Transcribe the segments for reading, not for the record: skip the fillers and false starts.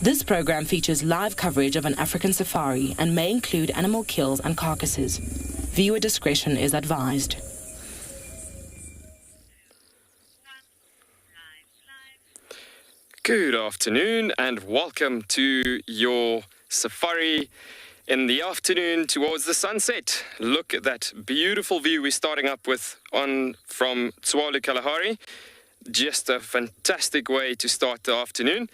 This program features live coverage of an African safari and may include animal kills and carcasses. Viewer discretion is advised. Good afternoon and welcome to your safari in the afternoon towards the sunset. Look at that beautiful view we're starting up with from Tswalu Kalahari. Just a fantastic way to start the afternoon.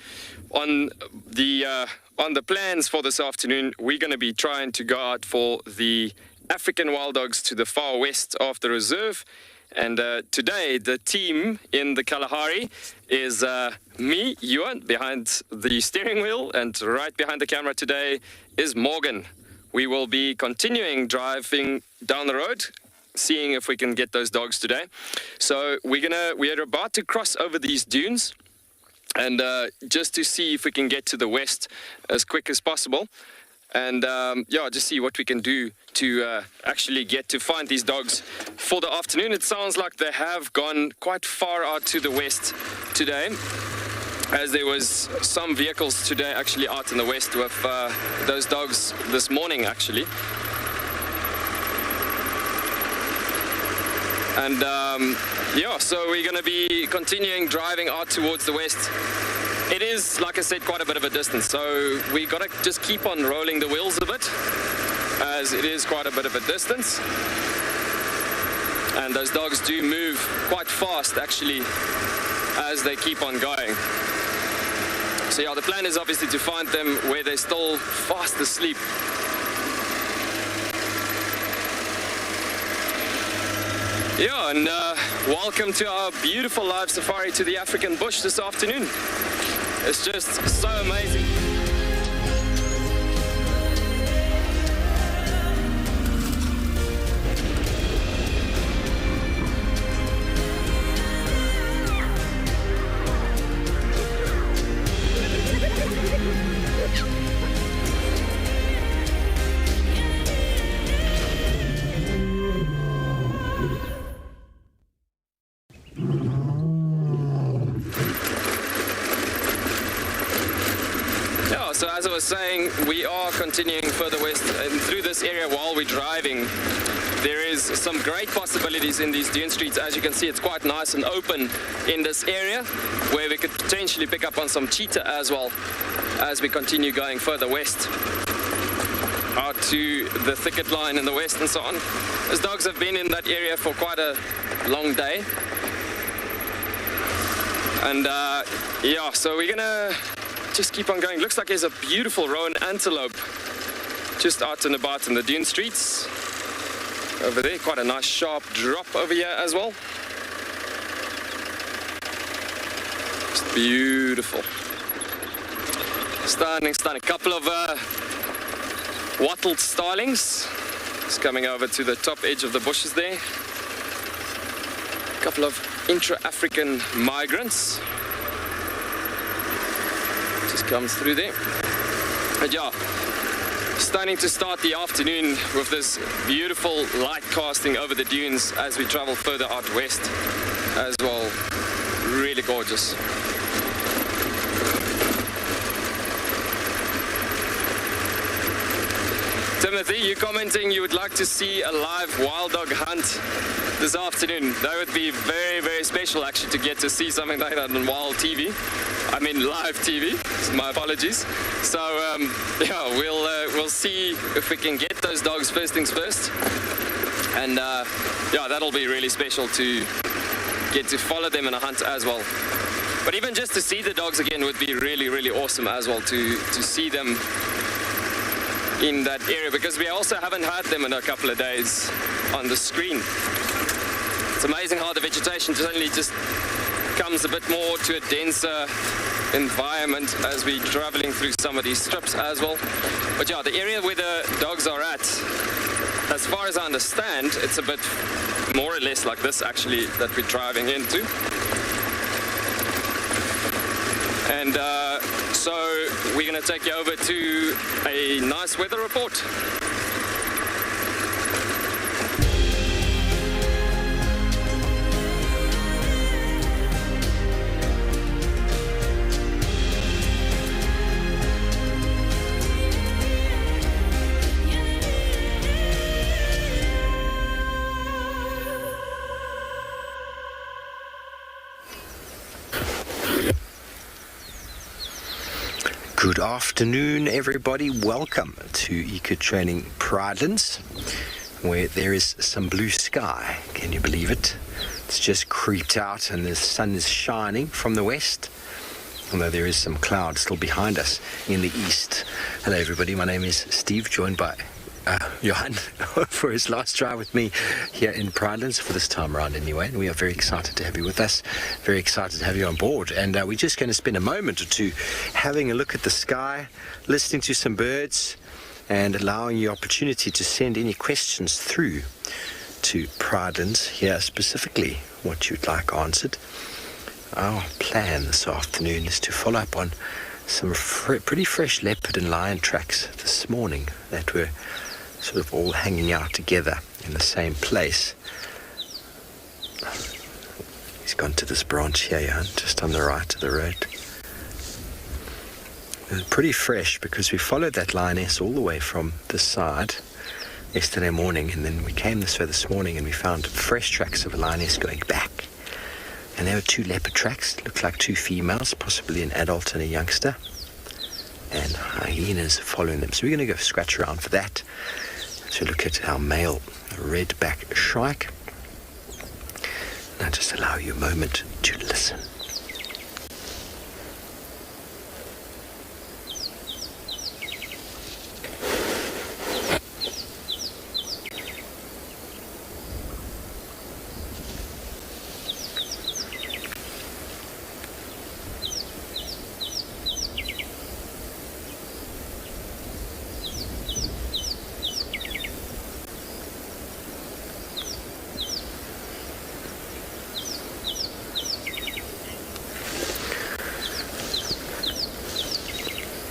On the plans for this afternoon, we're going to be trying to go out for the African wild dogs to the far west of the reserve. And today, the team in the Kalahari is me, Ewan, behind the steering wheel, and right behind the camera today is Morgan. We will be continuing driving down the road, seeing if we can get those dogs today. So we're about to cross over these dunes, and just to see if we can get to the west as quick as possible. And just see what we can do to actually get to find these dogs for the afternoon. It sounds like they have gone quite far out to the west today, as there was some vehicles today actually out in the west with those dogs this morning actually. And so we're going to be continuing driving out towards the west. It is, like I said, quite a bit of a distance, so we got to just keep on rolling the wheels a bit, as it is quite a bit of a distance. And those dogs do move quite fast, actually, as they keep on going. So yeah, the plan is obviously to find them where they're still fast asleep. Yeah, and welcome to our beautiful live safari to the African bush this afternoon. It's just so amazing. So as I was saying, we are continuing further west, and through this area while we're driving, there is some great possibilities in these dune streets. As you can see, it's quite nice and open in this area, where we could potentially pick up on some cheetah as well as we continue going further west out to the thicket line in the west and so on. Those dogs have been in that area for quite a long day. And so we're gonna just keep on going. Looks like there's a beautiful roan antelope just out and about in the dune streets over there. Quite a nice sharp drop over here as well. Just beautiful. Stunning. A couple of wattled starlings just coming over to the top edge of the bushes there. A couple of intra-African migrants just comes through there. But yeah, starting to start the afternoon with this beautiful light casting over the dunes as we travel further out west as well. Really gorgeous. Timothy, you're commenting you would like to see a live wild dog hunt this afternoon. That would be very, very special actually, to get to see something like that on live TV. My apologies. So we'll see if we can get those dogs first things first. And that'll be really special to get to follow them in a hunt as well. But even just to see the dogs again would be really, really awesome as well, to see them in that area, because we also haven't had them in a couple of days on the screen. It's amazing how the vegetation suddenly just comes a bit more to a denser environment as we're traveling through some of these strips as well. But yeah, the area where the dogs are at, as far as I understand, it's a bit more or less like this actually that we're driving into. And so we're going to take you over to a nice weather report. Good afternoon, everybody. Welcome to Eco Training Pridelands, where there is some blue sky. Can you believe it? It's just creeped out and the sun is shining from the west, although there is some cloud still behind us in the east. Hello, everybody. My name is Steve, joined by Johan for his last try with me here in Pridelands for this time around anyway, and we are very excited to have you with us, very excited to have you on board, and we're just going to spend a moment or two having a look at the sky, listening to some birds, and allowing you opportunity to send any questions through to Pridelands here, specifically what you'd like answered. Our plan this afternoon is to follow up on some pretty fresh leopard and lion tracks this morning that were sort of all hanging out together in the same place. He's gone to this branch here, Johan, just on the right of the road. It was pretty fresh because we followed that lioness all the way from this side yesterday morning, and then we came this way this morning and we found fresh tracks of a lioness going back. And there were two leopard tracks, looked like two females, possibly an adult and a youngster, and hyenas following them. So we're going to go scratch around for that. So look at our male redback shrike. Now just allow you a moment to listen.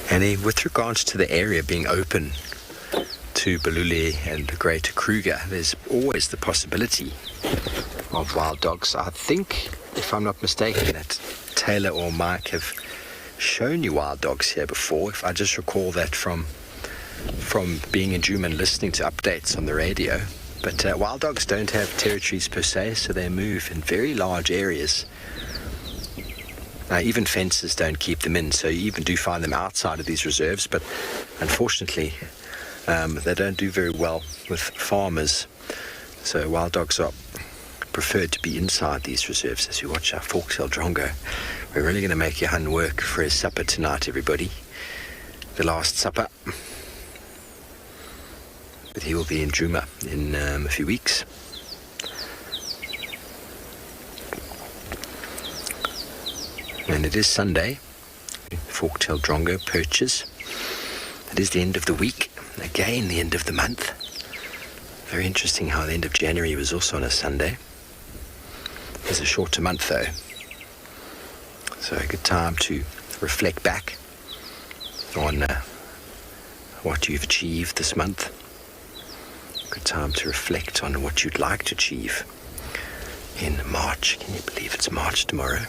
And with regards to the area being open to Balule and the Greater Kruger, there's always the possibility of wild dogs. I think, if I'm not mistaken, that Taylor or Mike have shown you wild dogs here before. If I just recall that from being in Djuma and listening to updates on the radio. But wild dogs don't have territories per se, so they move in very large areas. Even fences don't keep them in, so you even do find them outside of these reserves, but unfortunately they don't do very well with farmers, so wild dogs are preferred to be inside these reserves. As we watch our fork-tailed drongo, we're really going to make Johan work for his supper tonight, everybody. The last supper, but he will be in Djuma in a few weeks. And it is Sunday, fork-tailed drongo perches. It is the end of the week, again the end of the month. Very interesting how the end of January was also on a Sunday. It's a shorter month though, so a good time to reflect back on what you've achieved this month. Good time to reflect on what you'd like to achieve in March. Can you believe it's March tomorrow?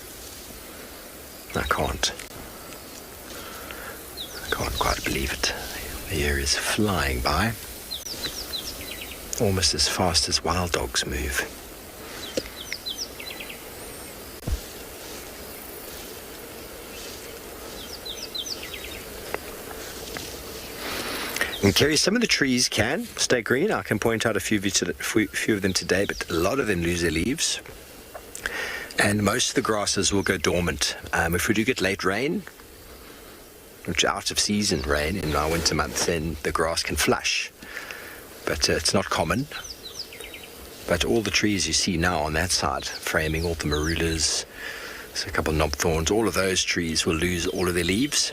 I can't quite believe it. The year is flying by, almost as fast as wild dogs move. And Kerry, some of the trees can stay green. I can point out a few of them today, but a lot of them lose their leaves. And most of the grasses will go dormant. If we do get late rain, which out of season rain in our winter months, then the grass can flush. But it's not common. But all the trees you see now on that side, framing all the marulas, there's a couple of knobthorns, all of those trees will lose all of their leaves.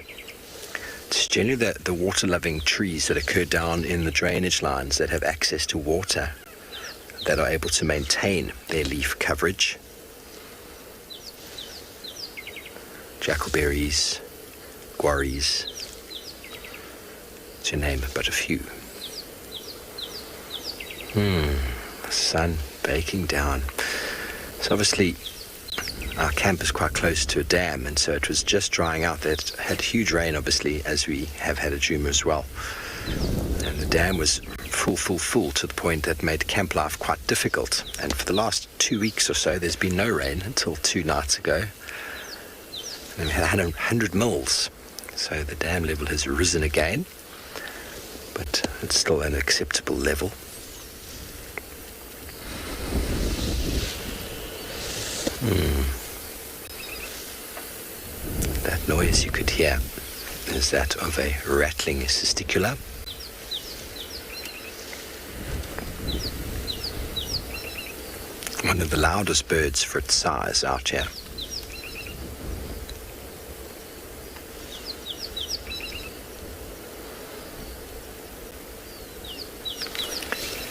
It's generally the water-loving trees that occur down in the drainage lines that have access to water that are able to maintain their leaf coverage. Jackalberries, guarries, to name but a few. Sun baking down. So obviously our camp is quite close to a dam, and so it was just drying out. That had huge rain, obviously, as we have had at Djuma as well. And the dam was full to the point that made camp life quite difficult. And for the last 2 weeks or so, there's been no rain until 2 nights ago. And we had 100 mils So the dam level has risen again, but it's still an acceptable level. That noise you could hear is that of a rattling cesticula. One of the loudest birds for its size out here.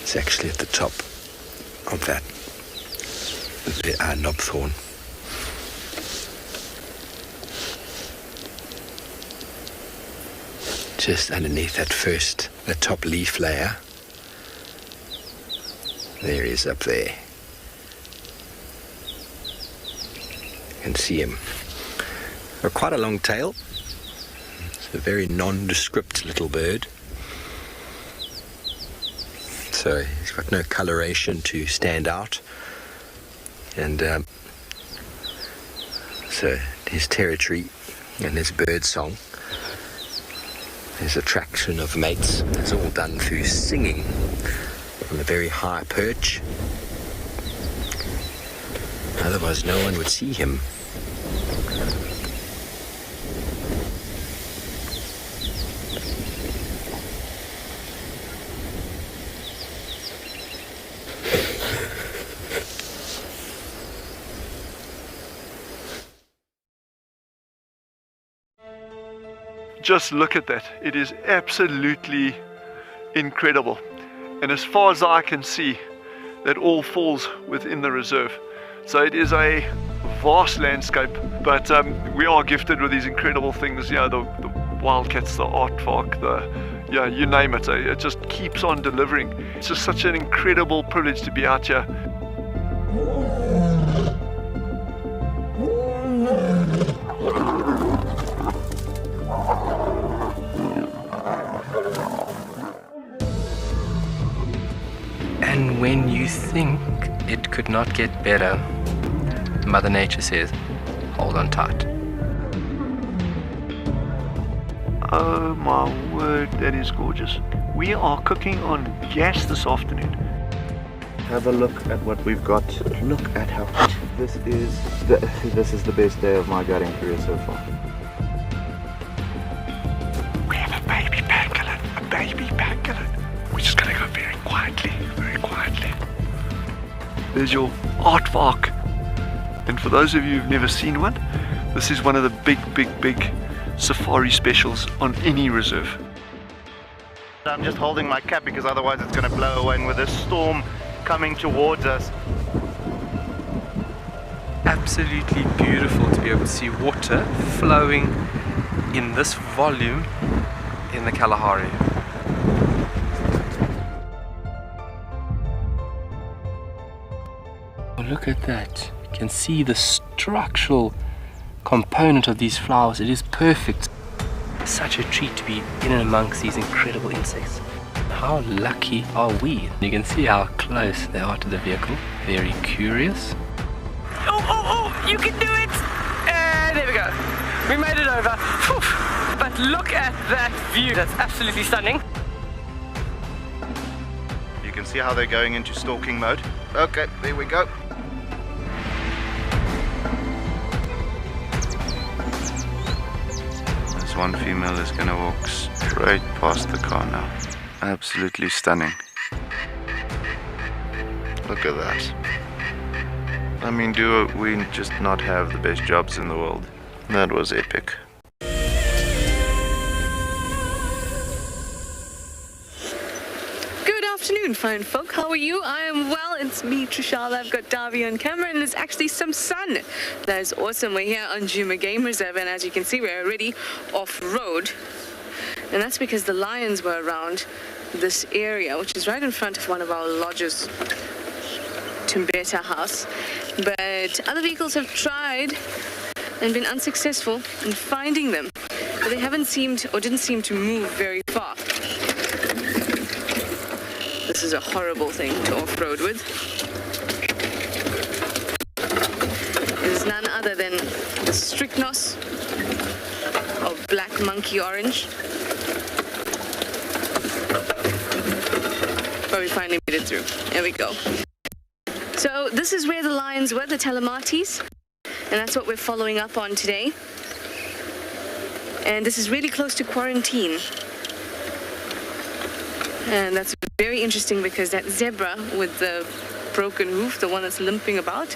It's actually at the top of that knobthorn. Just underneath the top leaf layer. There he is up there. You can see him. Quite a long tail. It's a very nondescript little bird. So he's got no coloration to stand out. And so his territory and his bird song, his attraction of mates, is all done through singing from a very high perch. Otherwise no one would see him. Just look at that. It is absolutely incredible. And as far as I can see, that all falls within the reserve. So it is a vast landscape, but we are gifted with these incredible things, you know, the wildcats, the aardvark, you name it. It just keeps on delivering. It's just such an incredible privilege to be out here. And when you think it could not get better, Mother Nature says, hold on tight. Oh my word, that is gorgeous. We are cooking on gas this afternoon. Have a look at what we've got. Look at how this is the best day of my gutting career so far. We have a baby pangolin, We're just gonna go very quietly. There's your aardvark. And for those of you who've never seen one, this is one of the big safari specials on any reserve. I'm just holding my cap because otherwise it's going to blow away, and with this storm coming towards us. Absolutely beautiful to be able to see water flowing in this volume in the Kalahari. Oh, look at that. You can see the structural component of these flowers. It is perfect. Such a treat to be in and amongst these incredible insects. How lucky are we? You can see how close they are to the vehicle. Very curious. Oh, you can do it! There we go. We made it over. Whew. But look at that view. That's absolutely stunning. You can see how they're going into stalking mode. Okay, there we go. This one female is going to walk straight past the car now. Absolutely stunning. Look at that. I mean, do we just not have the best jobs in the world? That was epic. Good afternoon, fine folk. How are you? I am well. It's me, Trishala. I've got Davy on camera, and there's actually some sun. That is awesome. We're here on Djuma Game Reserve, and as you can see, we're already off-road. And that's because the lions were around this area, which is right in front of one of our lodges, Tumbeta House. But other vehicles have tried and been unsuccessful in finding them. But they haven't seemed, or didn't seem to move very far. This is a horrible thing to off-road with. It is none other than the Strychnos of black monkey orange. But we finally made it through. There we go. So this is where the lions were, the telemates, and that's what we're following up on today. And this is really close to quarantine. And that's very interesting because that zebra with the broken hoof, the one that's limping about,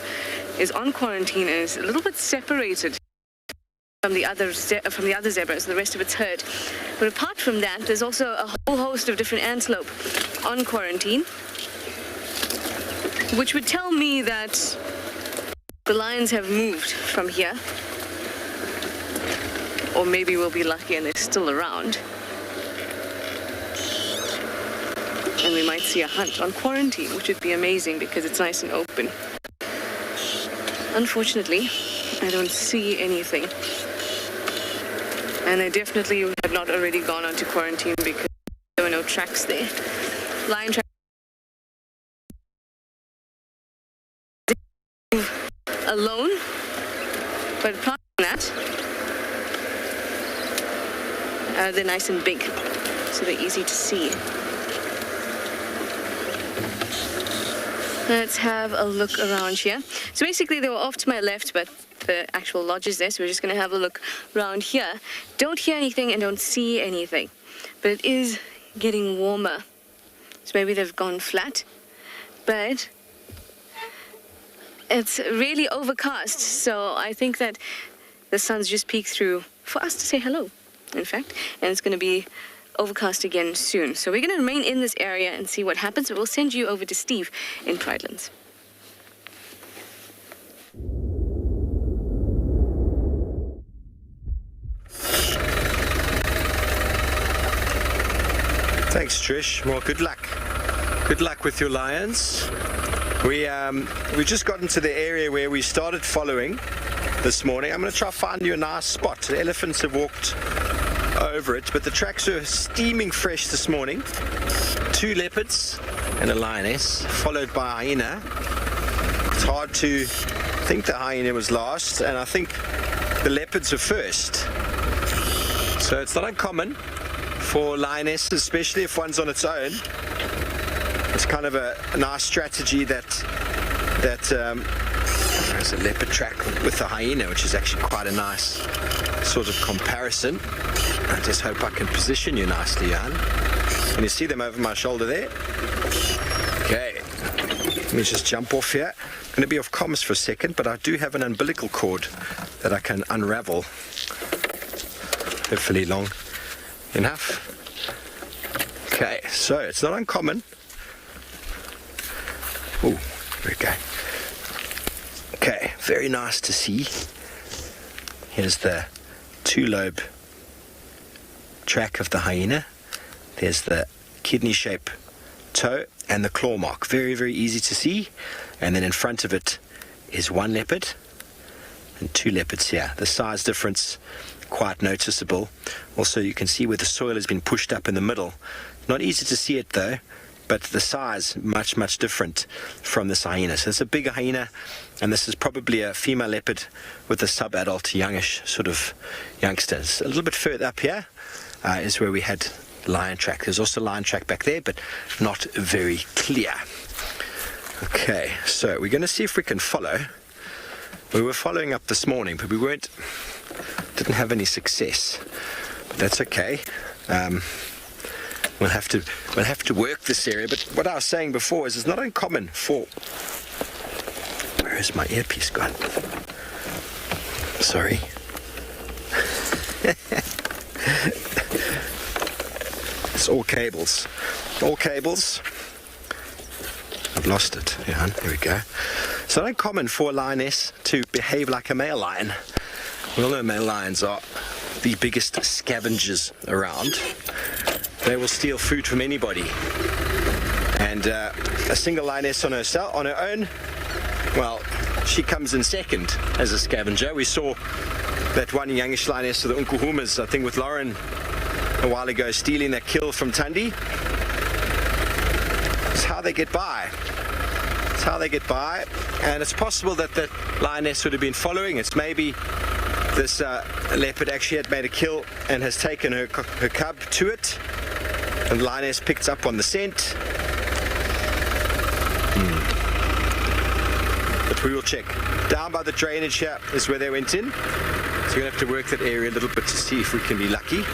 is on quarantine and is a little bit separated from the other zebras. The rest of it's herd. But apart from that, there's also a whole host of different antelope on quarantine, which would tell me that the lions have moved from here. Or maybe we'll be lucky and they're still around. And we might see a hunt on quarantine, which would be amazing because it's nice and open. Unfortunately, I don't see anything. And I definitely have not already gone onto quarantine because there were no tracks there. Lion tracks alone, but apart from that, they're nice and big, so they're easy to see. Let's have a look around here. So basically they were off to my left, but the actual lodge is there, so we're just going to have a look around here. Don't hear anything and don't see anything, but it is getting warmer. So maybe they've gone flat, but it's really overcast, so I think that the sun's just peeked through for us to say hello, in fact, and it's going to be overcast again soon. So we're going to remain in this area and see what happens, but we'll send you over to Steve in Pridelands. Thanks, Trish. Well, good luck. Good luck with your lions. We just got into the area where we started following this morning. I'm going to try to find you a nice spot. The elephants have walked over it, but the tracks are steaming fresh this morning. 2 leopards and a lioness, followed by a hyena. It's hard to think the hyena was last, and I think the leopards are first. So it's not uncommon for lionesses, especially if one's on its own. It's kind of a nice strategy that there's a leopard track with the hyena, which is actually quite a nice sort of comparison. I just hope I can position you nicely, Jan. Can you see them over my shoulder there? Okay, let me just jump off here. I'm going to be off comms for a second, but I do have an umbilical cord that I can unravel. Hopefully long enough. Okay, so it's not uncommon. Oh, there we go. Okay, very nice to see. Here's the 2-lobe track of the hyena. There's the kidney-shaped toe and the claw mark. Very, very easy to see. And then in front of it is 1 leopard and 2 leopards here. The size difference quite noticeable. Also, you can see where the soil has been pushed up in the middle. Not easy to see it though, but the size much, much different from this hyena. So it's a bigger hyena, and this is probably a female leopard with a sub-adult, youngish sort of youngsters. A little bit further up here is where we had lion track. There's also lion track back there, but not very clear. Okay, so we're going to see if we can follow. We were following up this morning, but we didn't have any success. But that's okay. We'll have to work this area. But what I was saying before is it's not uncommon for... Where is my earpiece gone? Sorry. It's all cables. All cables. I've lost it. Yeah, there we go. It's not uncommon for a lioness to behave like a male lion. We all know male lions are the biggest scavengers around. They will steal food from anybody. And a single lioness on her own, well, she comes in second as a scavenger. We saw that one youngish lioness of the Unkuhumas, I think with Lauren a while ago, stealing that kill from Tundi. It's how they get by. It's how they get by. And it's possible that the lioness would have been following. It's maybe This leopard actually had made a kill and has taken her cub to it, and the lioness picked up on the scent. But we will check. Down by the drainage here is where they went in, so we're going to have to work that area a little bit to see if we can be lucky.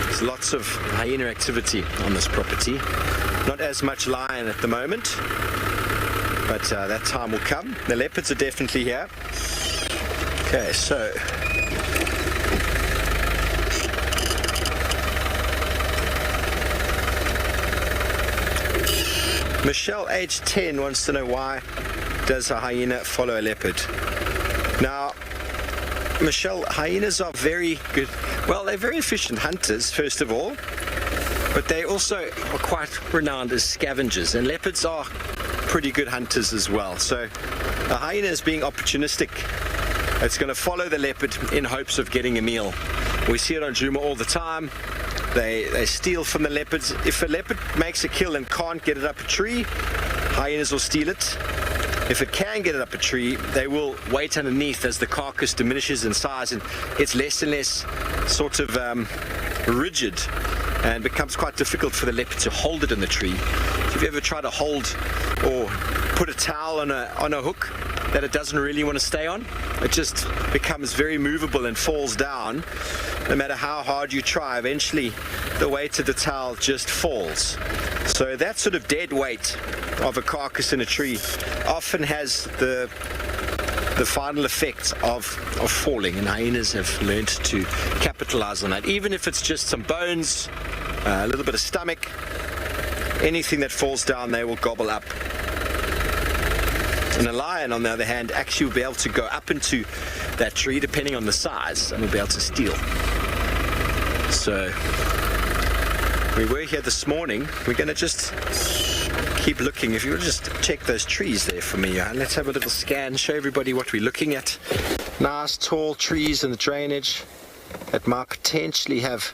There's lots of hyena activity on this property. Not as much lion at the moment, but that time will come. The leopards are definitely here. Okay, so Michelle, age 10, wants to know why does a hyena follow a leopard? Now, Michelle, hyenas are very good. Well, they're very efficient hunters, first of all, but they also are quite renowned as scavengers, and leopards are pretty good hunters as well. So a hyena is being opportunistic. It's going to follow the leopard in hopes of getting a meal. We see it on Djuma all the time. They steal from the leopards. If a leopard makes a kill and can't get it up a tree, hyenas will steal it. If it can get it up a tree, they will wait underneath as the carcass diminishes in size and gets less and less sort of rigid, and becomes quite difficult for the leopard to hold it in the tree. If you've ever tried to hold or put a towel on a hook that it doesn't really want to stay on, it just becomes very movable and falls down. No matter how hard you try, eventually the weight of the towel just falls. So that sort of dead weight of a carcass in a tree often has the final effect of falling, and hyenas have learned to capitalize on that. Even if it's just some bones, a little bit of stomach, anything that falls down they will gobble up. And a lion, on the other hand, actually will be able to go up into that tree depending on the size and will be able to steal. So we were here this morning. We're going to just keep looking. If you would just check those trees there for me, Johan. Let's have a little scan, show everybody what we're looking at. Nice tall trees in the drainage that might potentially have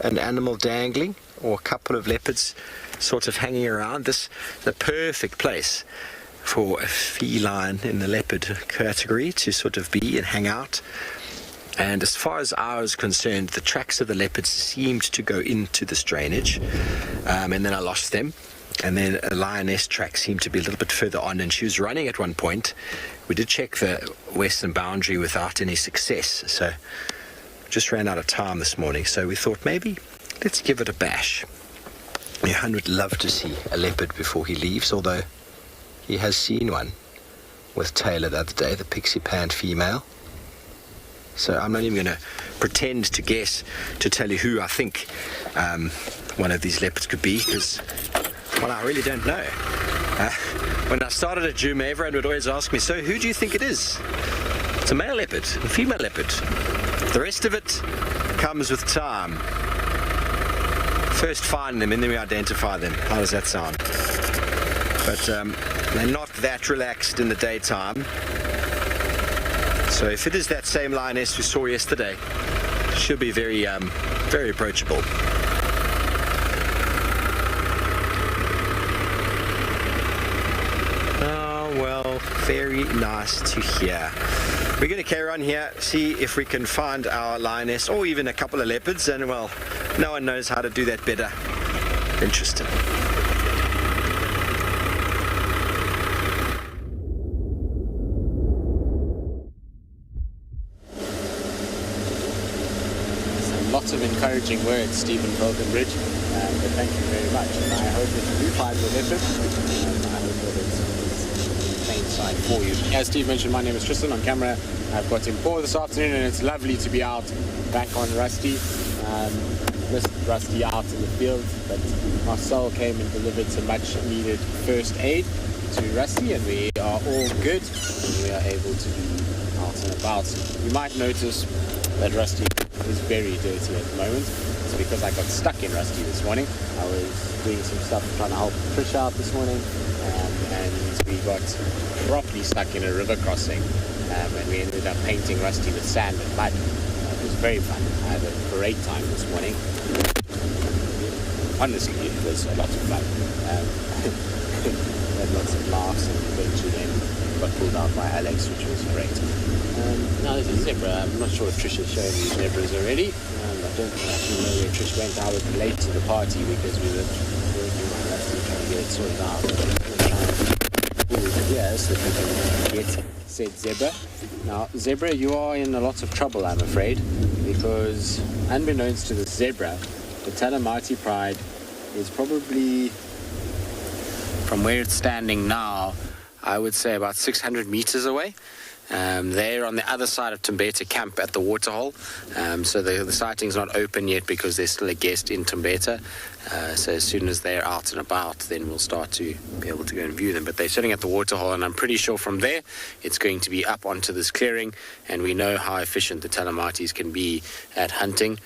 an animal dangling or a couple of leopards sort of hanging around. This is the perfect place for a feline in the leopard category to sort of be and hang out. And as far as I was concerned, the tracks of the leopards seemed to go into this drainage, and then I lost them. And then a lioness track seemed to be a little bit further on, and she was running at one point. We did check the western boundary without any success, so just ran out of time this morning. So we thought maybe let's give it a bash. Johan would love to see a leopard before he leaves, although he has seen one with Taylor the other day, the pixie pant female. So I'm not even going to pretend to guess to tell you who I think one of these leopards could be, because, well, I really don't know. When I started at Djuma, everyone would always ask me, so who do you think it is? It's a male leopard, a female leopard. The rest of it comes with time. First find them and then we identify them. How does that sound? But they're not that relaxed in the daytime. So if it is that same lioness we saw yesterday, she'll be very approachable. Oh, well, very nice to hear. We're going to carry on here, see if we can find our lioness or even a couple of leopards, and, well, no one knows how to do that better. Interesting. Lots of encouraging words, Stephen Bridge, but thank you very much. And I hope that you do find the leopard. I hope that it's plain sight for you. As Steve mentioned, my name is Tristan on camera. I've got him for this afternoon, and it's lovely to be out back on Rusty. Missed Rusty out in the field, but Marcel came and delivered some much needed first aid to Rusty, and we are all good, and we are able to be out and about. You might notice that Rusty is very dirty at the moment. It's because I got stuck in Rusty this morning. I was doing some stuff trying to help Trish out this morning, and we got properly stuck in a river crossing, and we ended up painting Rusty with sand and mud. It was very fun. I had a great time this morning. honestly, it was a lot of fun. We had lots of laughs, and eventually then got pulled out by Alex, which was great. Now there's a zebra. I'm not sure if Trish has shown you zebras already. I don't actually know where Trish went. I was late to the party because we were working on that and trying to get it sorted out. Here so that we can get said zebra. Now, zebra, you are in a lot of trouble, I'm afraid, because unbeknownst to the zebra, the Talamati Pride is probably, from where it's standing now, I would say about 600 meters away. They're on the other side of Tumbeta camp at the waterhole. So the sighting's not open yet because there's still a guest in Tumbeta. So as soon as they're out and about, then we'll start to be able to go and view them. But they're sitting at the waterhole, and I'm pretty sure from there it's going to be up onto this clearing. And we know how efficient the Talamatis can be at hunting.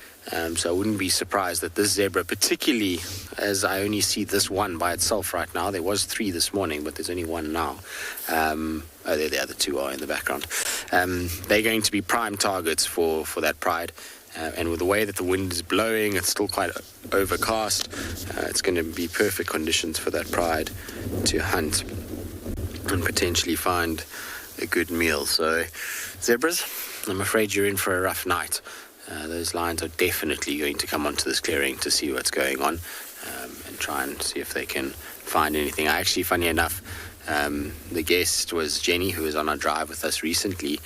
So I wouldn't be surprised that this zebra, particularly as I only see this one by itself right now. There was 3 this morning, but there's only 1 now. There the other 2 are in the background. They're going to be prime targets for that pride. And with the way that the wind is blowing, it's still quite overcast. It's going to be perfect conditions for that pride to hunt and potentially find a good meal. So zebras, I'm afraid you're in for a rough night. Those lions are definitely going to come onto this clearing to see what's going on and try and see if they can find anything. Actually, funny enough, the guest was Jenny, who was on our drive with us recently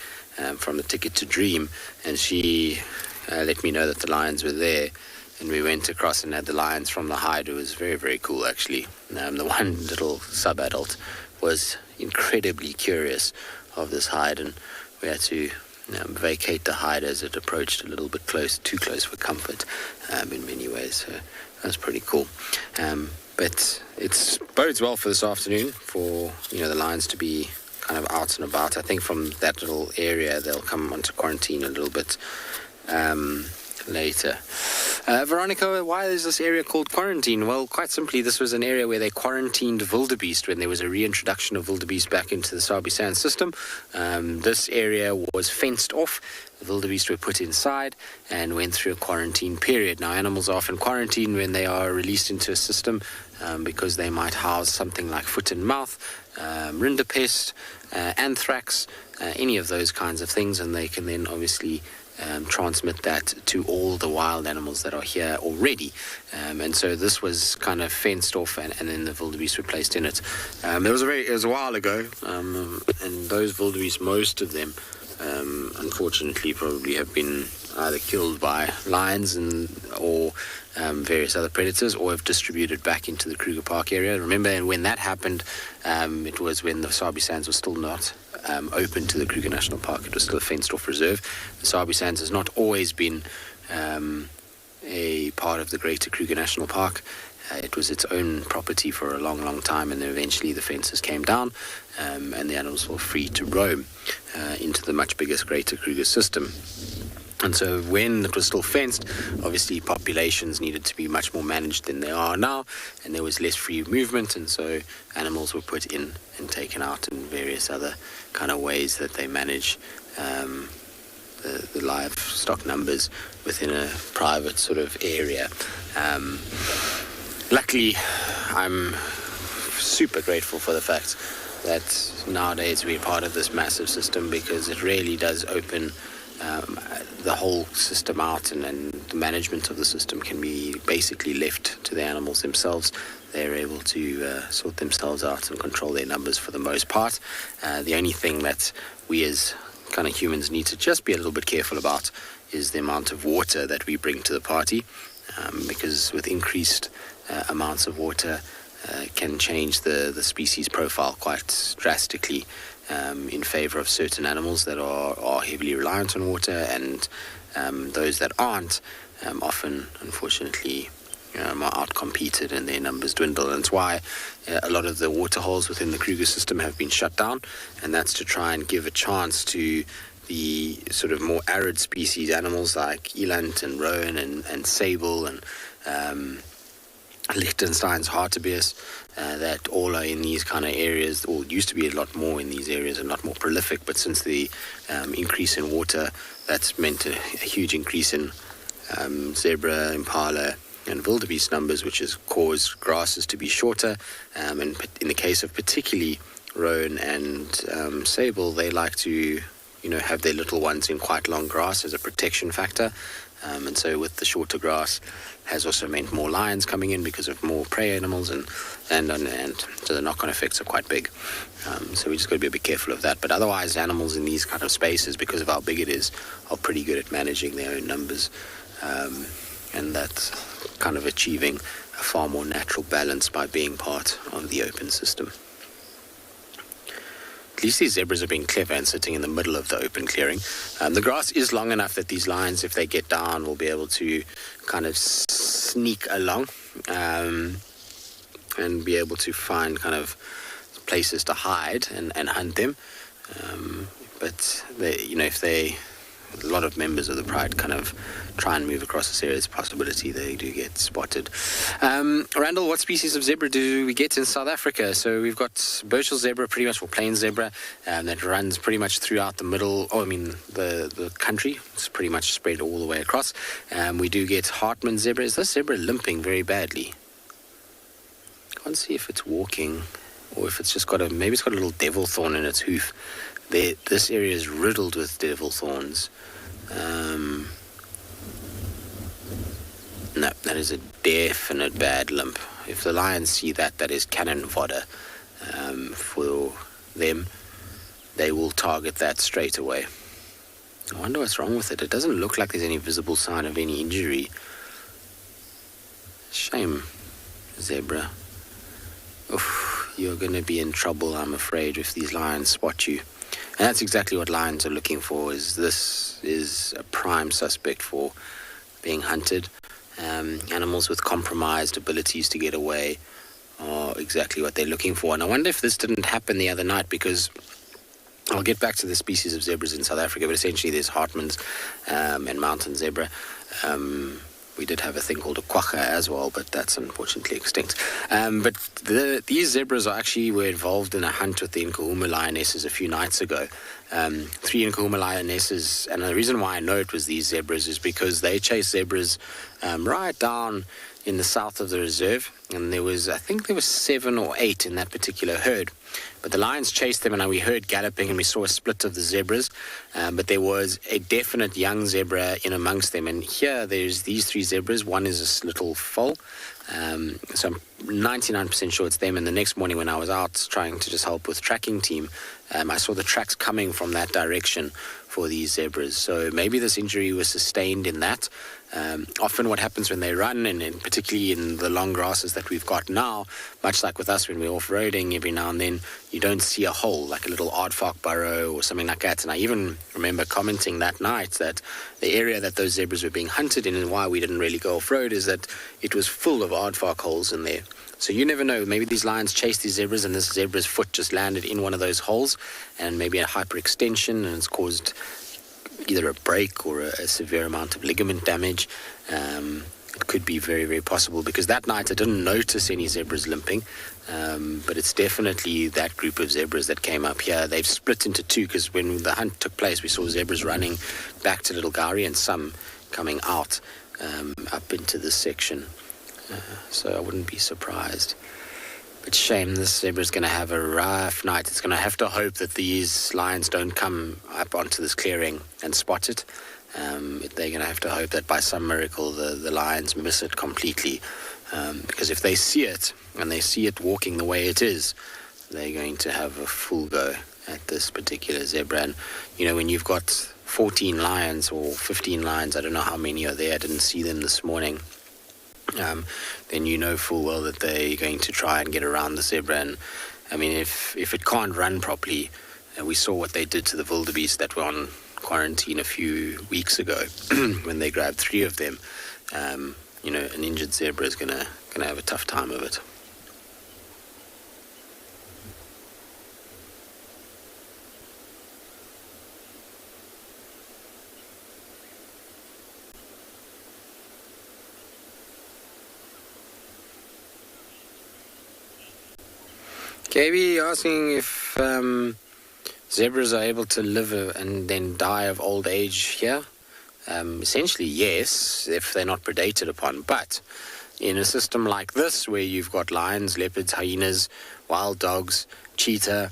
from the Ticket to Dream, and she let me know that the lions were there, and we went across and had the lions from the hide. It was very, very cool, actually. The one little sub-adult was incredibly curious of this hide, and we had to vacate the hide as it approached a little bit too close for comfort in many ways. So that was pretty cool. But it bodes well for this afternoon for the lions to be kind of out and about. I think from that little area they'll come onto quarantine a little bit later. Veronica, why is this area called quarantine? Well, quite simply, this was an area where they quarantined wildebeest when there was a reintroduction of wildebeest back into the Sabi Sand system. This area was fenced off. The wildebeest were put inside and went through a quarantine period. Now, animals are often quarantined when they are released into a system because they might house something like foot and mouth, rinderpest, anthrax, any of those kinds of things, and they can then obviously transmit that to all the wild animals that are here already. And so this was kind of fenced off, and then the wildebeest were placed in it. It was a while ago, and those wildebeest, most of them, unfortunately, probably have been either killed by lions or various other predators, or have distributed back into the Kruger Park area. Remember, when that happened, it was when the Sabi Sands was still not open to the Kruger National Park. It was still a fenced-off reserve. The Sabi Sands has not always been a part of the greater Kruger National Park. It was its own property for a long, long time, and then eventually the fences came down and the animals were free to roam into the much bigger greater Kruger system. And so when it was still fenced, obviously populations needed to be much more managed than they are now, and there was less free movement, and so animals were put in and taken out in various other kind of ways that they manage the livestock numbers within a private sort of area. Luckily, I'm super grateful for the fact that nowadays we're part of this massive system, because it really does open the whole system out, and the management of the system can be basically left to the animals themselves. They're able to sort themselves out and control their numbers for the most part. The only thing that we as kind of humans need to just be a little bit careful about is the amount of water that we bring to the party, because with increased amounts of water can change the species profile quite drastically in favor of certain animals that are heavily reliant on water, and those that aren't often, unfortunately, are outcompeted and their numbers dwindle. And that's why a lot of the water holes within the Kruger system have been shut down, and that's to try and give a chance to the sort of more arid species animals like eland and rowan and sable and Liechtenstein's hartebeest, that all are in these kind of areas, or used to be a lot more in these areas and a lot more prolific, but since the increase in water, that's meant a huge increase in zebra, impala, and wildebeest numbers, which has caused grasses to be shorter. And in the case of particularly roan and sable, they like to, have their little ones in quite long grass as a protection factor. And so with the shorter grass has also meant more lions coming in because of more prey animals, and so the knock-on effects are quite big. So we just got to be a bit careful of that. But otherwise, animals in these kind of spaces, because of how big it is, are pretty good at managing their own numbers. And that's kind of achieving a far more natural balance by being part of the open system. At least these zebras are being clever and sitting in the middle of the open clearing. The grass is long enough that these lions, if they get down, will be able to kind of sneak along and be able to find kind of places to hide and hunt them. But they, a lot of members of the Pride kind of try and move across this area. It's a possibility they do get spotted. Randall, what species of zebra do we get in South Africa? So we've got Burchell zebra, pretty much, or plain zebra, that runs pretty much throughout the middle, the country. It's pretty much spread all the way across. We do get Hartmann zebra. Is this zebra limping very badly? Can't see if it's walking or if it's just maybe it's got a little devil thorn in its hoof. This area is riddled with devil thorns. No, that is a definite bad limp. If the lions see that, that is cannon fodder for them. They will target that straight away. I wonder what's wrong with it. It doesn't look like there's any visible sign of any injury. Shame, zebra. Oof, you're going to be in trouble, I'm afraid, if these lions spot you. And that's exactly what lions are looking for. This is a prime suspect for being hunted. Animals with compromised abilities to get away are exactly what they're looking for. And I wonder if this didn't happen the other night, because I'll get back to the species of zebras in South Africa, but essentially there's Hartmann's and mountain zebra. We did have a thing called a quagga as well, but that's unfortunately extinct. But these zebras were involved in a hunt with the Nkahuma lionesses a few nights ago. 3 Nkahuma lionesses, and the reason why I know it was these zebras is because they chase zebras right down in the south of the reserve, and I think there was 7 or 8 in that particular herd. But the lions chased them, and we heard galloping, and we saw a split of the zebras. But there was a definite young zebra in amongst them. And here, there's these 3 zebras. One is this little foal. So I'm 99% sure it's them. And the next morning when I was out trying to just help with tracking team, I saw the tracks coming from that direction for these zebras. So maybe this injury was sustained in that. Often what happens when they run, and particularly in the long grasses that we've got now, much like with us when we're off-roading, every now and then you don't see a hole, like a little aardvark burrow or something like that. And I even remember commenting that night that the area that those zebras were being hunted in, and why we didn't really go off-road, is that it was full of aardvark holes in there. So you never know, maybe these lions chased these zebras and this zebra's foot just landed in one of those holes, and maybe a hyperextension, and it's caused either a break or a severe amount of ligament damage. It could be very, very possible, because that night I didn't notice any zebras limping, but it's definitely that group of zebras that came up here. They've split into 2, because when the hunt took place, we saw zebras running back to Little Gowrie and some coming out up into this section. So I wouldn't be surprised. But shame, this zebra's going to have a rough night. It's going to have to hope that these lions don't come up onto this clearing and spot it. They're going to have to hope that by some miracle the lions miss it completely. Because if they see it, and they see it walking the way it is, they're going to have a full go at this particular zebra. And, when you've got 14 lions or 15 lions, I don't know how many are there, I didn't see them this morning, then you know full well that they're going to try and get around the zebra. And I mean, if it can't run properly, we saw what they did to the wildebeest that were on quarantine a few weeks ago when they grabbed 3 of them. An injured zebra is gonna have a tough time of it. KB asking if zebras are able to live and then die of old age here. Essentially, yes, if they're not predated upon. But In a system like this, where you've got lions, leopards, hyenas, wild dogs, cheetah,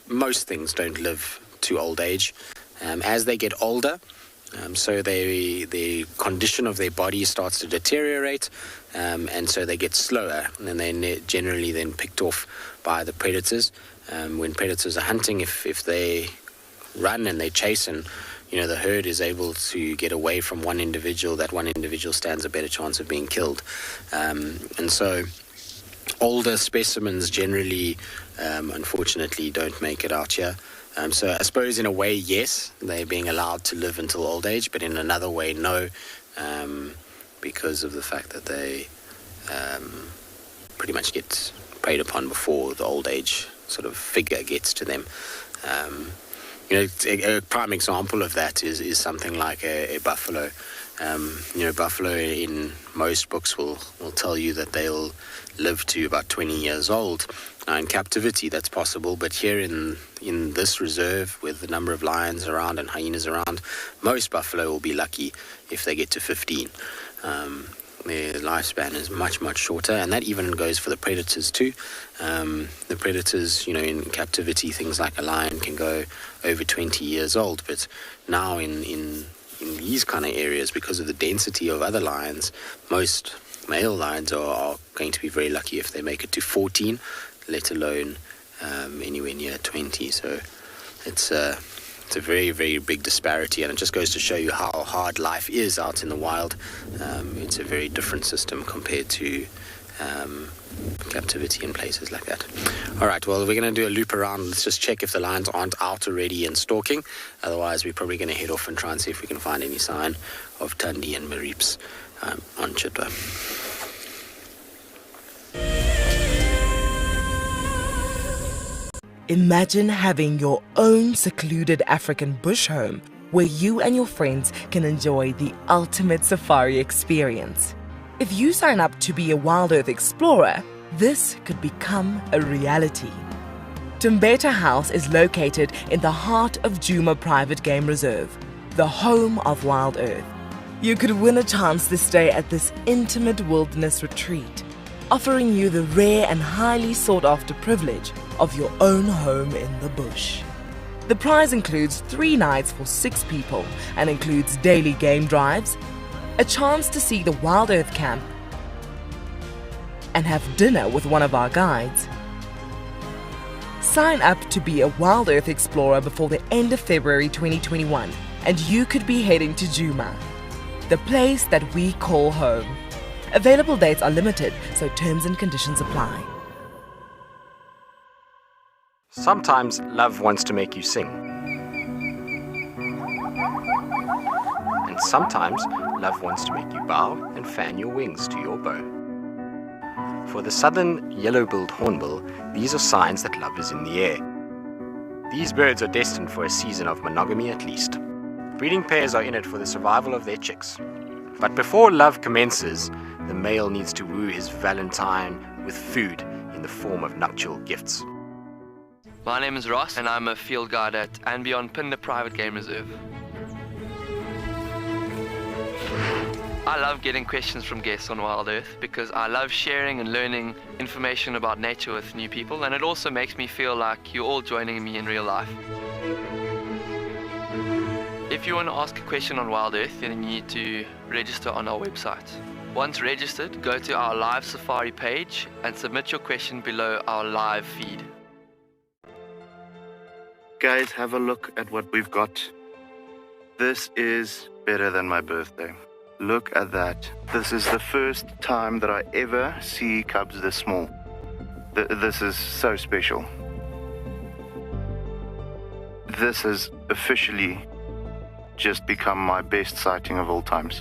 most things don't live to old age. As they get older, so the condition of their body starts to deteriorate, and so they get slower, and then generally then picked off by the predators. When predators are hunting, if they run and they chase, and the herd is able to get away from one individual, that one individual stands a better chance of being killed. And so older specimens generally, unfortunately, don't make it out here. So I suppose in a way, yes, they're being allowed to live until old age, but in another way, no, because of the fact that they pretty much get preyed upon before the old age sort of figure gets to them. A prime example of that is something like a buffalo. Buffalo in most books will tell you that they'll live to about 20 years old. Now, in captivity, that's possible, but here in this reserve, with the number of lions around and hyenas around, most buffalo will be lucky if they get to 15. Their lifespan is much, much shorter, and that even goes for the predators too. The predators, in captivity, things like a lion can go over 20 years old, but now in these kind of areas, because of the density of other lions, most male lions are going to be very lucky if they make it to 14, let alone anywhere near 20. So it's a very, very big disparity, and it just goes to show you how hard life is out in the wild. It's a very different system compared to captivity in places like that. All right, well, we're going to do a loop around. Let's just check if the lions aren't out already and stalking. Otherwise, we're probably going to head off and try and see if we can find any sign of Tundi and Marips on Chitwa. Imagine having your own secluded African bush home where you and your friends can enjoy the ultimate safari experience. If you sign up to be a WildEarth explorer, this could become a reality. Tumbeta House is located in the heart of Djuma Private Game Reserve, the home of WildEarth. You could win a chance to stay at this intimate wilderness retreat, offering you the rare and highly sought-after privilege of your own home in the bush. The prize includes 3 nights for 6 people and includes daily game drives, a chance to see the WildEarth camp, and have dinner with one of our guides. Sign up to be a WildEarth explorer before the end of February 2021, and you could be heading to Djuma, the place that we call home. Available dates are limited, so terms and conditions apply. Sometimes love wants to make you sing. And sometimes love wants to make you bow and fan your wings to your bow. For the southern yellow-billed hornbill, these are signs that love is in the air. These birds are destined for a season of monogamy at least. Breeding pairs are in it for the survival of their chicks. But before love commences, the male needs to woo his valentine with food in the form of nuptial gifts. My name is Ross, and I'm a field guide at andBeyond Phinda Private Game Reserve. I love getting questions from guests on WildEarth because I love sharing and learning information about nature with new people, and it also makes me feel like you're all joining me in real life. If you want to ask a question on WildEarth, then you need to register on our website. Once registered, go to our live safari page and submit your question below our live feed. Guys, have a look at what we've got. This is better than my birthday. Look at that. This is the first time that I ever see cubs this small. This is so special. This has officially just become my best sighting of all times.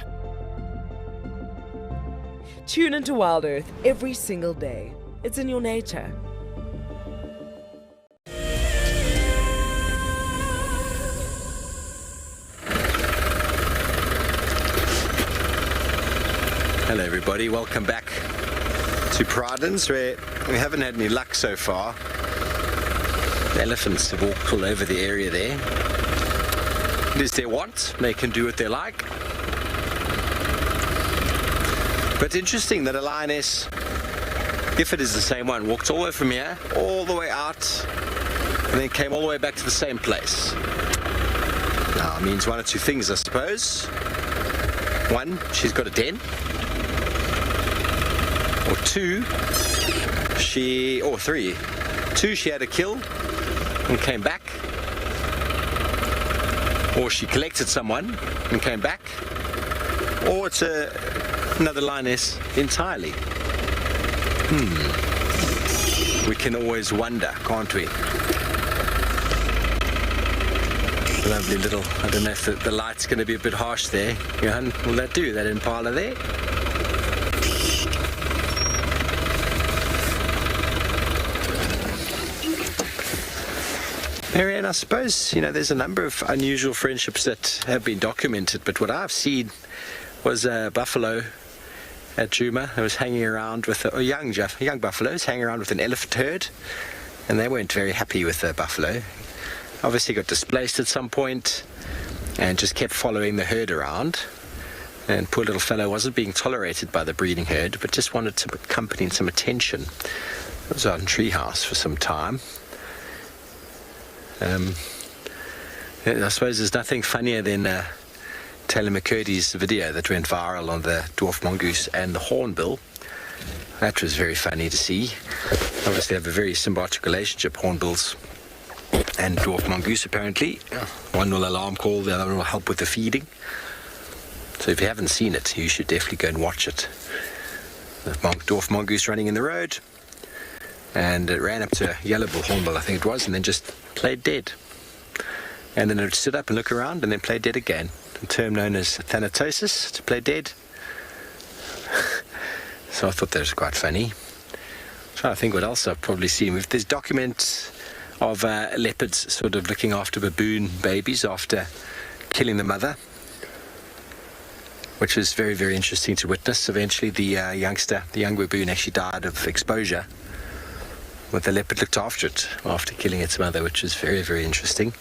Tune into WildEarth every single day. It's in your nature. Hello everybody, welcome back to Pridelands, where we haven't had any luck so far. The elephants have walked all over the area there. It is their want, they can do what they like. But interesting that a lioness, if it is the same one, walked all the way from here, all the way out, and then came all the way back to the same place. Now, it means one or two things, I suppose. One, she's got a den. Or two, three. Two, she had a kill and came back. Or she collected someone and came back. Or it's another lioness entirely. We can always wonder, can't we? Lovely little, I don't know if the light's going to be a bit harsh there. Johan, will that do, that impala there? Marianne, I suppose, there's a number of unusual friendships that have been documented, but what I've seen was a buffalo at Djuma who was hanging around with a young buffalo, was hanging around with an elephant herd, and they weren't very happy with the buffalo. Obviously got displaced at some point and just kept following the herd around, and poor little fellow wasn't being tolerated by the breeding herd but just wanted some company and some attention. It was out in Treehouse for some time. I suppose there's nothing funnier than Taylor McCurdy's video that went viral on the dwarf mongoose and the hornbill. That was very funny to see. Obviously have a very symbiotic relationship, hornbills and dwarf mongoose apparently. One will alarm call, the other will help with the feeding. So if you haven't seen it, you should definitely go and watch it. The dwarf mongoose running in the road, and it ran up to a yellow-bill hornbill, I think it was, and then just played dead. And then it would sit up and look around and then play dead again. A term known as thanatosis, to play dead. So I thought that was quite funny. I'm trying to think what else I've probably seen. There's documents of leopards sort of looking after baboon babies after killing the mother, which was very, very interesting to witness. Eventually the young baboon actually died of exposure, but the leopard looked after it after killing its mother, which is very, very interesting.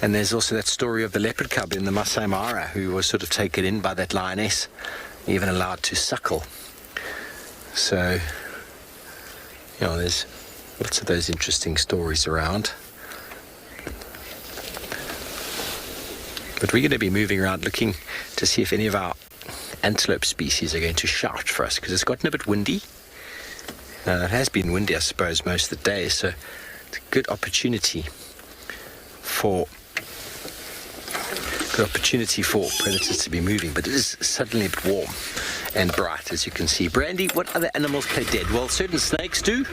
And there's also that story of the leopard cub in the Masai Mara who was sort of taken in by that lioness, even allowed to suckle. So, there's lots of those interesting stories around. But we're going to be moving around looking to see if any of our antelope species are going to shout for us, because it's gotten a bit windy. It has been windy, I suppose, most of the day, so it's a good opportunity for predators to be moving. But it is suddenly a bit warm and bright, as you can see. Brandy, what other animals play dead? Well, certain snakes do.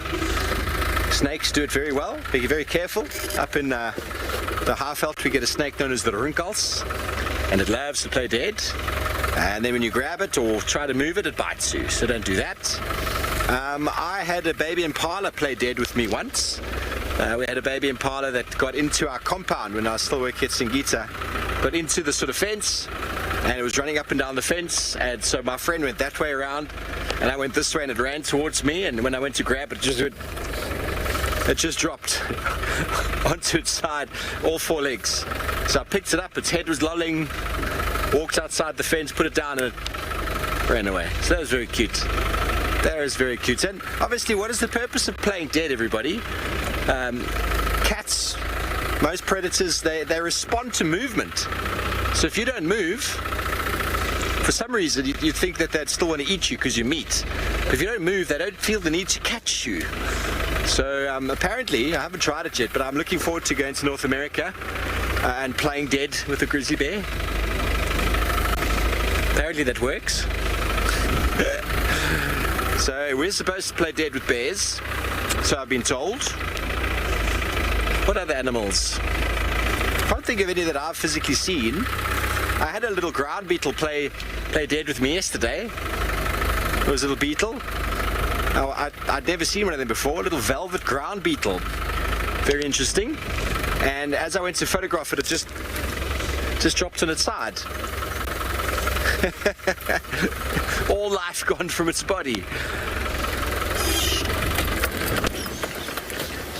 Snakes do it very well. Be very careful. Up in the Highveld, we get a snake known as the rinkels, and it loves to play dead. And then when you grab it or try to move it, it bites you, so don't do that. I had a baby impala play dead with me once. We had a baby impala that got into our compound when I was still working at Singita, got into the sort of fence, and it was running up and down the fence, and so my friend went that way around, and I went this way, and it ran towards me, and when I went to grab it, it just dropped onto its side, all four legs. So I picked it up, its head was lolling, walked outside the fence, put it down, and it ran away. So that was very cute. That is very cute. And obviously, what is the purpose of playing dead, everybody? Cats, most predators, they respond to movement. So if you don't move, for some reason, you think that they'd still want to eat you because you're meat. But if you don't move, they don't feel the need to catch you. So apparently, I haven't tried it yet, but I'm looking forward to going to North America and playing dead with a grizzly bear. Apparently that works. So we're supposed to play dead with bears, so I've been told. What other animals? I can't think of any that I've physically seen. I had a little ground beetle play dead with me yesterday. It was a little beetle. I'd never seen one of them before, a little velvet ground beetle. Very interesting. And as I went to photograph it, it just dropped on its side. All life gone from its body.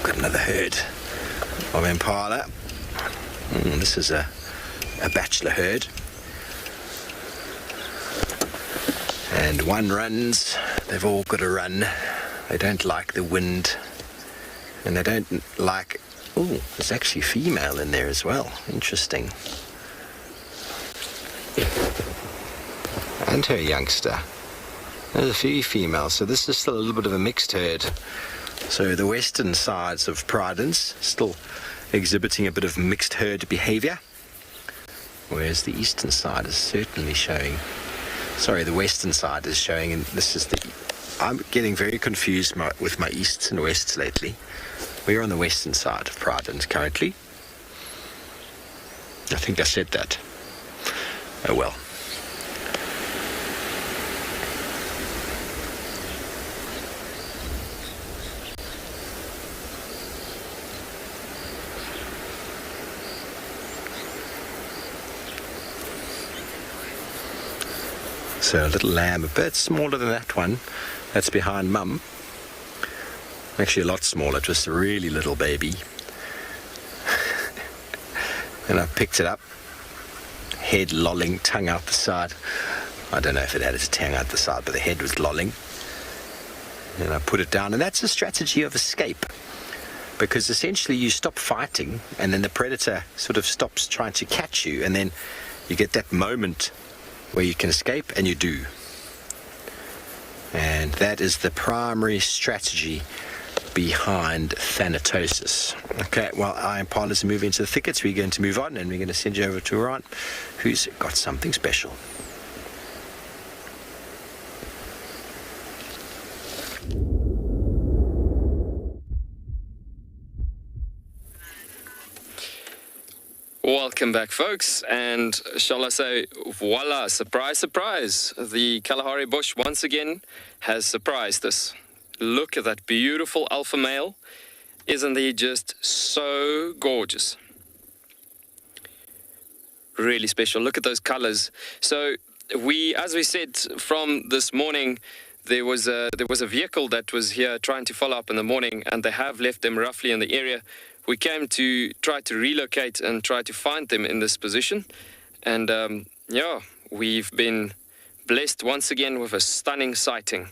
Got another herd of impala. This is a bachelor herd. And one runs, they've all got to run. They don't like the wind, and they don't like... Oh, there's actually a female in there as well. Interesting. And her youngster. There's a few females, so this is still a little bit of a mixed herd. So the western sides of Pridelands still exhibiting a bit of mixed herd behavior, whereas the eastern side is certainly showing... Sorry, the western side is showing, and this is the... I'm getting very confused with my easts and wests lately. We're on the western side of Pridelands currently. I think I said that. Oh well. So a little lamb, a bit smaller than that one. That's behind mum. Actually a lot smaller, just a really little baby. And I picked it up. Head lolling, tongue out the side. I don't know if it had its tongue out the side, but the head was lolling. And I put it down, and that's a strategy of escape. Because essentially you stop fighting, and then the predator sort of stops trying to catch you, and then you get that moment where you can escape, and you do. And that is the primary strategy behind thanatosis. Okay, well, I and partners are moving into the thickets. We're going to move on, and we're going to send you over to Ron, who's got something special. Welcome back, folks, and shall I say, voila, surprise, surprise. The Kalahari bush once again has surprised us. Look at that beautiful alpha male. Isn't he just so gorgeous? Really special. Look at those colors. So as we said from this morning, there was a vehicle that was here trying to follow up in the morning, and they have left them roughly in the area. We came to try to relocate and try to find them in this position. And yeah, we've been blessed once again with a stunning sighting.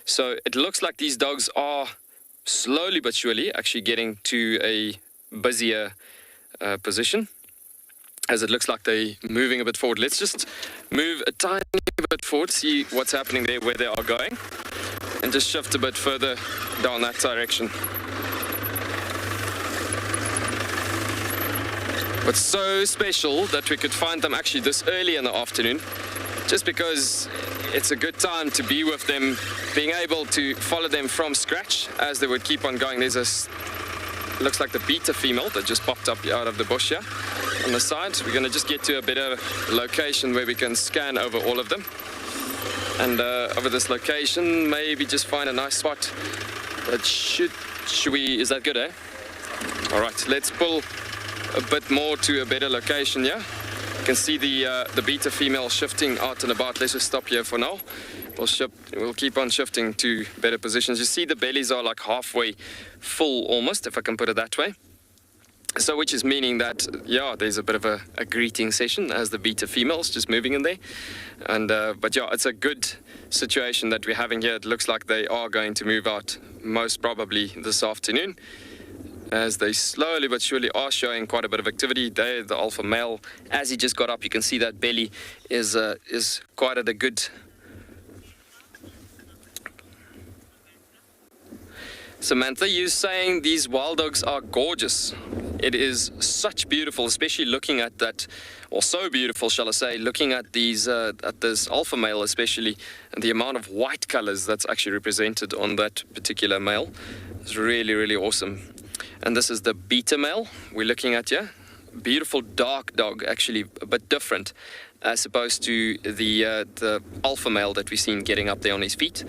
So it looks like these dogs are slowly but surely actually getting to a busier position, as it looks like they're moving a bit forward. Let's just move a tiny bit forward, see what's happening there, where they are going, and just shift a bit further down that direction. But so special that we could find them actually this early in the afternoon, just because it's a good time to be with them, being able to follow them from scratch as they would keep on going. There's looks like the beta female that just popped up out of the bush here on the side. We're going to just get to a better location where we can scan over all of them. And over this location, maybe just find a nice spot. That should we, is that good, eh? All right, let's pull a bit more to a better location here. You can see the beta female shifting out and about. Let's just stop here for now. We'll keep on shifting to better positions. You see the bellies are like halfway full almost, if I can put it that way. So which is meaning that, yeah, there's a bit of a greeting session as the beta female's just moving in there. And but yeah, it's a good situation that we're having here. It looks like they are going to move out most probably this afternoon, as they slowly but surely are showing quite a bit of activity. There, the alpha male, as he just got up, you can see that belly is quite at a good... Samantha, you're saying these wild dogs are gorgeous. It is such beautiful, especially looking at that, or so beautiful, shall I say, looking at these, at this alpha male especially, and the amount of white colors that's actually represented on that particular male. It's really, really awesome. And this is the beta male we're looking at here. Beautiful dark dog, actually a bit different as opposed to the alpha male that we've seen getting up there on his feet.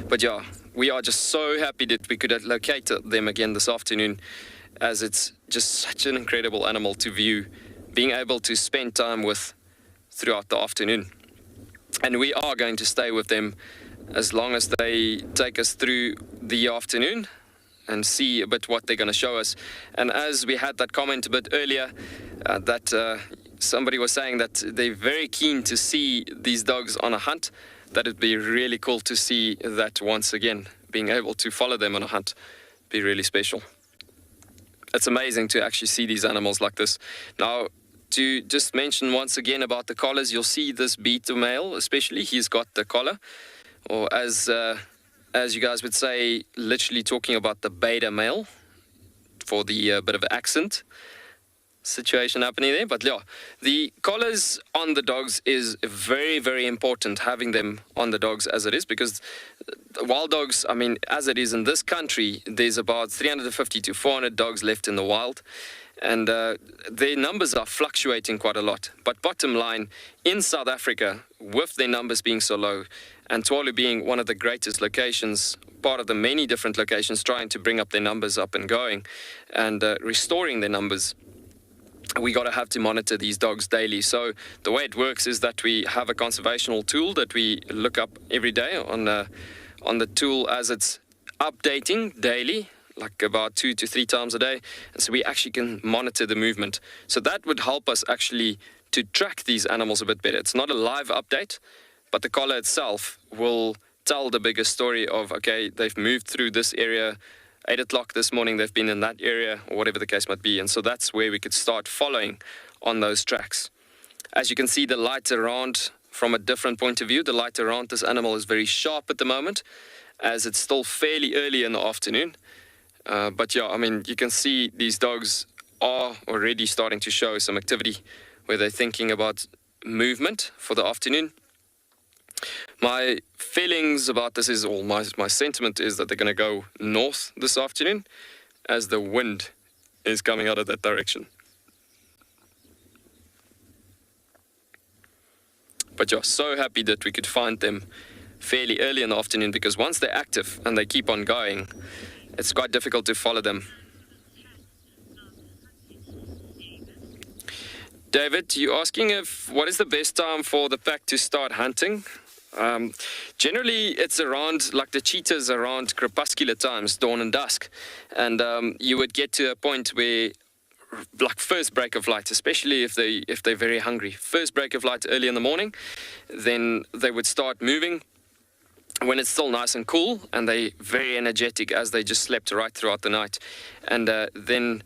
But yeah, we are just so happy that we could locate them again this afternoon, as it's just such an incredible animal to view, being able to spend time with throughout the afternoon. And we are going to stay with them as long as they take us through the afternoon and see a bit what they're going to show us. And as we had that comment a bit earlier, that somebody was saying that they're very keen to see these dogs on a hunt. that it'd be really cool to see that once again. Being able to follow them on a hunt be really special. It's amazing to actually see these animals like this. Now, to just mention once again about the collars, you'll see this beta male, especially, he's got the collar, or as you guys would say, literally talking about the beta male for the bit of accent situation happening there. But yeah, the collars on the dogs is very, very important, having them on the dogs as it is, because wild dogs, I mean, as it is in this country, there's about 350 to 400 dogs left in the wild, and their numbers are fluctuating quite a lot. But bottom line, in South Africa, with their numbers being so low, and Tswalu being one of the greatest locations, part of the many different locations trying to bring up their numbers up and going, and restoring their numbers, we got to have to monitor these dogs daily. So the way it works is that we have a conservational tool that we look up every day on the tool as it's updating daily, like about 2 to 3 times a day. And so we actually can monitor the movement. So that would help us actually to track these animals a bit better. It's not a live update, but the collar itself will tell the bigger story of, okay, they've moved through this area, 8 o'clock this morning, they've been in that area, or whatever the case might be. And so that's where we could start following on those tracks. As you can see, the light around from a different point of view, the light around this animal is very sharp at the moment, as it's still fairly early in the afternoon. But yeah, I mean, you can see these dogs are already starting to show some activity where they're thinking about movement for the afternoon. My feelings about this is, or my sentiment is that they're going to go north this afternoon as the wind is coming out of that direction. But yeah, so happy that we could find them fairly early in the afternoon, because once they're active and they keep on going, it's quite difficult to follow them. David, you're asking what is the best time for the pack to start hunting? Generally, it's around, like the cheetahs, around crepuscular times, dawn and dusk. And you would get to a point where, like first break of light, especially if they're very hungry, first break of light early in the morning, then they would start moving when it's still nice and cool, and they're very energetic as they just slept right throughout the night. And then,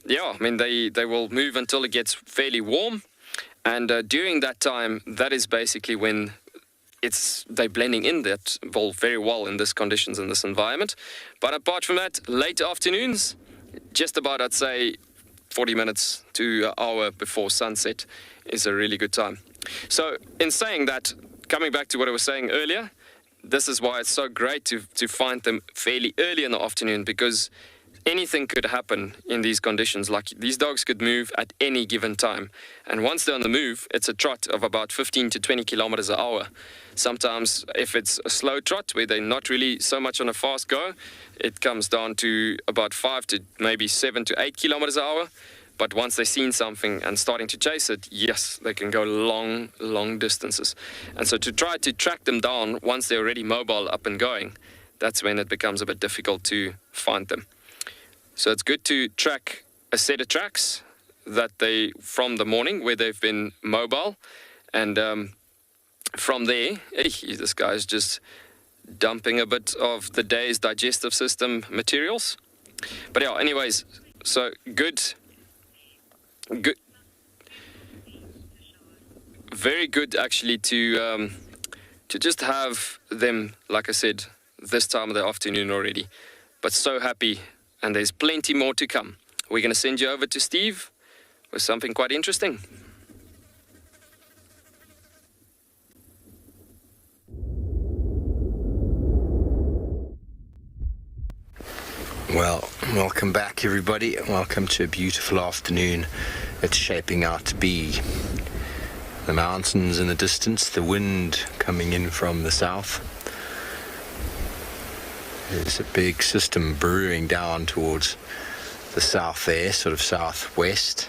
yeah, I mean, they will move until it gets fairly warm. And during that time, that is basically when they're blending in that very well in this conditions, in this environment. But apart from that, late afternoons, just about, I'd say, 40 minutes to an hour before sunset is a really good time. So in saying that, coming back to what I was saying earlier, this is why it's so great to find them fairly early in the afternoon, because anything could happen in these conditions. Like, these dogs could move at any given time. And once they're on the move, it's a trot of about 15 to 20 kilometers an hour. Sometimes if it's a slow trot where they're not really so much on a fast go, it comes down to about 5 to maybe 7 to 8 kilometers an hour. But once they've seen something and starting to chase it, yes, they can go long, long distances. And so to try to track them down once they're already mobile, up and going, that's when it becomes a bit difficult to find them. So it's good to track a set of tracks that from the morning where they've been mobile. And from there, this guy's just dumping a bit of the day's digestive system materials. But yeah, anyways, so good, very good actually to just have them, like I said, this time of the afternoon already. But so happy, and there's plenty more to come. We're going to send you over to Steve with something quite interesting. Well, welcome back everybody. Welcome to a beautiful afternoon. It's shaping out to be. The mountains in the distance, the wind coming in from the south. There's a big system brewing down towards the south there, sort of southwest.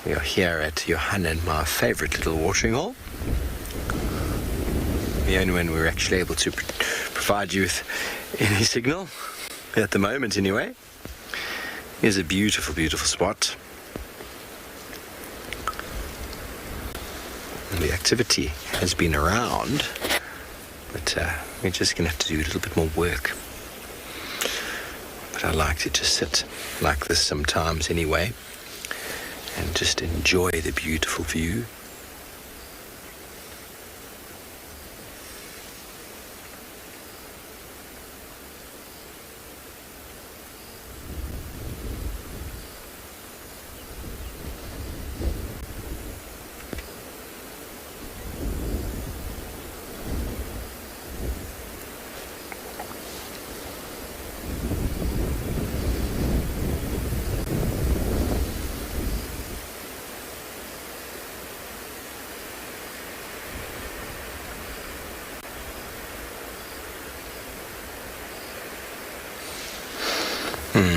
We are here at Johanna, my favourite little watering hole. The only one we're actually able to provide you with any signal, at the moment anyway. Here's a beautiful, beautiful spot. And the activity has been around But we're just going to have to do a little bit more work. But I like to just sit like this sometimes anyway, and just enjoy the beautiful view.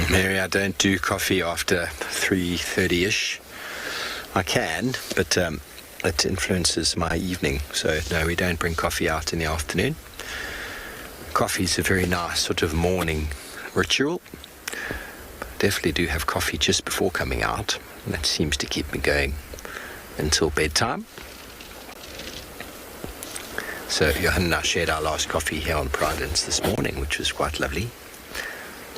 Mary, I don't do coffee after 3:30ish. I can, but it influences my evening. So no, we don't bring coffee out in the afternoon. Coffee's a very nice sort of morning ritual. Definitely do have coffee just before coming out. And that seems to keep me going until bedtime. So Johan and I shared our last coffee here on Pridelands this morning, which was quite lovely.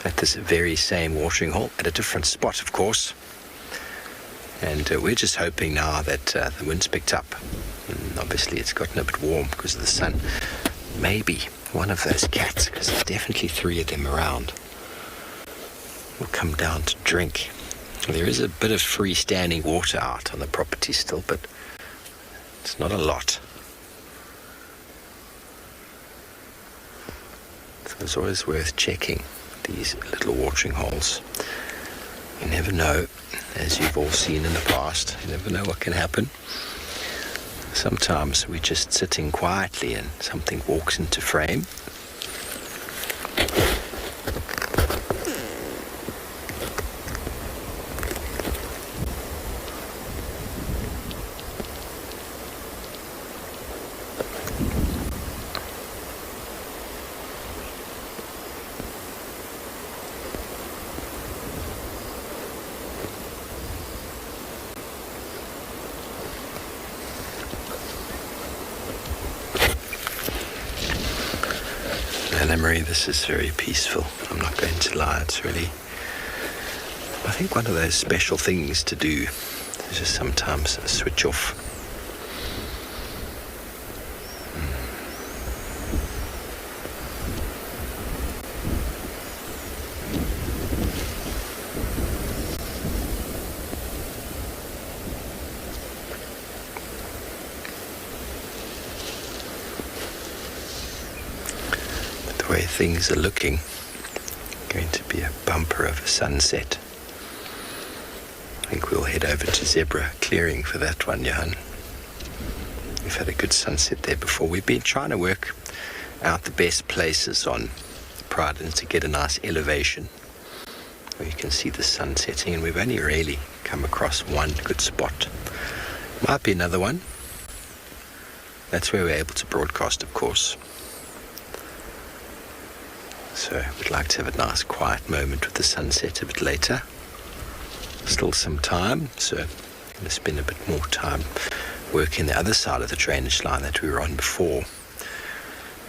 At this very same watering hole, at a different spot, of course. And we're just hoping now that the wind's picked up. And obviously it's gotten a bit warm because of the sun. Maybe one of those cats, because there's definitely 3 of them around, will come down to drink. There is a bit of freestanding water out on the property still, but it's not a lot. So it's always worth checking these little watering holes. You never know, as you've all seen in the past, you never know what can happen. Sometimes we're just sitting quietly and something walks into frame. Marie, this is very peaceful. I'm not going to lie, it's really, I think, one of those special things to do is just sometimes switch off. Things are looking going to be a bumper of a sunset. I think we'll head over to Zebra Clearing for that one, Johan. We've had a good sunset there before. We've been trying to work out the best places on Pridelands to get a nice elevation where you can see the sun setting, and we've only really come across one good spot. Might be another one. That's where we're able to broadcast, of course. So we'd like to have a nice quiet moment with the sunset a bit later. Still some time, so I'm going to spend a bit more time working the other side of the drainage line that we were on before.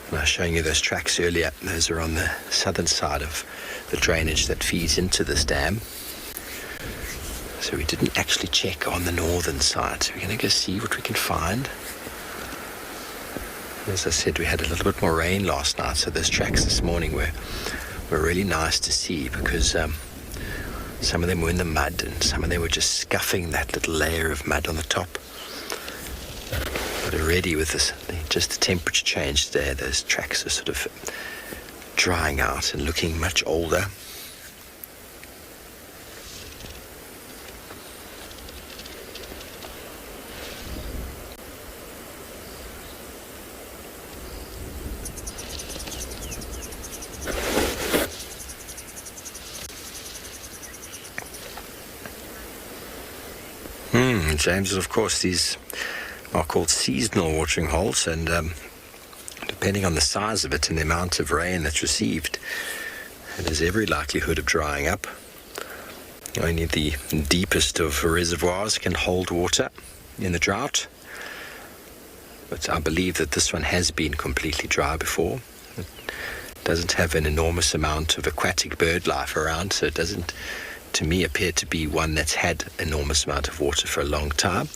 And I was showing you those tracks earlier. Those are on the southern side of the drainage that feeds into this dam. So we didn't actually check on the northern side. So we're going to go see what we can find. As I said, we had a little bit more rain last night, so those tracks this morning were really nice to see, because some of them were in the mud and some of them were just scuffing that little layer of mud on the top. But already with this, just the temperature change there, those tracks are sort of drying out and looking much older. James, of course, these are called seasonal watering holes, and depending on the size of it and the amount of rain that's received, it has every likelihood of drying up. Only the deepest of reservoirs can hold water in the drought. but I believe that this one has been completely dry before. It doesn't have an enormous amount of aquatic bird life around, so it doesn't, to me, appear to be one that's had enormous amount of water for a long time.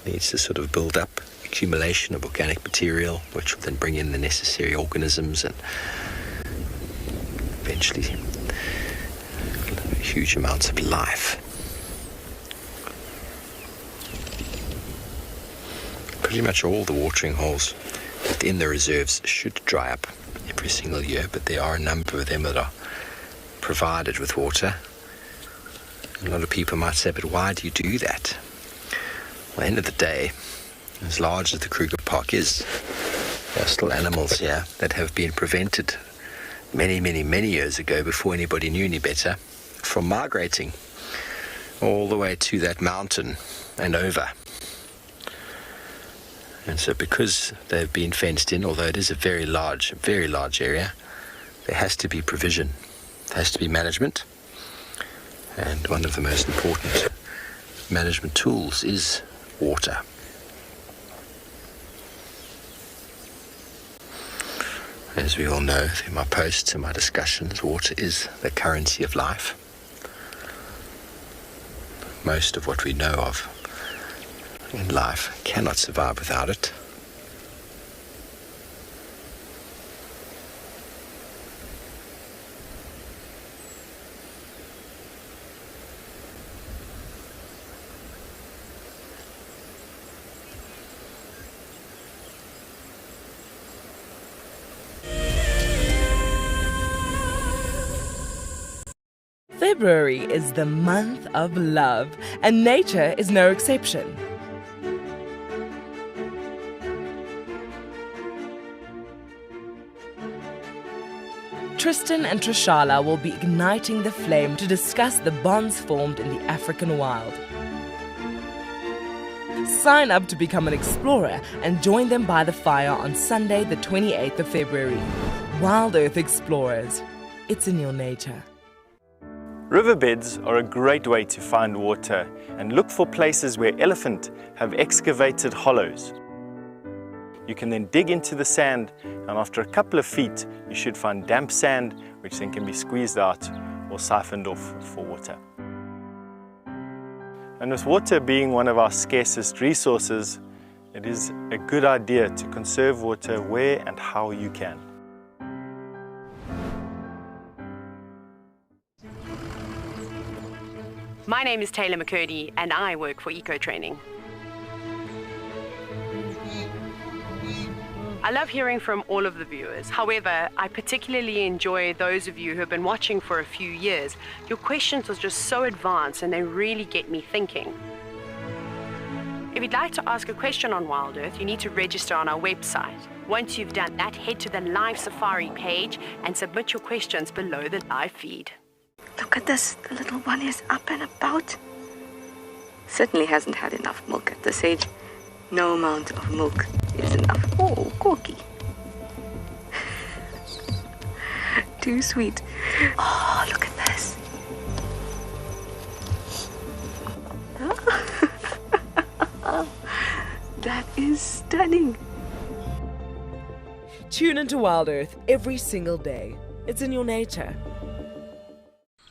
It needs to sort of build up accumulation of organic material, which will then bring in the necessary organisms and eventually huge amounts of life. Pretty much all the watering holes within the reserves should dry up every single year, but there are a number of them that are provided with water. A lot of people might say, but why do you do that? Well, at the end of the day, as large as the Kruger Park is, there are still animals here that have been prevented many, many, many years ago, before anybody knew any better, from migrating all the way to that mountain and over. And so because they've been fenced in, although it is a very large area, there has to be provision, there has to be management. And one of the most important management tools is water. As we all know through my posts and my discussions, water is the currency of life. Most of what we know of in life cannot survive without it. February is the month of love, and nature is no exception. Tristan and Trishala will be igniting the flame to discuss the bonds formed in the African wild. Sign up to become an explorer and join them by the fire on Sunday, the 28th of February. WildEarth Explorers. It's in your nature. Riverbeds are a great way to find water and look for places where elephant have excavated hollows. You can then dig into the sand, and after a couple of feet you should find damp sand, which then can be squeezed out or siphoned off for water. And with water being one of our scarcest resources, it is a good idea to conserve water where and how you can. My name is Taylor McCurdy and I work for Eco Training. I love hearing from all of the viewers. However, I particularly enjoy those of you who have been watching for a few years. Your questions are just so advanced and they really get me thinking. If you'd like to ask a question on WildEarth, you need to register on our website. Once you've done that, head to the live safari page and submit your questions below the live feed. Look at this, the little one is up and about. Certainly hasn't had enough milk at this age. No amount of milk is enough. Oh, Corky. Too sweet. Oh, look at this. That is stunning. Tune into WildEarth every single day. It's in your nature.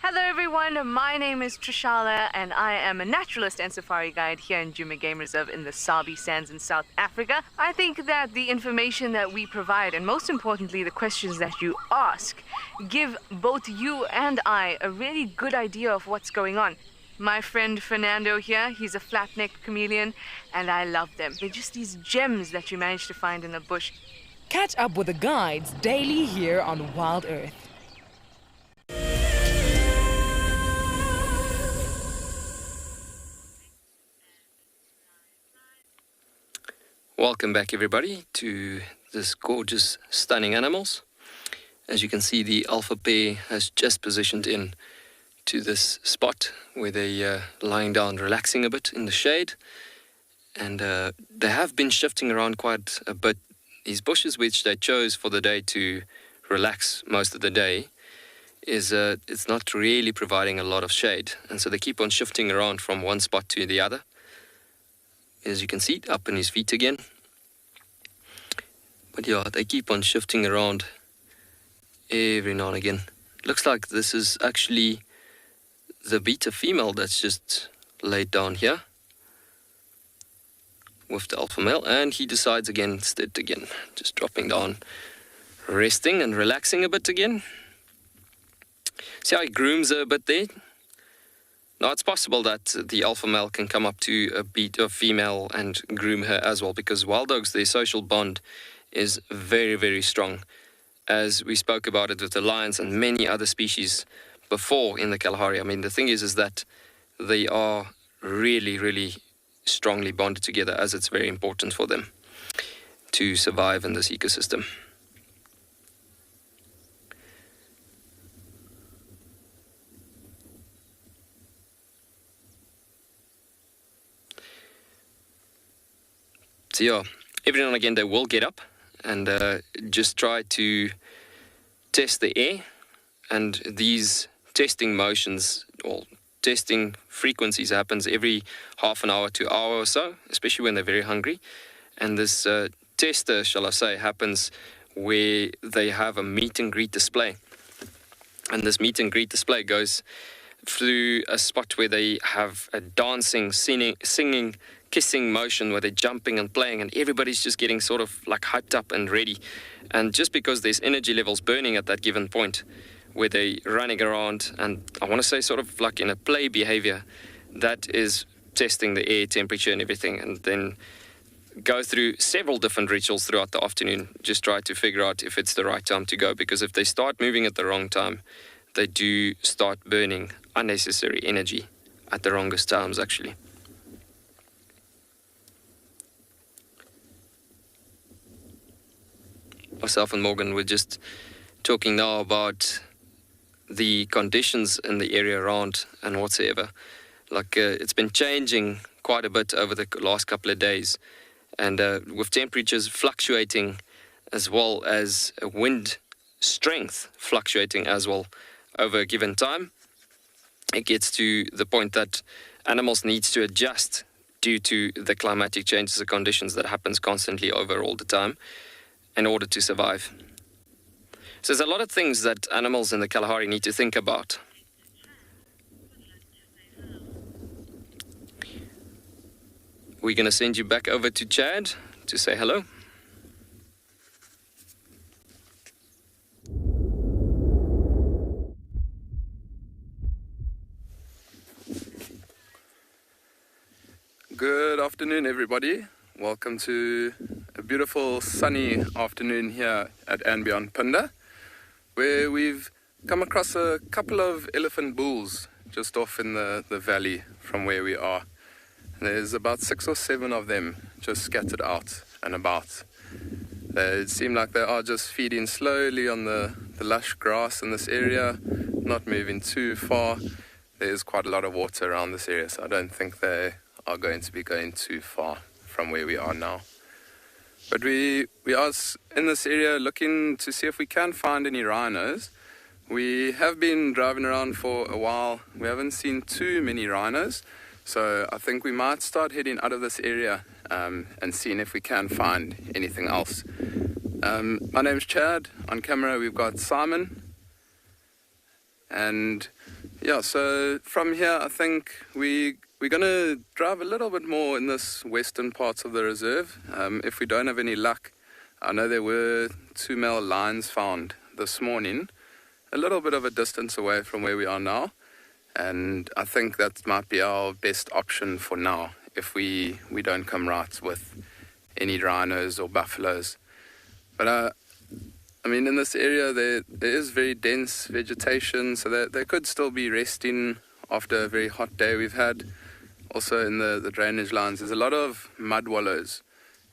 Hello everyone, my name is Trishala and I am a naturalist and safari guide here in Djuma Game Reserve in the Sabi Sands in South Africa. I think that the information that we provide, and most importantly the questions that you ask, give both you and I a really good idea of what's going on. My friend Fernando here, he's a flat-necked chameleon and I love them. They're just these gems that you manage to find in the bush. Catch up with the guides daily here on WildEarth. Welcome back everybody to this gorgeous, stunning animals. As you can see, the alpha pair has just positioned in to this spot where they're lying down, relaxing a bit in the shade. And they have been shifting around quite a bit. These bushes which they chose for the day to relax most of the day is it's not really providing a lot of shade. And so they keep on shifting around from one spot to the other. as you can see, up in his feet again. But yeah, they keep on shifting around every now and again. Looks like this is actually the beta female that's just laid down here with the alpha male, and he decides against it again, just dropping down, resting and relaxing a bit again. See how he grooms her a bit there? Now it's possible that the alpha male can come up to a beta female and groom her as well, because wild dogs, their social bond is very, very strong, as we spoke about it with the lions and many other species before in the Kalahari. I mean, the thing is that they are really, really strongly bonded together, as it's very important for them to survive in this ecosystem. So yeah, every now and again they will get up and just try to test the air, and these testing motions or testing frequencies happens every half an hour to hour or so, especially when they're very hungry. And this tester, shall I say, happens where they have a meet and greet display, and this meet and greet display goes through a spot where they have a dancing, singing, kissing motion where they're jumping and playing, and everybody's just getting sort of like hyped up and ready. And just because there's energy levels burning at that given point where they're running around, and I want to say sort of like in a play behavior, that is testing the air temperature and everything, and then go through several different rituals throughout the afternoon, just try to figure out if it's the right time to go, because if they start moving at the wrong time, they do start burning unnecessary energy at the wrongest times actually. Myself and Morgan were just talking now about the conditions in the area around and whatsoever. Like it's been changing quite a bit over the last couple of days, and with temperatures fluctuating as well as wind strength fluctuating as well over a given time, it gets to the point that animals need to adjust due to the climatic changes and conditions that happens constantly over all the time in order to survive. So there's a lot of things that animals in the Kalahari need to think about. We're going to send you back over to Chad to say hello. Good afternoon, everybody. Welcome to a beautiful sunny afternoon here at andBeyond Phinda, where we've come across a couple of elephant bulls just off in the valley from where we are. There's about 6 or 7 of them just scattered out and about. They seem like they are just feeding slowly on the lush grass in this area, not moving too far. There's quite a lot of water around this area, so I don't think they are going to be going too far from where we are now. But we are in this area looking to see if we can find any rhinos. We have been driving around for a while. We haven't seen too many rhinos, so I think we might start heading out of this area and seeing if we can find anything else. My name's Chad. On camera we've got Simon. And yeah, so from here I think we're going to drive a little bit more in this western parts of the reserve. If we don't have any luck, I know there were 2 male lions found this morning, a little bit of a distance away from where we are now. And I think that might be our best option for now, if we don't come right with any rhinos or buffaloes. But I mean, in this area there is very dense vegetation, so they could still be resting after a very hot day we've had. Also in the drainage lines, there's a lot of mud wallows,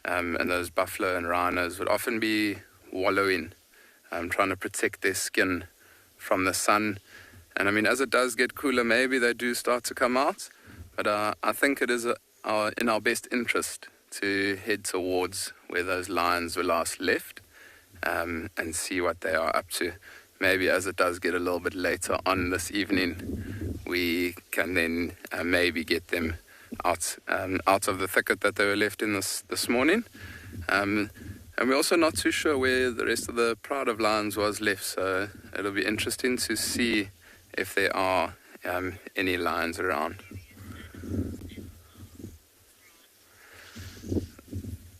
and those buffalo and rhinos would often be wallowing, trying to protect their skin from the sun. And I mean, as it does get cooler, maybe they do start to come out, but I think it is in our best interest to head towards where those lions were last left, and see what they are up to. Maybe as it does get a little bit later on this evening, we can then maybe get them out of the thicket that they were left in this morning. And we're also not too sure where the rest of the pride of lions was left, so it'll be interesting to see if there are any lions around.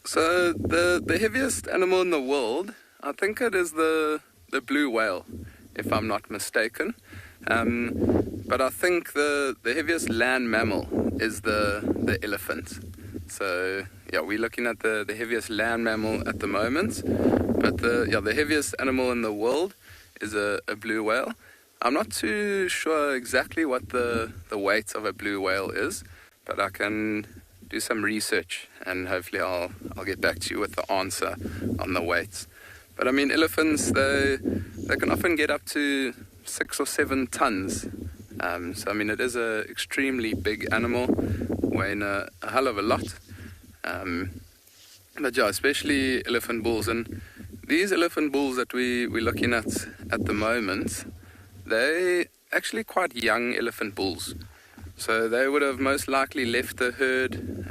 So the heaviest animal in the world, I think it is the blue whale, if I'm not mistaken. But I think the heaviest land mammal is the elephant. So yeah, we're looking at the heaviest land mammal at the moment. But the heaviest animal in the world is a blue whale. I'm not too sure exactly what the weight of a blue whale is, but I can do some research and hopefully I'll get back to you with the answer on the weights. But I mean, elephants, they can often get up to 6 or 7 tons. So I mean, it is an extremely big animal, weighing a hell of a lot. But yeah, especially elephant bulls. And these elephant bulls that we're looking at the moment, they're actually quite young elephant bulls. So they would have most likely left the herd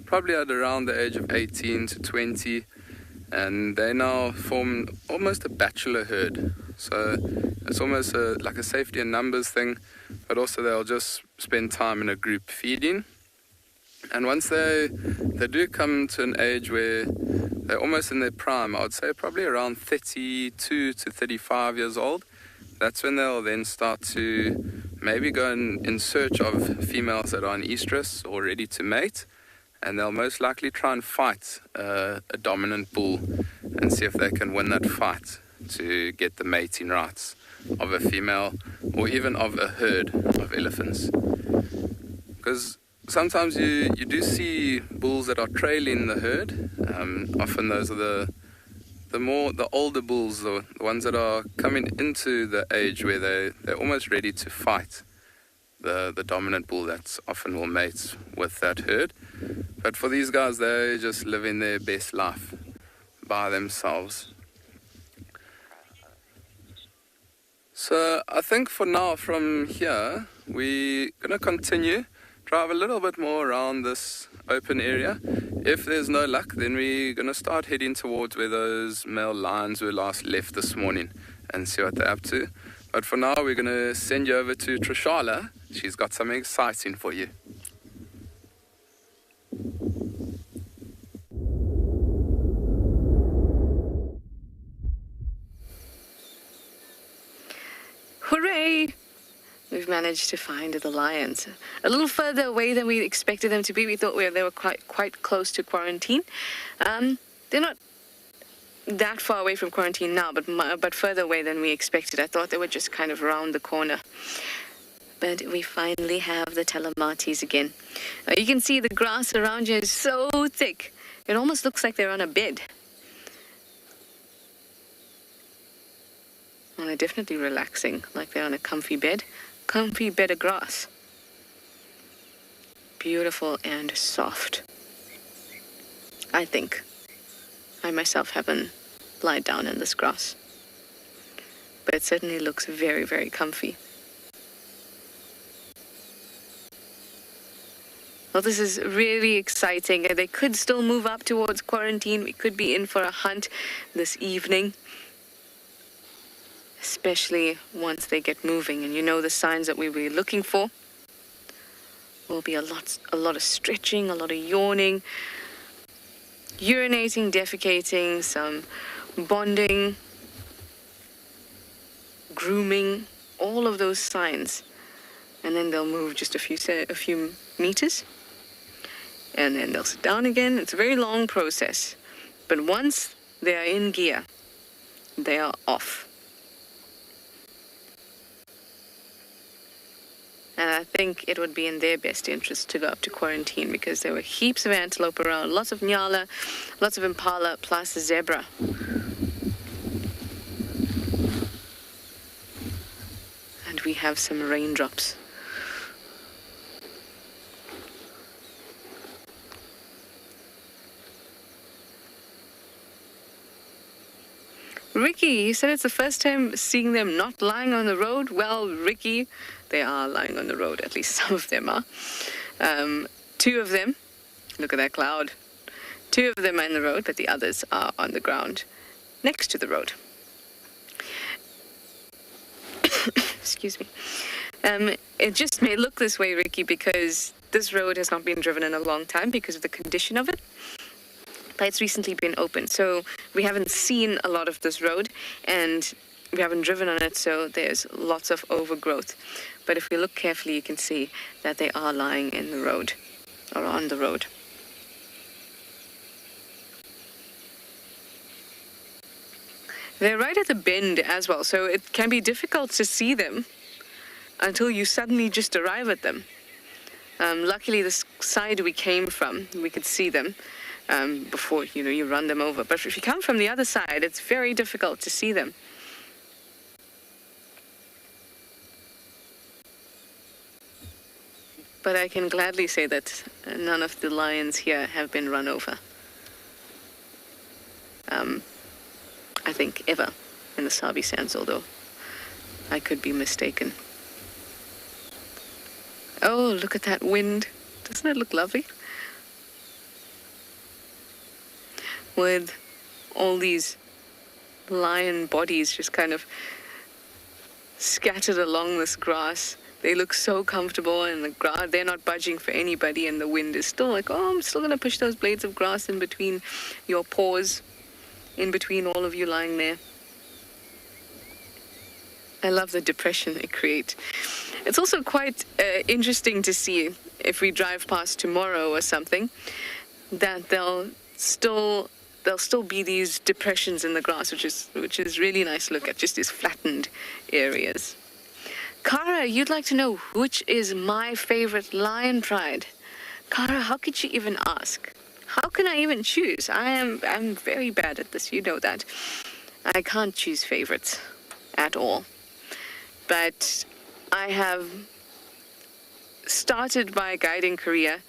probably at around the age of 18 to 20. And they now form almost a bachelor herd. So it's almost like a safety in numbers thing, but also they'll just spend time in a group feeding. And once they do come to an age where they're almost in their prime, I would say probably around 32 to 35 years old, that's when they'll then start to maybe go in search of females that are in estrus or ready to mate. And they'll most likely try and fight a dominant bull and see if they can win that fight to get the mating rights of a female or even of a herd of elephants. Because sometimes you do see bulls that are trailing the herd. Often those are the older bulls, the ones that are coming into the age where they're almost ready to fight the dominant bull that often will mate with that herd. But for these guys, they're just living their best life by themselves. So I think for now from here, we're going to continue, drive a little bit more around this open area. If there's no luck, then we're going to start heading towards where those male lions were last left this morning and see what they're up to. But for now, we're going to send you over to Trishala. She's got something exciting for you. Hooray! We've managed to find the lions. A little further away than we expected them to be. We thought they were quite close to quarantine. They're not that far away from quarantine now, but further away than we expected. I thought they were just kind of around the corner. But we finally have the telemates again. You can see the grass around you is so thick. It almost looks like they're on a bed. Well, they're definitely relaxing, like they're on a comfy bed of grass. Beautiful and soft. I think. I myself haven't lied down in this grass. But it certainly looks very, very comfy. Well, this is really exciting. They could still move up towards quarantine. We could be in for a hunt this evening. Especially once they get moving, and you know the signs that we'll be looking for will be a lot of stretching, a lot of yawning, urinating, defecating, some bonding, grooming, all of those signs. And then they'll move just a few meters, and then they'll sit down again. It's a very long process, but once they are in gear, they are off. And I think it would be in their best interest to go up to quarantine because there were heaps of antelope around, lots of Ngala, lots of impala, plus zebra. And we have some raindrops. Ricky, you said it's the first time seeing them not lying on the road. Well, Ricky, they are lying on the road, at least some of them are. Two of them, look at that cloud. Two of them are in the road, but the others are on the ground next to the road. Excuse me. It just may look this way, Ricky, because this road has not been driven in a long time because of the condition of it. But it's recently been opened, so we haven't seen a lot of this road, and we haven't driven on it, so there's lots of overgrowth. But if we look carefully, you can see that they are lying in the road, or on the road. They're right at the bend as well, so it can be difficult to see them until you suddenly just arrive at them. Luckily, the side we came from, we could see them before, you run them over. But if you come from the other side, it's very difficult to see them. But I can gladly say that none of the lions here have been run over. I think ever in the Sabi sands, although I could be mistaken. Oh, look at that wind. Doesn't it look lovely? With all these lion bodies just kind of scattered along this grass. They look so comfortable in the grass. They're not budging for anybody, and the wind is still like, oh, I'm still going to push those blades of grass in between your paws, in between all of you lying there. I love the depression they create. It's also quite interesting to see, if we drive past tomorrow or something, that there'll still be these depressions in the grass, which is really nice to look at, just these flattened areas. Kara, you'd like to know which is my favorite lion pride. Kara, how could you even ask? How can I even choose? I'm very bad at this, you know that. I can't choose favorites at all. But I have started my guiding career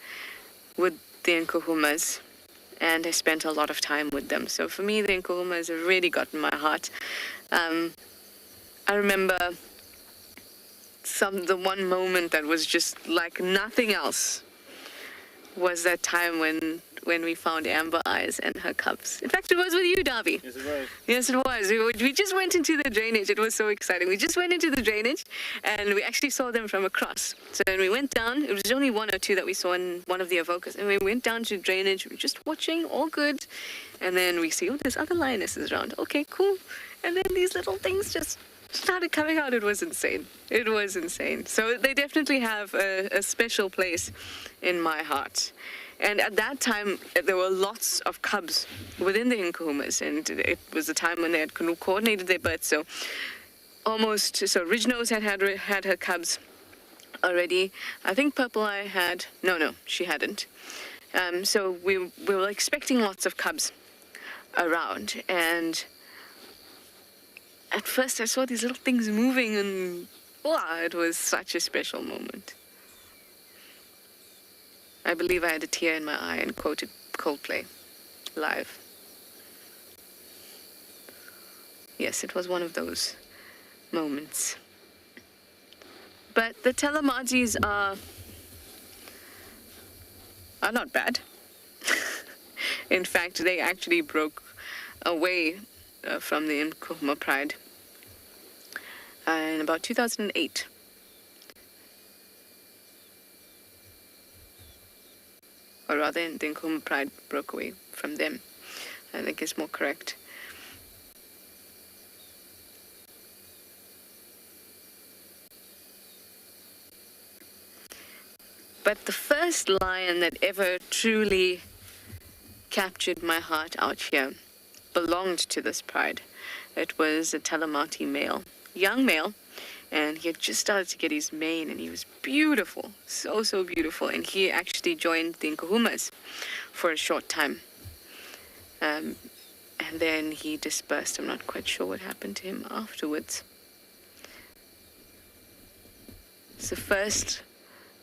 with the Nkuhumas, and I spent a lot of time with them. So for me, the Nkuhumas have really gotten my heart. I remember the one moment that was just like nothing else was that time when we found Amber Eyes and her cubs. In fact, it was with you, Darby. Yes, it was. Yes, it was. We just went into the drainage. It was so exciting. We just went into the drainage, and we actually saw them from across. So when we went down, it was only one or two that we saw in one of the avokas, and we went down to drainage. We were just watching, all good. And then we see, oh, there's other lionesses around. Okay, cool. And then these little things just started coming out. It was insane. It was insane. So they definitely have a special place in my heart. And at that time, there were lots of cubs within the Nkuhumas, and it was the time when they had coordinated their birth. So Ridge Nose had her cubs already. I think Purple Eye had, no, she hadn't. So we were expecting lots of cubs around, and at first I saw these little things moving, and wow, it was such a special moment. I believe I had a tear in my eye and quoted Coldplay live. Yes, it was one of those moments. But the Telematis are not bad. In fact, they actually broke away from the Nkuhuma Pride in about 2008. Or rather, the Nkuhuma Pride broke away from them. I think it's more correct. But the first lion that ever truly captured my heart out here belonged to this pride. It was a Telemati male, young male, and he had just started to get his mane, and he was beautiful, so beautiful. And he actually joined the Nkuhumas for a short time. And then he dispersed. I'm not quite sure what happened to him afterwards. It's the first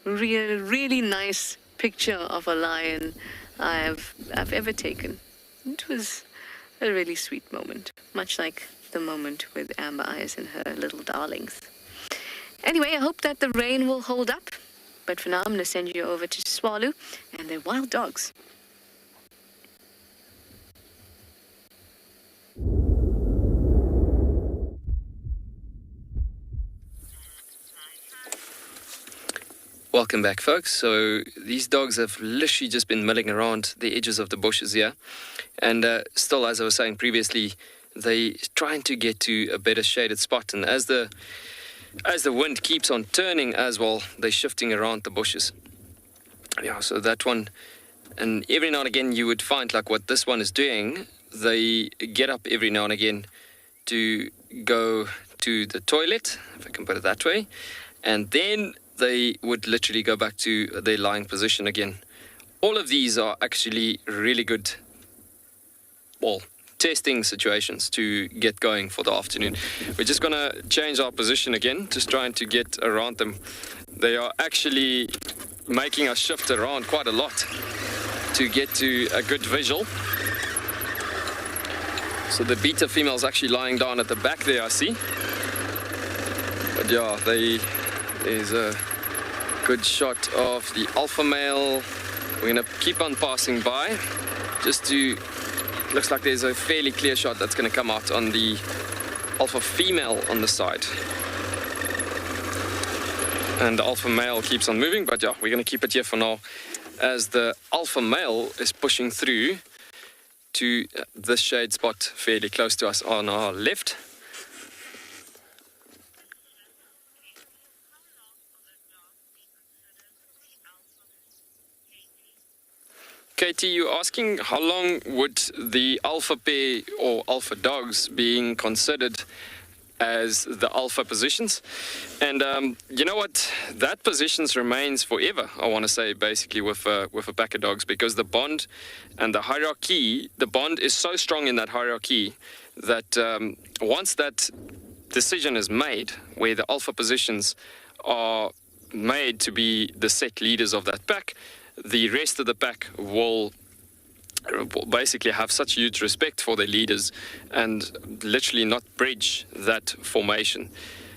really nice picture of a lion I've ever taken. It was a really sweet moment, much like the moment with Amber Eyes and her little darlings. Anyway, I hope that the rain will hold up But for now, I'm going to send you over to Tswalu and their wild dogs. Welcome back, folks. So these dogs have literally just been milling around the edges of the bushes here. And still, as I was saying previously, they're trying to get to a better shaded spot. And as the wind keeps on turning as well, they're shifting around the bushes. Yeah, so that one, and every now and again you would find like what this one is doing, they get up every now and again to go to the toilet, if I can put it that way, and then they would literally go back to their lying position again. All of these are actually really good, well, testing situations to get going for the afternoon. We're just going to change our position again, just trying to get around them. They are actually making us shift around quite a lot to get to a good visual. So the beta female is actually lying down at the back there, I see. But yeah, there's a good shot of the alpha male. We're going to keep on passing by just to... Looks like there's a fairly clear shot that's going to come out on the alpha female on the side. And the alpha male keeps on moving, but yeah, we're going to keep it here for now as the alpha male is pushing through to this shade spot fairly close to us on our left. Katie, you're asking how long would the alpha pair or alpha dogs being considered as the alpha positions? And you know what? That positions remains forever, I want to say, basically, with a pack of dogs, because the bond and the hierarchy, the bond is so strong in that hierarchy that once that decision is made, where the alpha positions are made to be the set leaders of that pack, the rest of the pack will basically have such huge respect for their leaders and literally not bridge that formation.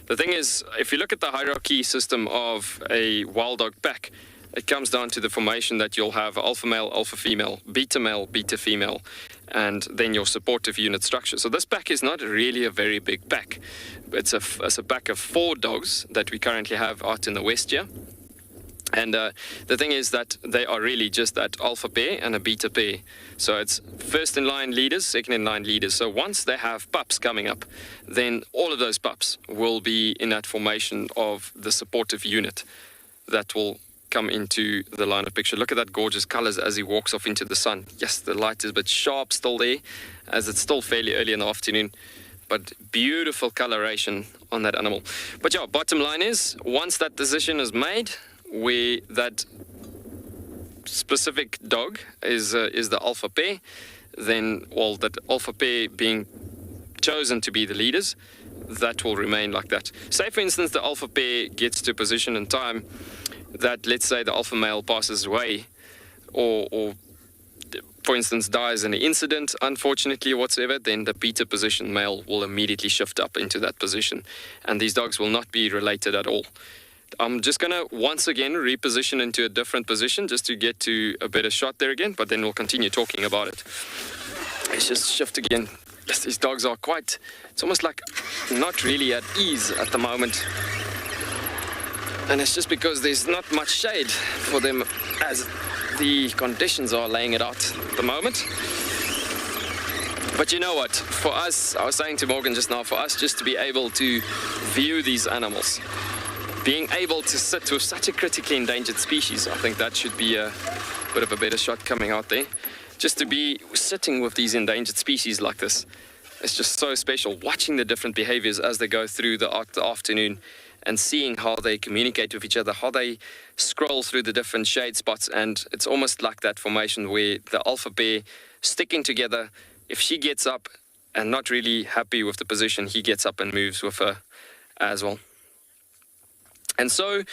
The thing is, if you look at the hierarchy system of a wild dog pack, it comes down to the formation that you'll have alpha male, alpha female, beta female, and then your supportive unit structure. So this pack is not really a very big pack. It's a pack of 4 dogs that we currently have out in the west here. And the thing is that they are really just that alpha pair and a beta pair. So it's first in line leaders, second in line leaders. So once they have pups coming up, then all of those pups will be in that formation of the supportive unit that will come into the line of picture. Look at that gorgeous colors as he walks off into the sun. Yes, the light is a bit sharp still there, as it's still fairly early in the afternoon. But beautiful coloration on that animal. But yeah, bottom line is, once that decision is made, where that specific dog is the alpha pair, then, well, that alpha pair being chosen to be the leaders, that will remain like that. Say, for instance, the alpha pair gets to a position in time that, let's say, the alpha male passes away, or for instance, dies in an incident, unfortunately, or whatsoever, then the beta position male will immediately shift up into that position. And these dogs will not be related at all. I'm just going to once again reposition into a different position just to get to a better shot there again, but then we'll continue talking about it. Let's just shift again. Yes, these dogs are quite, it's almost like not really at ease at the moment. And it's just because there's not much shade for them as the conditions are laying it out at the moment. But you know what? For us, I was saying to Morgan just now, for us just to be able to view these animals, being able to sit with such a critically endangered species, I think that should be a bit of a better shot coming out there. Just to be sitting with these endangered species like this, it's just so special. Watching the different behaviors as they go through the afternoon and seeing how they communicate with each other, how they scroll through the different shade spots. And it's almost like that formation where the alpha pair sticking together, if she gets up and not really happy with the position, he gets up and moves with her as well. And so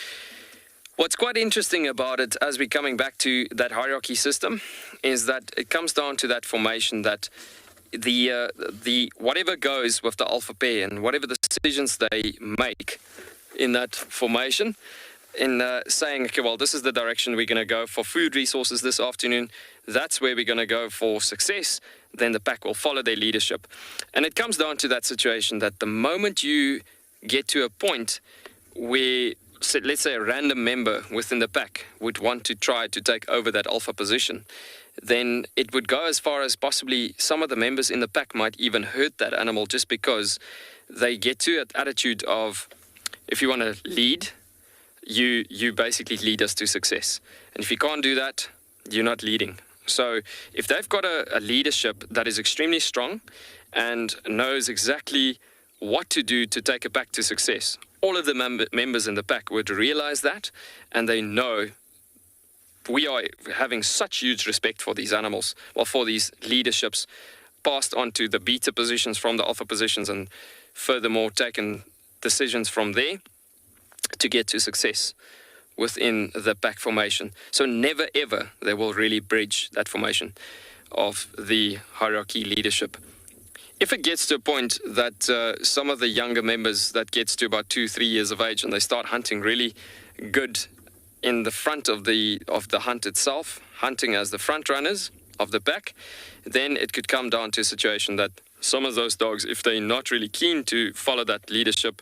what's quite interesting about it, as we're coming back to that hierarchy system, is that it comes down to that formation that the whatever goes with the alpha pair and whatever the decisions they make in that formation saying, okay, well, this is the direction we're going to go for food resources this afternoon. That's where we're going to go for success. Then the pack will follow their leadership. And it comes down to that situation that the moment you get to a point where, let's say, a random member within the pack would want to try to take over that alpha position, then it would go as far as possibly some of the members in the pack might even hurt that animal, just because they get to an attitude of, if you want to lead, you basically lead us to success. And if you can't do that, you're not leading. So if they've got a leadership that is extremely strong and knows exactly what to do to take a pack to success, all of the members in the pack would realize that, and they know we are having such huge respect for these animals, well, for these leaderships, passed on to the beta positions from the alpha positions, and furthermore taken decisions from there to get to success within the pack formation. So never ever they will really bridge that formation of the hierarchy leadership. If it gets to a point that some of the younger members that gets to about 2-3 years of age and they start hunting really good in the front of the hunt itself, hunting as the front runners of the pack, then it could come down to a situation that some of those dogs, if they're not really keen to follow that leadership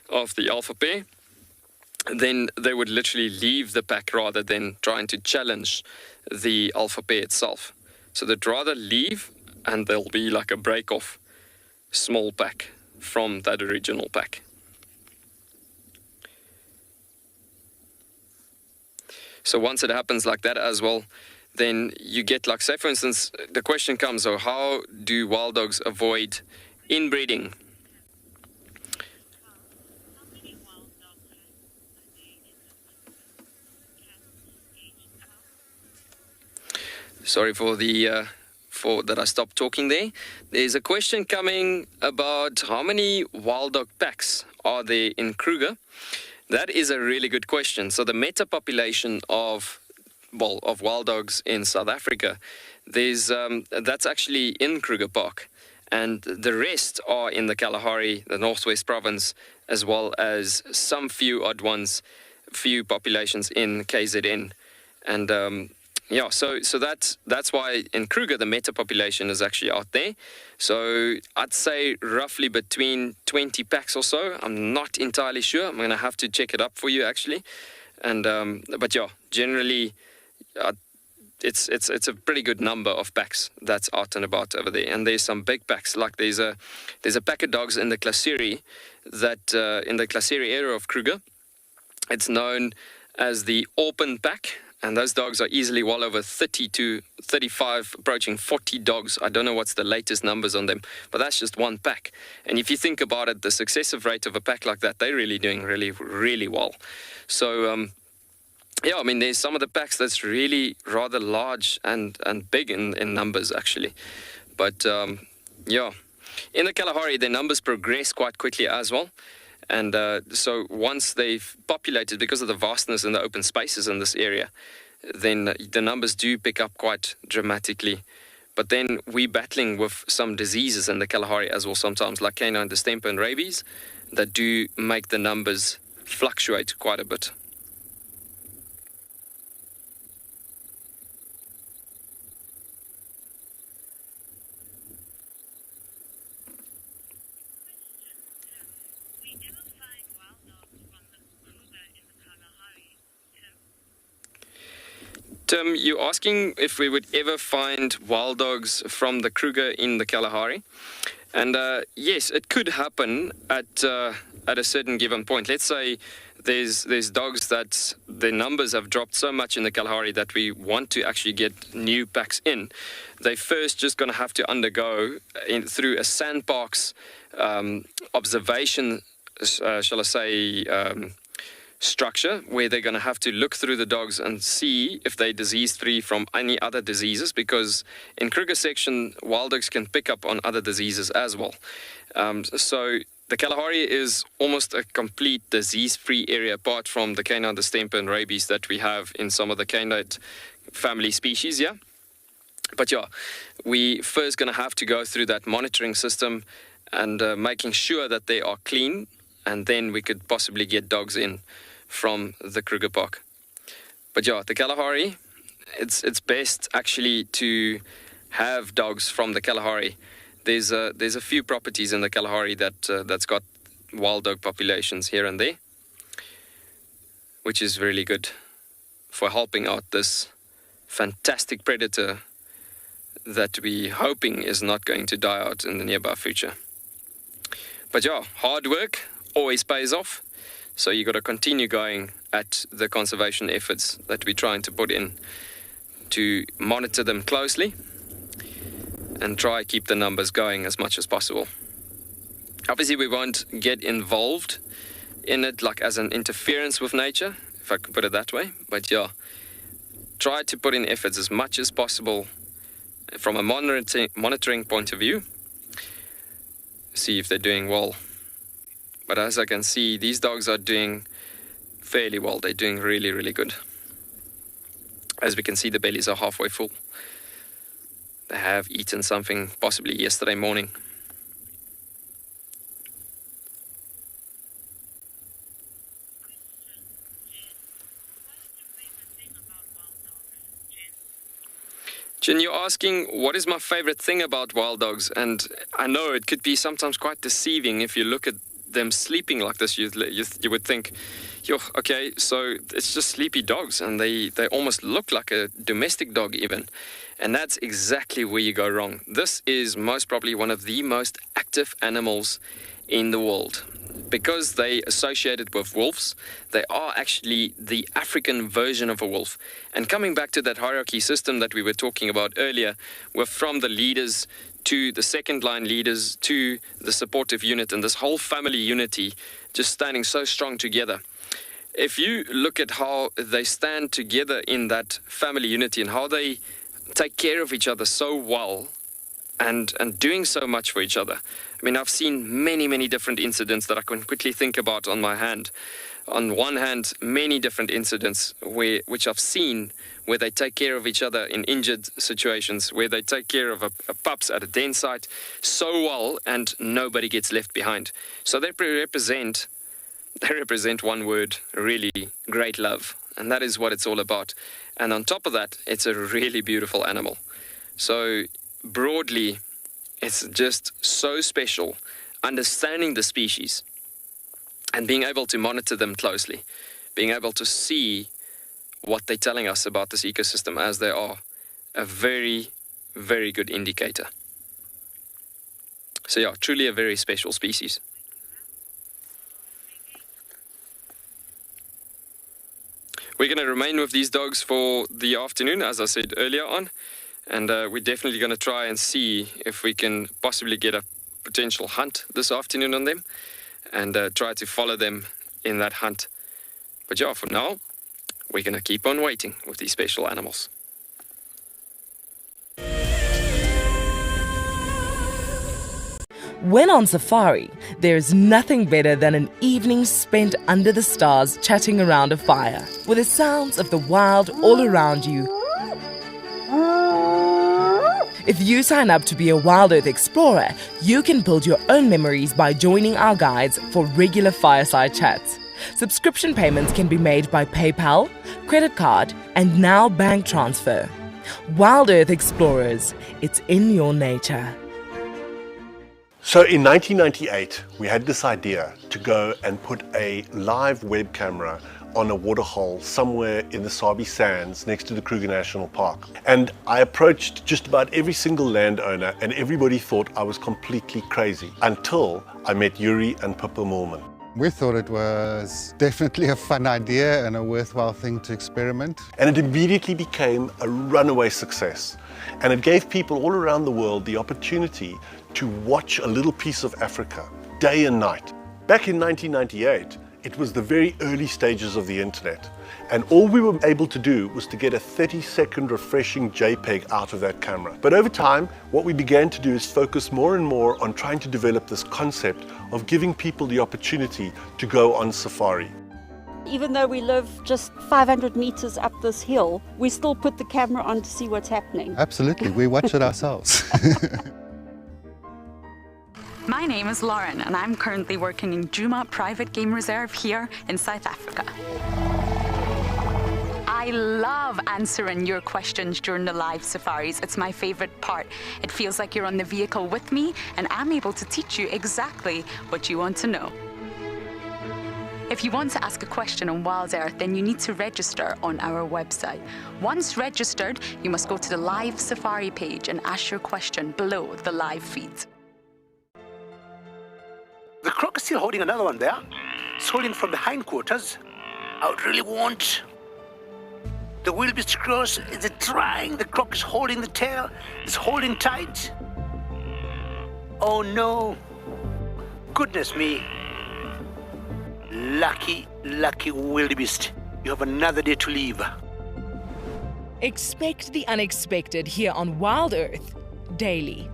of the alpha pair, then they would literally leave the pack rather than trying to challenge the alpha pair itself. So they'd rather leave, and there'll be like a break-off small pack from that original pack. So once it happens like that as well, then you get, like, say for instance, the question comes, so how do wild dogs avoid inbreeding? Sorry for that I stopped talking there. There's a question coming about how many wild dog packs are there in Kruger. That is a really good question. So the meta population of wild dogs in South Africa, that's actually in Kruger Park, and the rest are in the Kalahari, the Northwest Province, as well as some few odd ones, few populations in KZN, and yeah, so that's why in Kruger the meta population is actually out there. So I'd say roughly between 20 packs or so. I'm not entirely sure. I'm going to have to check it up for you actually. And but yeah, generally it's a pretty good number of packs that's out and about over there. And there's some big packs. Like there's a pack of dogs in the Kalahari that in the Kalahari area of Kruger. It's known as the Open Pack. And those dogs are easily well over 30 to 35, approaching 40 dogs. I don't know what's the latest numbers on them, but that's just one pack. And if you think about it, the successive rate of a pack like that, they're really doing really, really well. So, yeah, I mean, there's some of the packs that's really rather large and big in numbers, actually. But, yeah, in the Kalahari, their numbers progress quite quickly as well. And so once they've populated, because of the vastness and the open spaces in this area, then the numbers do pick up quite dramatically. But then we're battling with some diseases in the Kalahari as well sometimes, like canine distemper and rabies, that do make the numbers fluctuate quite a bit. Tim, you're asking if we would ever find wild dogs from the Kruger in the Kalahari. And yes, it could happen at a certain given point. Let's say there's dogs that their numbers have dropped so much in the Kalahari that we want to actually get new packs in. They first just going to have to undergo through a sandparks observation, shall I say, structure, where they're going to have to look through the dogs and see if they're disease-free from any other diseases, because in Kruger section, wild dogs can pick up on other diseases as well. So the Kalahari is almost a complete disease-free area, apart from the canine distemper and rabies that we have in some of the canine family species, yeah? But yeah, we first going to have to go through that monitoring system and making sure that they are clean, and then we could possibly get dogs in. from the Kruger Park. But yeah, the Kalahari, it's best actually to have dogs from the Kalahari. There's a few properties in the Kalahari that's got wild dog populations here and there, which is really good for helping out this fantastic predator that we're hoping is not going to die out in the nearby future. But yeah, hard work always pays off. So you got to continue going at the conservation efforts that we're trying to put in to monitor them closely and try keep the numbers going as much as possible. Obviously, we won't get involved in it like as an interference with nature, if I could put it that way. But yeah, try to put in efforts as much as possible from a monitoring point of view, see if they're doing well. But as I can see, these dogs are doing fairly well. They're doing really, really good. As we can see, the bellies are halfway full. They have eaten something possibly yesterday morning. Jen, you're asking what is my favorite thing about wild dogs, and I know it could be sometimes quite deceiving if you look at them sleeping like this. You would think, yo, okay, so it's just sleepy dogs, and they almost look like a domestic dog even, and that's exactly where you go wrong. This is most probably one of the most active animals in the world. Because they associated with wolves, they are actually the African version of a wolf. And coming back to that hierarchy system that we were talking about earlier, with from the leaders to the second line leaders to the supportive unit and this whole family unity just standing so strong together. If you look at how they stand together in that family unity and how they take care of each other so well and doing so much for each other. I mean, I've seen many, many different incidents that I can quickly think about on my hand. On one hand, many different incidents which I've seen where they take care of each other in injured situations, where they take care of a pups at a den site so well and nobody gets left behind. So they represent one word, really great love. And that is what it's all about. And on top of that, it's a really beautiful animal. So broadly, it's just so special understanding the species and being able to monitor them closely, being able to see what they're telling us about this ecosystem as they are a very, very good indicator. So yeah, truly a very special species. We're going to remain with these dogs for the afternoon, as I said earlier on. And we're definitely going to try and see if we can possibly get a potential hunt this afternoon on them and try to follow them in that hunt. But yeah, for now, we're going to keep on waiting with these special animals. When on safari, there's nothing better than an evening spent under the stars chatting around a fire, with the sounds of the wild all around you. If you sign up to be a WildEarth explorer, you can build your own memories by joining our guides for regular fireside chats. Subscription payments can be made by PayPal, credit card, and now bank transfer. WildEarth Explorers, it's in your nature. So in 1998, we had this idea to go and put a live web camera on a waterhole somewhere in the Sabi sands next to the Kruger National Park. And I approached just about every single landowner and everybody thought I was completely crazy until I met Yuri and Pippa Moorman. We thought it was definitely a fun idea and a worthwhile thing to experiment. And it immediately became a runaway success. And it gave people all around the world the opportunity to watch a little piece of Africa day and night. Back in 1998, it was the very early stages of the internet, and all we were able to do was to get a 30-second refreshing JPEG out of that camera. But over time, what we began to do is focus more and more on trying to develop this concept of giving people the opportunity to go on safari. Even though we live just 500 meters up this hill, we still put the camera on to see what's happening. Absolutely, we watch it ourselves. My name is Lauren, and I'm currently working in Djuma Private Game Reserve here in South Africa. I love answering your questions during the live safaris. It's my favorite part. It feels like you're on the vehicle with me, and I'm able to teach you exactly what you want to know. If you want to ask a question on WildEarth, then you need to register on our website. Once registered, you must go to the live safari page and ask your question below the live feed. The croc is still holding another one there. It's holding from the hindquarters. I would really want. The wildebeest cross is trying. The croc is holding the tail. It's holding tight. Oh no. Goodness me. Lucky, lucky wildebeest. You have another day to live. Expect the unexpected here on WildEarth daily.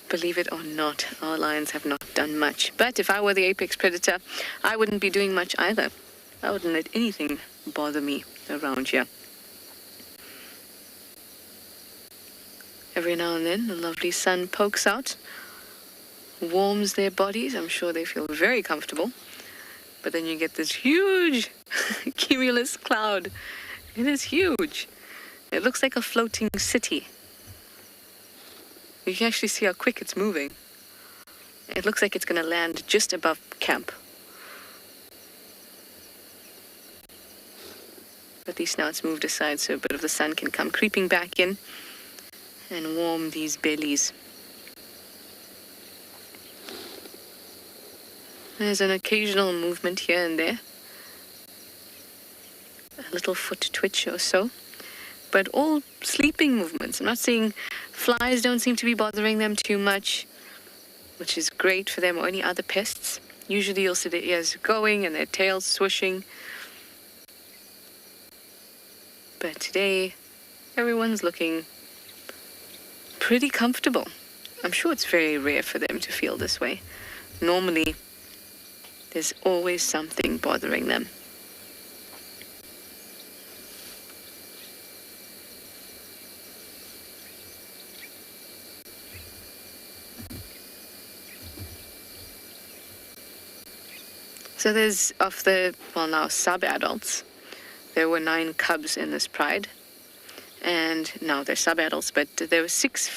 Believe it or not, our lions have not done much. But if I were the apex predator, I wouldn't be doing much either. I wouldn't let anything bother me around here. Every now and then, the lovely sun pokes out, warms their bodies. I'm sure they feel very comfortable. But then you get this huge cumulus cloud. It is huge. It looks like a floating city. You can actually see how quick it's moving. It looks like it's going to land just above camp. But at least now it's moved aside so a bit of the sun can come creeping back in and warm these bellies. There's an occasional movement here and there. A little foot twitch or so. But all sleeping movements. I'm not saying flies don't seem to be bothering them too much, which is great for them or any other pests. Usually you'll see their ears going and their tails swishing. But today, everyone's looking pretty comfortable. I'm sure it's very rare for them to feel this way. Normally, there's always something bothering them. So there's, of the, well now, sub-adults, there were 9 cubs in this pride. And now they're sub-adults, but there were 6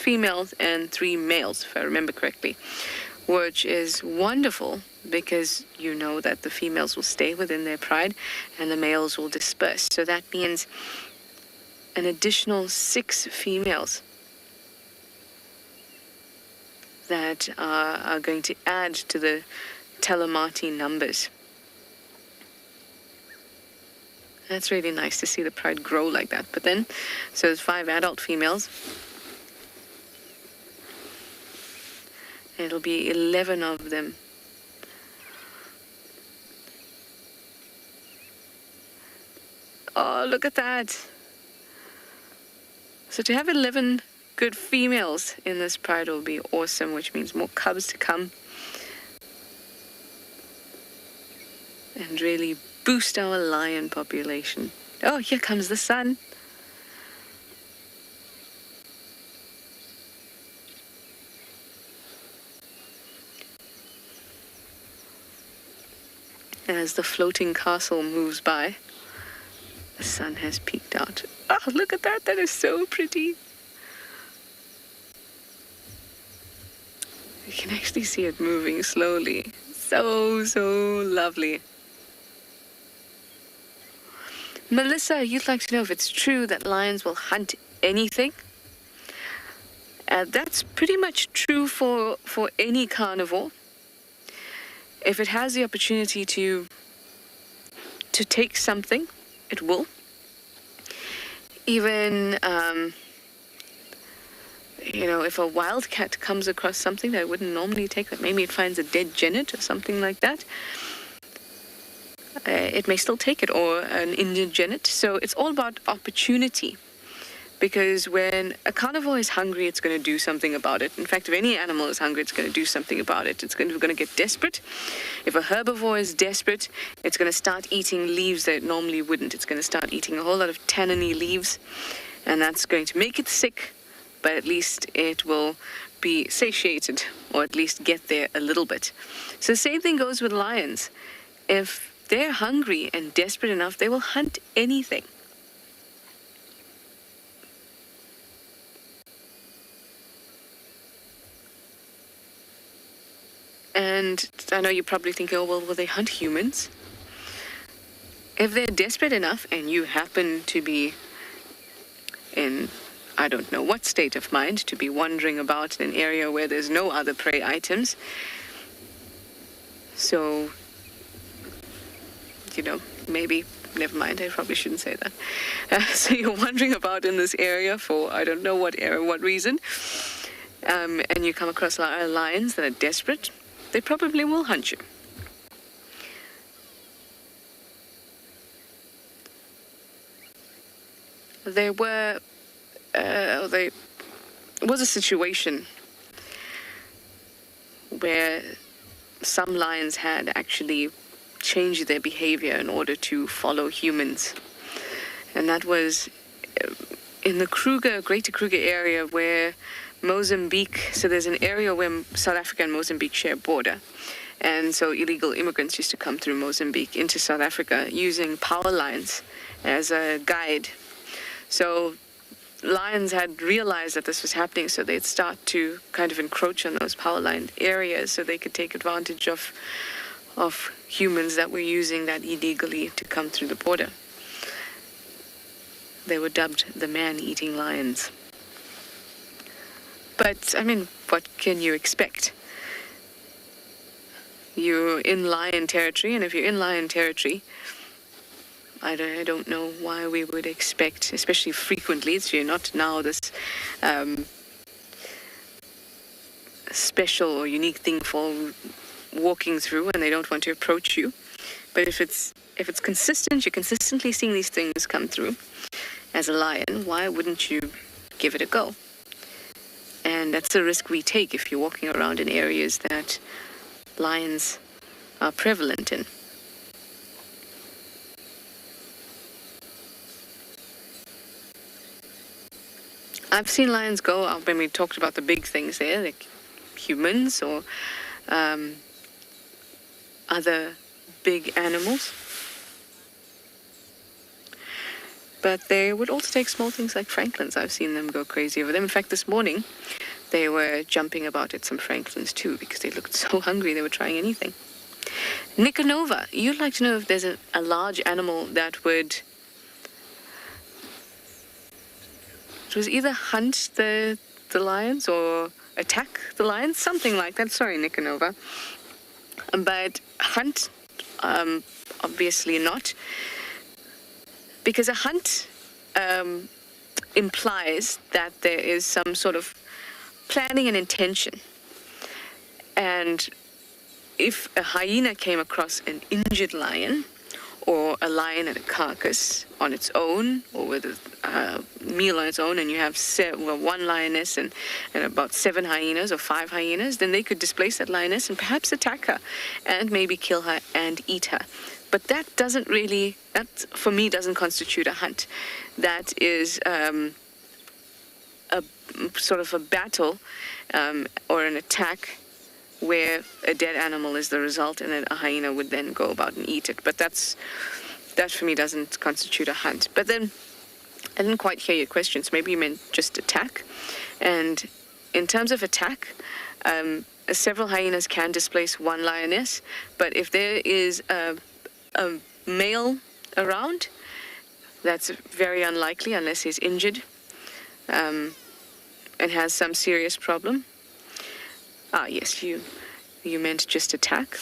females and 3 males, if I remember correctly, which is wonderful because you know that the females will stay within their pride and the males will disperse. So that means an additional 6 females that are going to add to the Telemati numbers. That's really nice to see the pride grow like that. But then, so there's 5 adult females. It'll be 11 of them. Oh, look at that. So to have 11 good females in this pride will be awesome, which means more cubs to come. And really boost our lion population. Oh, here comes the sun. As the floating castle moves by, the sun has peeked out. Oh, look at that. That is so pretty. You can actually see it moving slowly. So, so lovely. Melissa, you'd like to know if it's true that lions will hunt anything? That's pretty much true for any carnivore. If it has the opportunity to take something, it will. Even, if a wildcat comes across something that it wouldn't normally take, that maybe it finds a dead genet or something like that, it may still take it, or an injured genet. So it's all about opportunity. Because when a carnivore is hungry, it's going to do something about it. In fact, if any animal is hungry, it's going to do something about it. It's going to get desperate. If a herbivore is desperate, it's going to start eating leaves that it normally wouldn't. It's going to start eating a whole lot of tanniny leaves, and that's going to make it sick, but at least it will be satiated, or at least get there a little bit. So the same thing goes with lions. If they're hungry and desperate enough, they will hunt anything. And I know you're probably thinking, oh, well, will they hunt humans? If they're desperate enough and you happen to be in, I don't know what state of mind, to be wandering about in an area where there's no other prey items, so, maybe, never mind, I probably shouldn't say that. So you're wandering about in this area for, I don't know what reason, and you come across lions that are desperate, they probably will hunt you. There was a situation where some lions had actually changed their behavior in order to follow humans. And that was in the Greater Kruger area where Mozambique, so there's an area where South Africa and Mozambique share a border. And so illegal immigrants used to come through Mozambique into South Africa using power lines as a guide. So lions had realized that this was happening, so they'd start to kind of encroach on those power line areas so they could take advantage of humans that were using that illegally to come through the border. They were dubbed the man-eating lions. But, what can you expect? You're in lion territory, and if you're in lion territory, I don't know why we would expect, especially frequently, so you're not now this special or unique thing for walking through and they don't want to approach you. But if it's consistent, you're consistently seeing these things come through as a lion, why wouldn't you give it a go? And that's a risk we take if you're walking around in areas that lions are prevalent in. I've seen lions go up when we talked about the big things there, like humans or other big animals. But they would also take small things like francolins. I've seen them go crazy over them. In fact, this morning, they were jumping about at some francolins too because they looked so hungry they were trying anything. Nicanova, you'd like to know if there's a large animal that would either hunt the lions or attack the lions, something like that. Sorry, Nicanova. But hunt, obviously not. Because a hunt implies that there is some sort of planning and intention. And if a hyena came across an injured lion, or a lion at a carcass on its own, or with a meal on its own, and you have one lioness and about 7 hyenas or 5 hyenas, then they could displace that lioness and perhaps attack her and maybe kill her and eat her. But that for me doesn't constitute a hunt. That is a sort of a battle or an attack where a dead animal is the result and then a hyena would then go about and eat it. But that for me doesn't constitute a hunt. But then I didn't quite hear your question, so maybe you meant just attack. And in terms of attack, several hyenas can displace one lioness, but if there is a male around, that's very unlikely unless he's injured and has some serious problem. Yes, you meant just attack.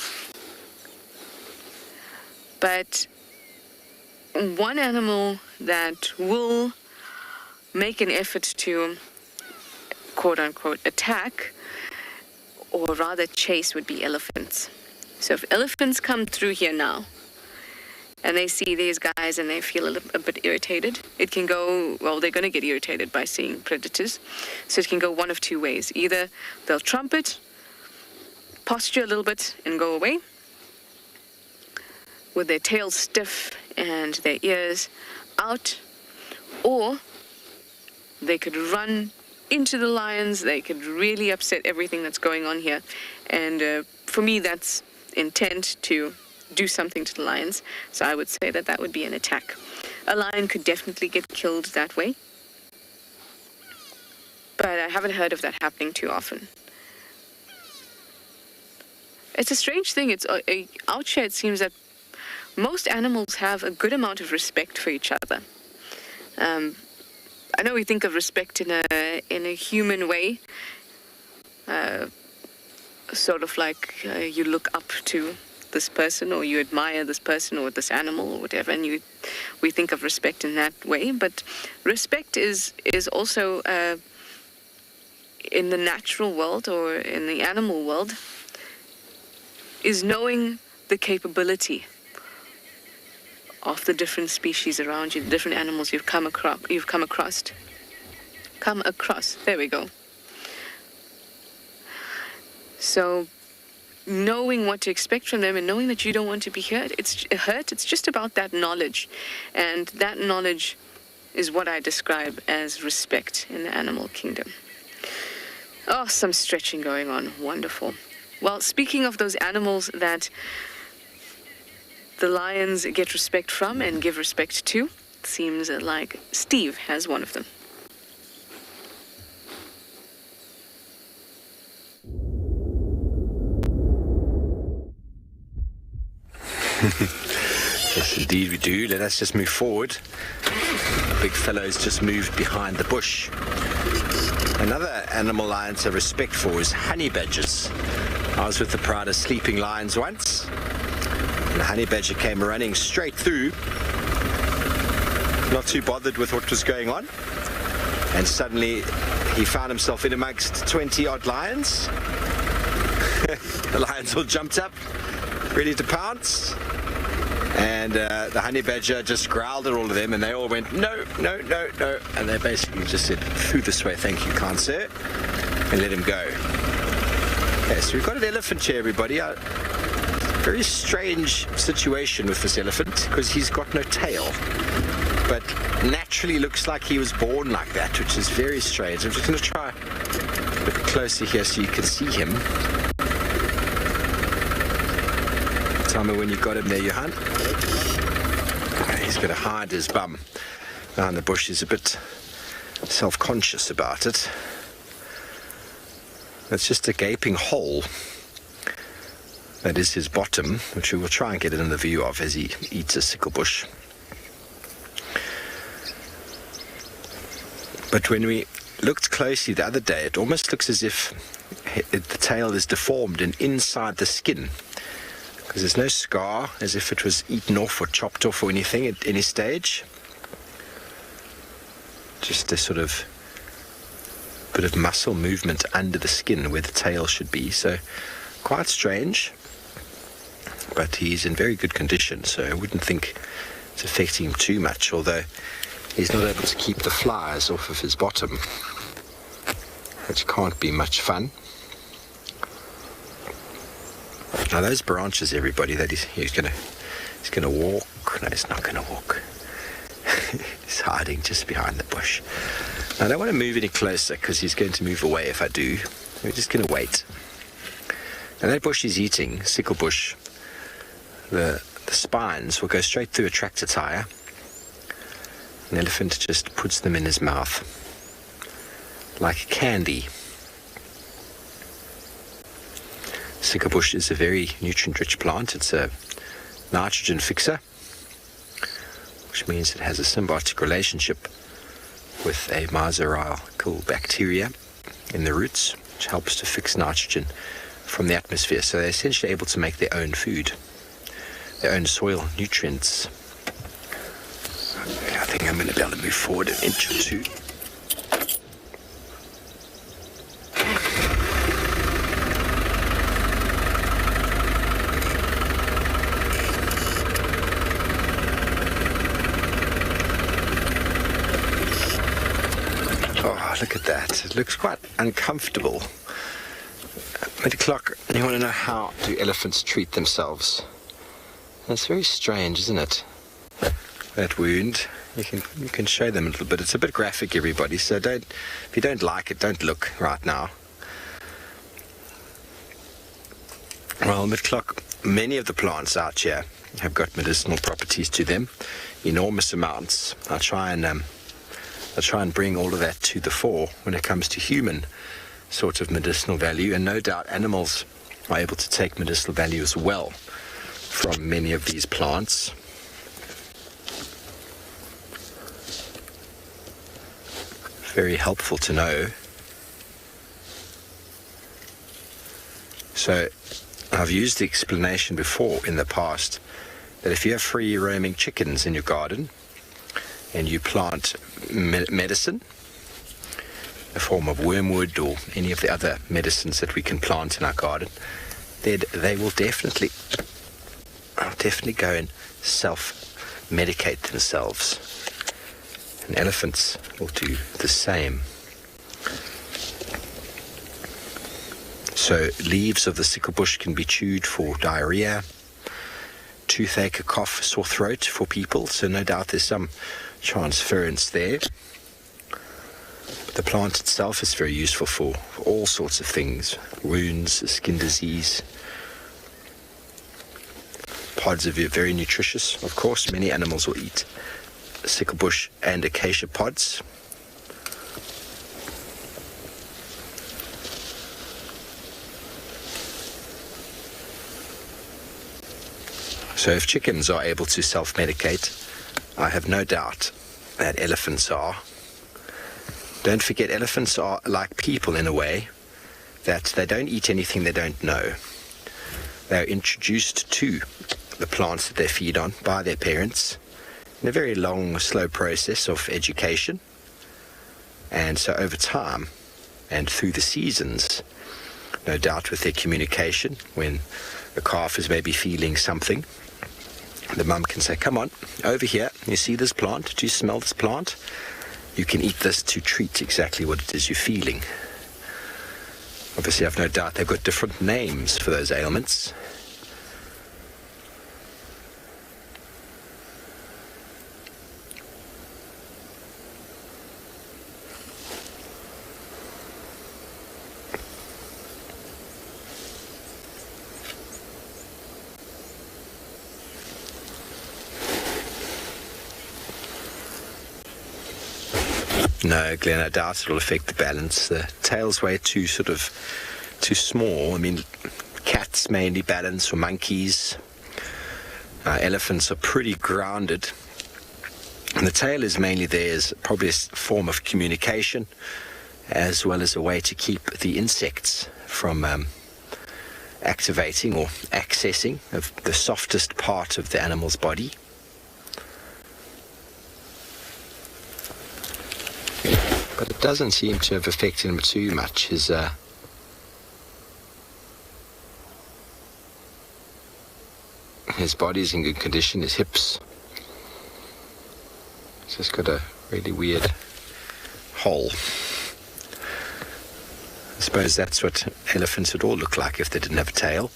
But one animal that will make an effort to, quote-unquote, attack, or rather chase, would be elephants. So if elephants come through here now, and they see these guys and they feel a bit irritated. It can go, well, they're going to get irritated by seeing predators. So it can go one of two ways. Either they'll trumpet, posture a little bit and go away with their tails stiff and their ears out, or they could run into the lions. They could really upset everything that's going on here. And for me, that's intent to do something to the lions. So I would say that that would be an attack. A lion could definitely get killed that way, but I haven't heard of that happening too often. It's a strange thing. Out here, it seems that most animals have a good amount of respect for each other. I know we think of respect in a human way, sort of like you look up to this person, or you admire this person or this animal or whatever, and we think of respect in that way. But respect is also in the natural world or in the animal world, is knowing the capability of the different species around you, the different animals you've come across. There we go. So knowing what to expect from them and knowing that you don't want to be hurt, it's just about that knowledge. And that knowledge is what I describe as respect in the animal kingdom. Oh, some stretching going on. Wonderful. Well, speaking of those animals that the lions get respect from and give respect to, it seems like Steve has one of them. Yes, indeed we do. Let us just move forward. The big fellow's just moved behind the bush. Another animal lions have respect for is honey badgers. I was with the pride of sleeping lions once, and the honey badger came running straight through, not too bothered with what was going on, and suddenly he found himself in amongst 20 odd lions. The lions all jumped up, ready to pounce, and the honey badger just growled at all of them, and they all went, no, no, no, no, and they basically just said, through this way, thank you, kind sir, and let him go. Okay, so we've got an elephant here, everybody. Very strange situation with this elephant, because he's got no tail, but naturally looks like he was born like that, which is very strange. I'm just going to try a bit closer here so you can see him. Tell me when you got him there, Johan. Okay, he's going to hide his bum behind the bush. He's a bit self-conscious about it. It's just a gaping hole. That is his bottom, which we will try and get it in the view of as he eats a sickle bush. But when we looked closely the other day, it almost looks as if the tail is deformed and inside the skin, because there's no scar, as if it was eaten off or chopped off or anything at any stage. Just a sort of bit of muscle movement under the skin where the tail should be. So quite strange, but he's in very good condition, so I wouldn't think it's affecting him too much, although he's not able to keep the flies off of his bottom, which can't be much fun. Now those branches, everybody, that he's gonna walk. No, he's not gonna walk. He's hiding just behind the bush. Now, I don't want to move any closer because he's going to move away if I do. We're just going to wait. And that bush he's eating, sickle bush, the spines will go straight through a tractor tire. An elephant just puts them in his mouth like candy. Sickle bush is a very nutrient-rich plant. It's a nitrogen fixer, which means it has a symbiotic relationship with a mycorrhizal bacteria in the roots, which helps to fix nitrogen from the atmosphere. So they're essentially able to make their own food, their own soil nutrients. Okay, I think I'm going to be able to move forward an inch or two. Oh, look at that. It looks quite uncomfortable. Mid-clock, you want to know how do elephants treat themselves? That's very strange, isn't it? That wound. You can show them a little bit. It's a bit graphic, everybody, so if you don't like it, don't look right now. Well, mid-clock, many of the plants out here have got medicinal properties to them, enormous amounts. I'll try and bring all of that to the fore when it comes to human sort of medicinal value, and no doubt animals are able to take medicinal value as well from many of these plants. Very helpful to know. So I've used the explanation before in the past that if you have free roaming chickens in your garden and you plant medicine, a form of wormwood or any of the other medicines that we can plant in our garden, then they will definitely go and self-medicate themselves. And elephants will do the same. So leaves of the sickle bush can be chewed for diarrhea, toothache, a cough, sore throat for people. So no doubt there's some transference there. The plant itself is very useful for all sorts of things. Wounds, skin disease. Pods are very nutritious, of course. Many animals will eat sickle bush and acacia pods. So if chickens are able to self-medicate, I have no doubt that elephants are. Don't forget, elephants are like people in a way, that they don't eat anything they don't know. They're introduced to the plants that they feed on by their parents in a very long, slow process of education. And so over time and through the seasons, no doubt with their communication, when the calf is maybe feeling something, the mum can say, come on, over here, you see this plant? Do you smell this plant? You can eat this to treat exactly what it is you're feeling. Obviously, I've no doubt they've got different names for those ailments. No, Glenn, I doubt it'll affect the balance. The tail's way too small. I mean, cats mainly balance, or monkeys. Elephants are pretty grounded. And the tail is mainly there as probably a form of communication, as well as a way to keep the insects from activating or accessing of the softest part of the animal's body. But it doesn't seem to have affected him too much. His body's in good condition, his hips. He's just got a really weird hole. I suppose that's what elephants would all look like if they didn't have a tail.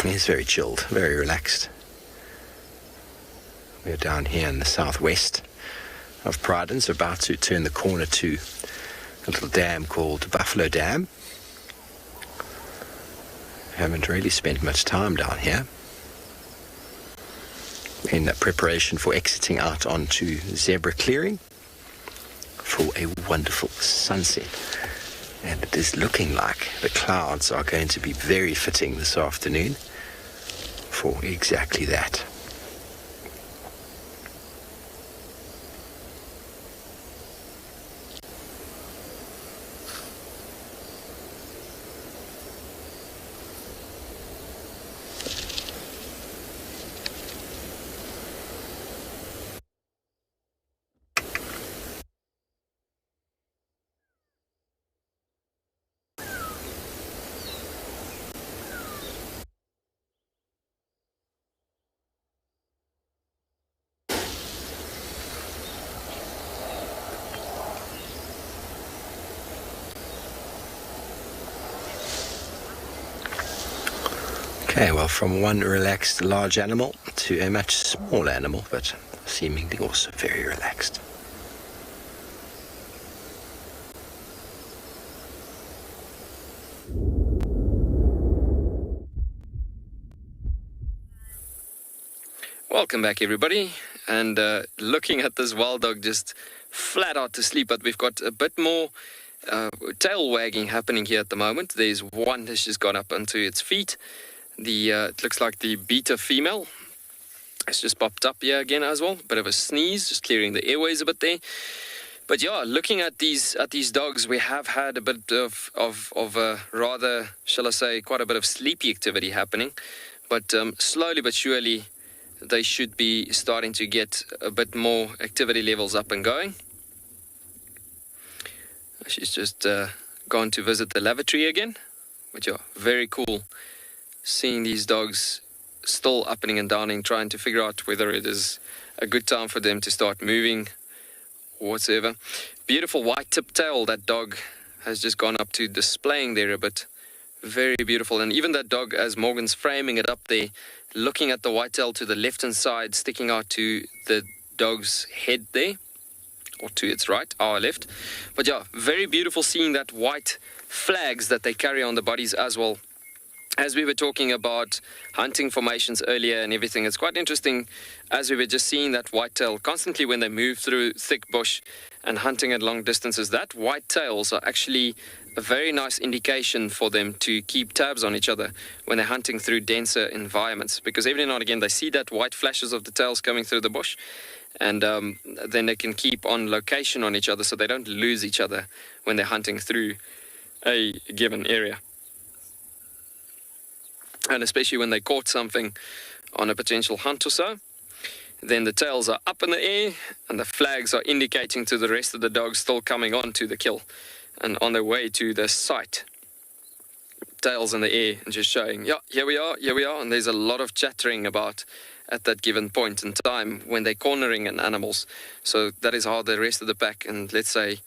He's very chilled, very relaxed. We're down here in the southwest of Pridelands, about to turn the corner to a little dam called Buffalo Dam. Haven't really spent much time down here in preparation for exiting out onto Zebra Clearing for a wonderful sunset. And it is looking like the clouds are going to be very fitting this afternoon for exactly that. Okay, well, from one relaxed large animal to a much smaller animal, but seemingly also very relaxed. Welcome back, everybody. And looking at this wild dog just flat out to sleep, but we've got a bit more tail wagging happening here at the moment. There's one that's just gone up onto its feet. It looks like the beta female has just popped up here again as well. Bit of a sneeze, just clearing the airways a bit there. But yeah, looking at these dogs, we have had a bit of rather, shall I say, quite a bit of sleepy activity happening. But slowly but surely, they should be starting to get a bit more activity levels up and going. She's just gone to visit the lavatory again, which are very cool. Seeing these dogs still upping and downing, trying to figure out whether it is a good time for them to start moving or whatsoever. Beautiful white tip tail that dog has just gone up to, displaying there a bit. Very beautiful. And even that dog, as Morgan's framing it up there, looking at the whitetail to the left-hand side, sticking out to the dog's head there, or to its right, our left. But yeah, very beautiful seeing that white flags that they carry on the bodies as well. As we were talking about hunting formations earlier and everything, it's quite interesting as we were just seeing that whitetail constantly when they move through thick bush and hunting at long distances. That white tails are actually a very nice indication for them to keep tabs on each other when they're hunting through denser environments, because every now and again they see that white flashes of the tails coming through the bush, and then they can keep on location on each other so they don't lose each other when they're hunting through a given area. And especially when they caught something on a potential hunt or so, then the tails are up in the air and the flags are indicating to the rest of the dogs still coming on to the kill and on their way to the site. Tails in the air and just showing, yeah, here we are, and there's a lot of chattering about at that given point in time when they're cornering an animals. So that is how the rest of the pack, and let's say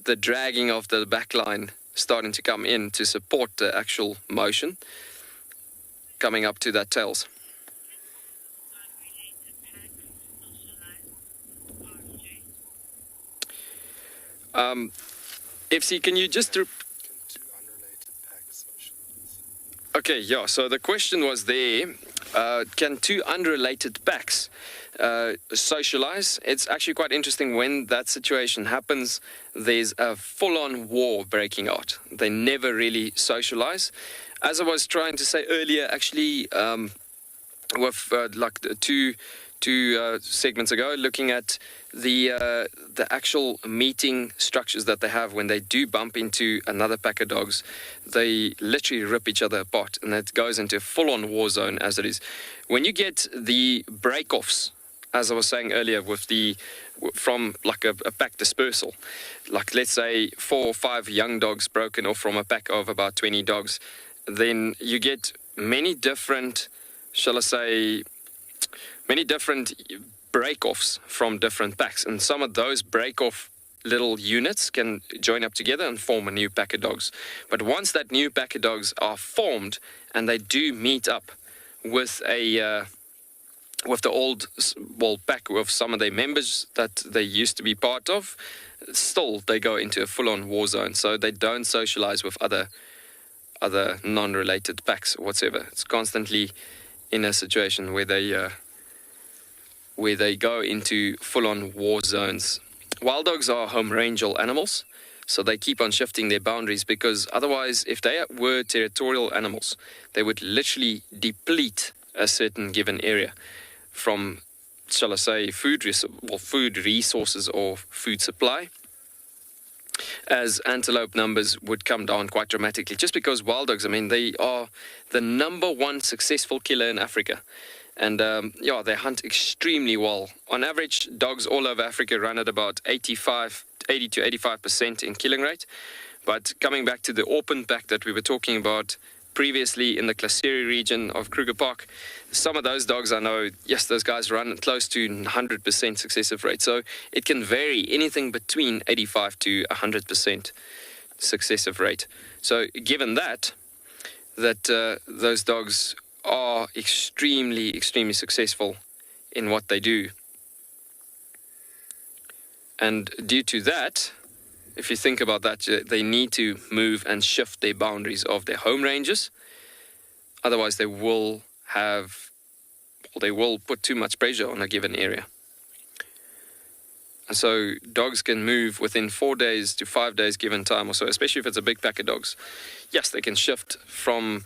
the dragging of the back line starting to come in to support the actual motion coming up to that tails. FC, can you just... Okay, yeah, so the question was there, can two unrelated packs socialize? It's actually quite interesting when that situation happens. There's a full-on war breaking out. They never really socialize. As I was trying to say earlier, actually, with like the two segments ago, looking at the actual meeting structures that they have when they do bump into another pack of dogs, they literally rip each other apart, and that goes into a full-on war zone as it is. When you get the break-offs, as I was saying earlier, from like a pack dispersal, like let's say 4 or 5 young dogs broken off from a pack of about 20 dogs, then you get many different, shall I say, many different break-offs from different packs, and some of those break-off little units can join up together and form a new pack of dogs. But once that new pack of dogs are formed and they do meet up with the old pack with some of their members that they used to be part of, still they go into a full-on war zone. So they don't socialize with other non-related packs whatsoever. It's constantly in a situation where they go into full-on war zones. Wild dogs are home rangeal animals, so they keep on shifting their boundaries, because otherwise, if they were territorial animals, they would literally deplete a certain given area from, shall I say, food resources or food supply, as antelope numbers would come down quite dramatically, just because wild dogs, I mean, they are the number 1 successful killer in Africa. And they hunt extremely well. On average, dogs all over Africa run at about 80 to 85% in killing rate. But coming back to the open pack that we were talking about previously in the Kalahari region of Kruger Park, some of those dogs I know, yes, those guys run close to 100% successive rate. So it can vary anything between 85 to 100% successive rate. So given that those dogs are extremely, extremely successful in what they do. And due to that, if you think about that, they need to move and shift their boundaries of their home ranges. Otherwise, they will put too much pressure on a given area. And so dogs can move within 4 days to 5 days given time or so, especially if it's a big pack of dogs. Yes, they can shift from,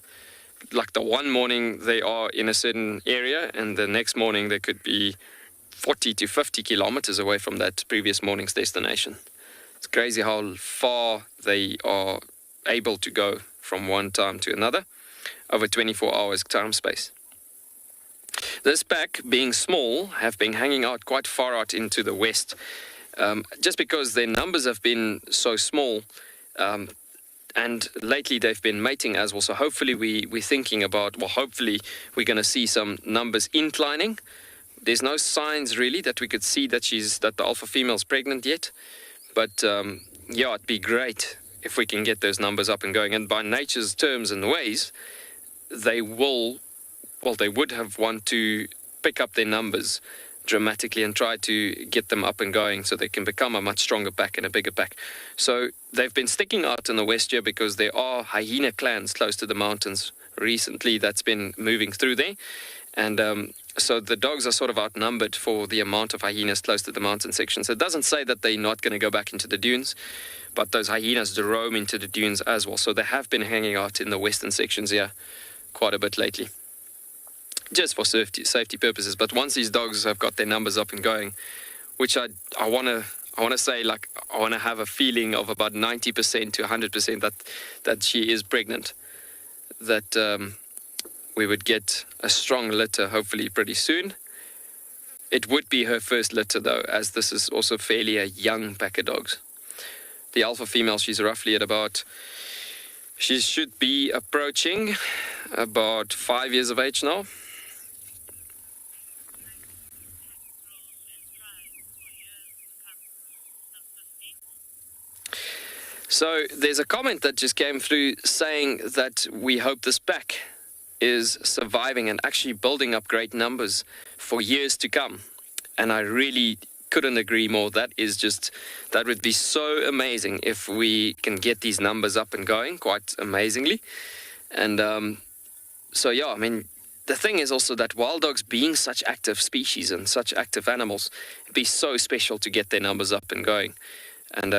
like, the one morning they are in a certain area, and the next morning they could be 40 to 50 kilometers away from that previous morning's destination. It's crazy how far they are able to go from one time to another over 24 hours time space. This pack, being small, have been hanging out quite far out into the west, just because their numbers have been so small, and lately they've been mating as well. So hopefully we're thinking about, well, hopefully we're going to see some numbers inclining. There's no signs really that we could see that the alpha female's pregnant yet, but yeah, it'd be great if we can get those numbers up and going. And by nature's terms and ways, they would have want to pick up their numbers dramatically and try to get them up and going so they can become a much stronger pack and a bigger pack. So they've been sticking out in the west here because there are hyena clans close to the mountains recently that's been moving through there. And so the dogs are sort of outnumbered for the amount of hyenas close to the mountain section. So it doesn't say that they're not going to go back into the dunes, but those hyenas roam into the dunes as well. So they have been hanging out in the western sections here quite a bit lately, just for safety purposes. But once these dogs have got their numbers up and going, which I want to say, like, I want to have a feeling of about 90% to 100% that she is pregnant, that we would get a strong litter hopefully pretty soon. It would be her first litter though, as this is also fairly a young pack of dogs. The alpha female, she's roughly at about, she should be approaching about 5 years of age now. So there's a comment that just came through saying that we hope this pack is surviving and actually building up great numbers for years to come. And I really couldn't agree more. That would be so amazing if we can get these numbers up and going quite amazingly. And so yeah, I mean, the thing is also that wild dogs, being such active species and such active animals, it'd be so special to get their numbers up and going. And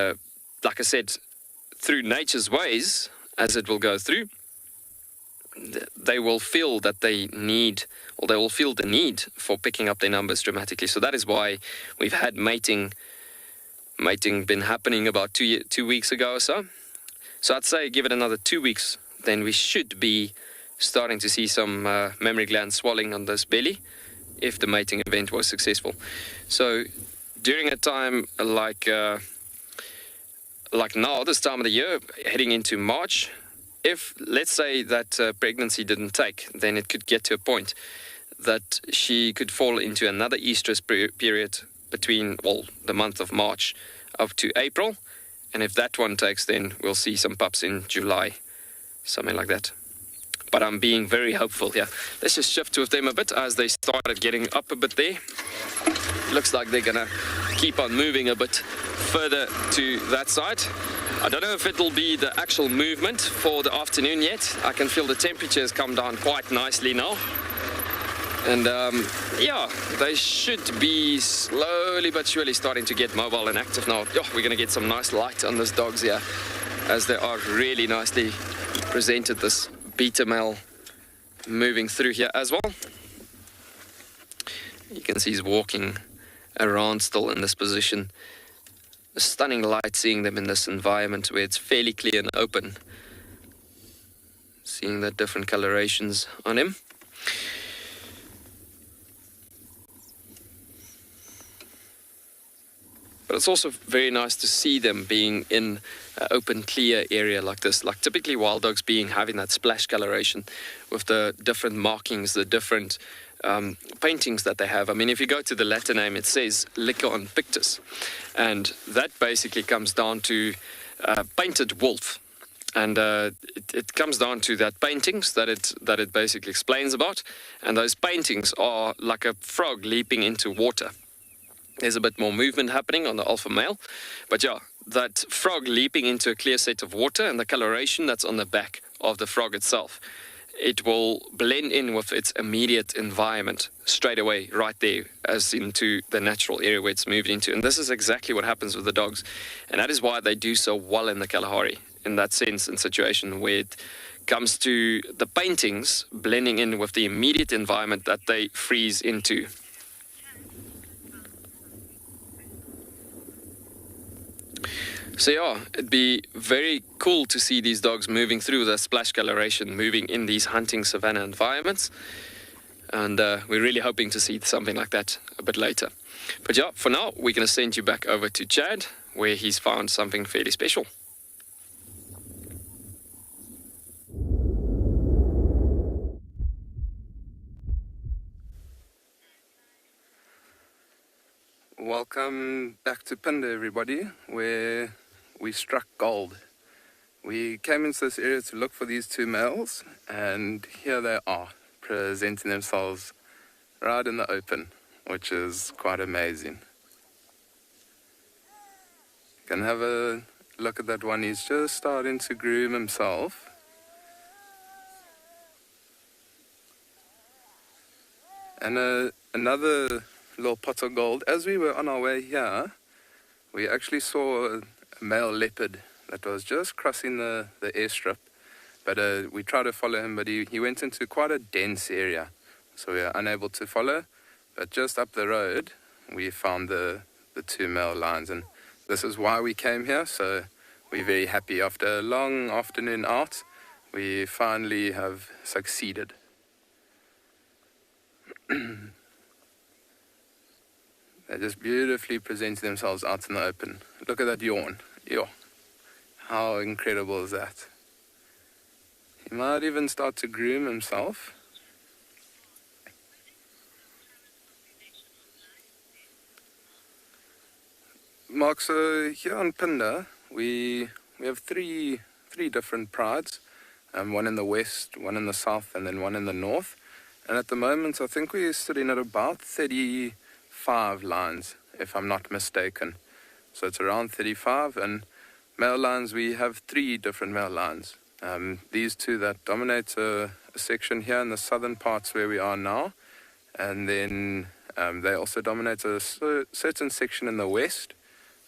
like I said, through nature's ways, as it will go through, they will feel that they need, or they will feel the need for picking up their numbers dramatically. So that is why we've had mating been happening about 2 weeks ago or so. So I'd say give it another 2 weeks, then we should be starting to see some mammary gland swelling on this belly if the mating event was successful. So during a time like now, this time of the year, heading into March, if, let's say, that pregnancy didn't take, then it could get to a point that she could fall into another estrus period between, well, the month of March up to April. And if that one takes, then we'll see some pups in July, something like that. But I'm being very hopeful here. Let's just shift with them a bit as they started getting up a bit there. Looks like they're going to keep on moving a bit further to that side. I don't know if it'll be the actual movement for the afternoon yet. I can feel the temperatures come down quite nicely now. And yeah, they should be slowly but surely starting to get mobile and active now. Oh, we're going to get some nice light on these dogs here, as they are really nicely presented, this beta male moving through here as well. You can see he's walking around still in this position. A stunning light seeing them in this environment where it's fairly clear and open. Seeing the different colorations on him. But it's also very nice to see them being in an open, clear area like this. Like typically wild dogs having that splash coloration with the different markings, the different paintings that they have. I mean, if you go to the Latin name, it says Lycaon pictus. And that basically comes down to painted wolf. And it comes down to that paintings that it basically explains about. And those paintings are like a frog leaping into water. There's a bit more movement happening on the alpha male. But yeah, that frog leaping into a clear set of water and the coloration that's on the back of the frog itself, it will blend in with its immediate environment straight away, right there, as into the natural area where it's moved into. And this is exactly what happens with the dogs. And that is why they do so well in the Kalahari, in that sense and situation where it comes to the paintings blending in with the immediate environment that they freeze into. So yeah, it'd be very cool to see these dogs moving through the splash coloration, moving in these hunting savanna environments. And we're really hoping to see something like that a bit later. But yeah, for now, we're going to send you back over to Chad, where he's found something fairly special. Welcome back to Phinda, everybody, where we struck gold. We came into this area to look for these two males, and here they are, presenting themselves right in the open, which is quite amazing. You can have a look at that one. He's just starting to groom himself. And another little pot of gold. As we were on our way here, we actually saw a male leopard that was just crossing the airstrip. But we tried to follow him, but he went into quite a dense area, so we were unable to follow. But just up the road, we found the two male lions, and this is why we came here. So we're very happy. After a long afternoon out, we finally have succeeded. They're just beautifully presenting themselves out in the open. Look at that yawn. Yo, how incredible is that? He might even start to groom himself. Mark, so here on Phinda, we have three different prides. One in the west, one in the south, and then one in the north. And at the moment, I think we're sitting at about 35 lions, if I'm not mistaken. So it's around 35, and male lions, we have 3 different male lions. These two that dominate a section here in the southern parts where we are now, and then they also dominate a certain section in the west,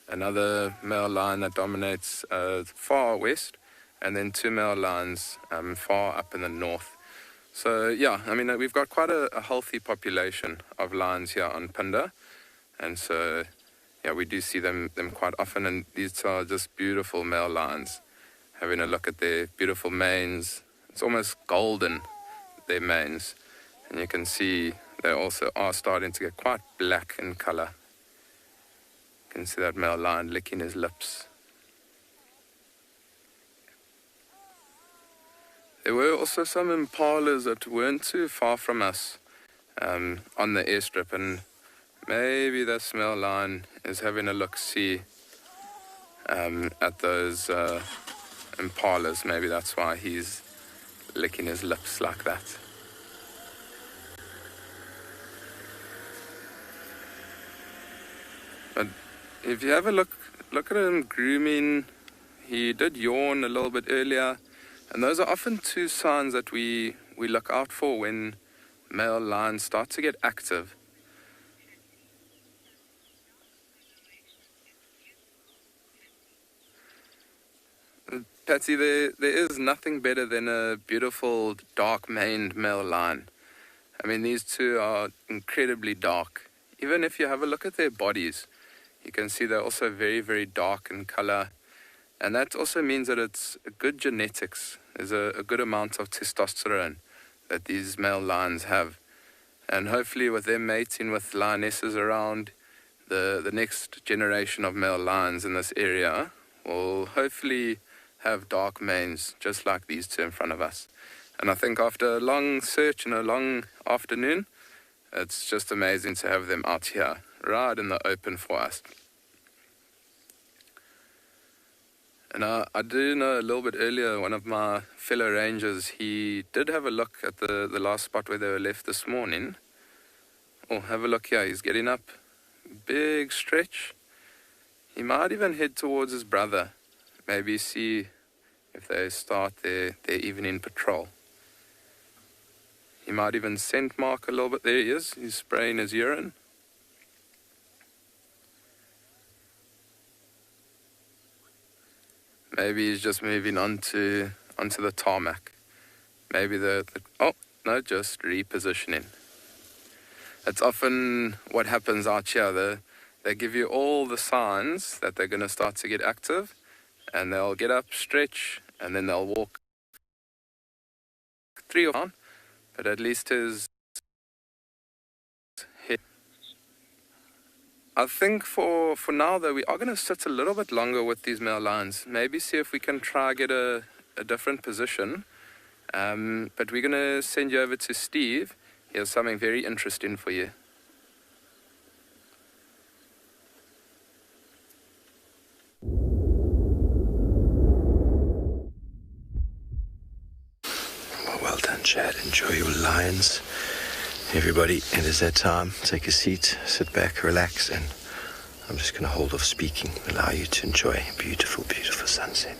another male lion that dominates far west, and then 2 male lions far up in the north. So yeah, I mean, we've got quite a healthy population of lions here on Phinda, and so yeah, we do see them quite often, and these are just beautiful male lions. Having a look at their beautiful manes, it's almost golden, their manes, and you can see they also are starting to get quite black in color. You can see that male lion licking his lips. There were also some impalas that weren't too far from us on the airstrip, and maybe that male lion is having a look-see at those impalas. Maybe that's why he's licking his lips like that. But if you have a look at him grooming, he did yawn a little bit earlier. And those are often 2 signs that we look out for when male lions start to get active. Patsy, there is nothing better than a beautiful dark-maned male lion. I mean, these two are incredibly dark. Even if you have a look at their bodies, you can see they're also very, very dark in color. And that also means that it's good genetics. There's a good amount of testosterone that these male lions have. And hopefully with them mating with lionesses around, the next generation of male lions in this area will hopefully have dark manes, just like these two in front of us. And I think after a long search and a long afternoon, it's just amazing to have them out here, right in the open for us. And I do know a little bit earlier, one of my fellow rangers, he did have a look at the last spot where they were left this morning. Oh, have a look here, he's getting up. Big stretch. He might even head towards his brother. Maybe see if they start their evening patrol. He might even scent mark a little bit. There he is, he's spraying his urine. Maybe he's just moving onto the tarmac. Maybe oh, no, just repositioning. It's often what happens out here. They give you all the signs that they're going to start to get active, and they'll get up, stretch, and then they'll walk 3 or 4. But at least his head. I think for now, though, we are going to sit a little bit longer with these male lions. Maybe see if we can try get a different position. But we're going to send you over to Steve. He has something very interesting for you. Well done, Chad. Enjoy your lions. Everybody, it is that time. Take a seat, sit back, relax, and I'm just going to hold off speaking, allow you to enjoy a beautiful, beautiful sunset.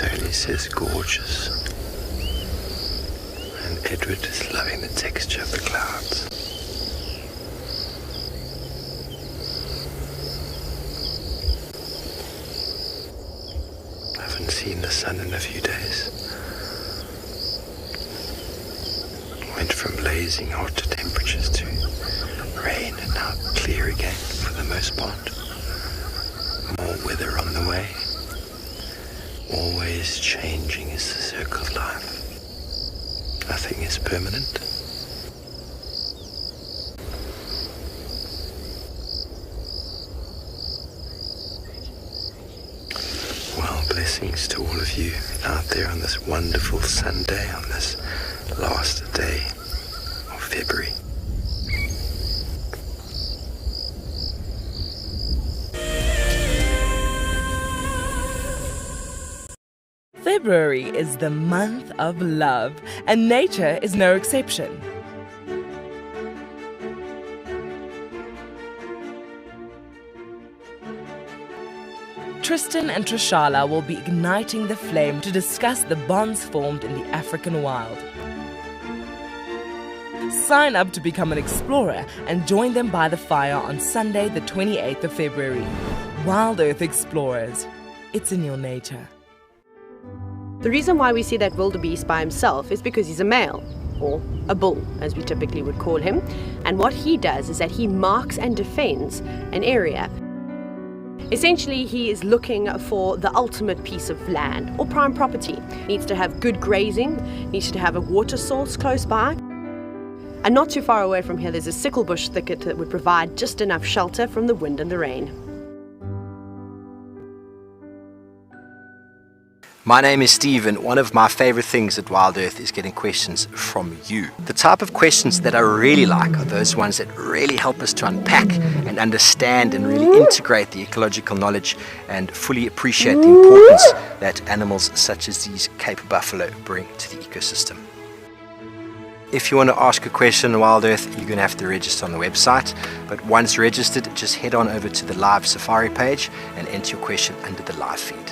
Tony says gorgeous. And Edward is loving the texture of the clouds. I haven't seen the sun in a few days. Went from blazing hot temperatures to rain and now clear again for the most part. More weather on the way. Always changing is the circle of life. Nothing is permanent. Well, blessings to all of you out there on this wonderful Sunday, on this last day of February. February is the month of love, and nature is no exception. Tristan and Trishala will be igniting the flame to discuss the bonds formed in the African wild. Sign up to become an explorer and join them by the fire on Sunday, the 28th of February. WildEarth Explorers. It's in your nature. The reason why we see that wildebeest by himself is because he's a male, or a bull, as we typically would call him. And what he does is that he marks and defends an area. Essentially, he is looking for the ultimate piece of land or prime property. Needs to have good grazing, needs to have a water source close by. And not too far away from here, there's a sickle bush thicket that would provide just enough shelter from the wind and the rain. My name is Steve, and one of my favorite things at WildEarth is getting questions from you. The type of questions that I really like are those ones that really help us to unpack and understand and really integrate the ecological knowledge and fully appreciate the importance that animals such as these Cape buffalo bring to the ecosystem. If you want to ask a question on WildEarth, you're going to have to register on the website. But once registered, just head on over to the live safari page and enter your question under the live feed.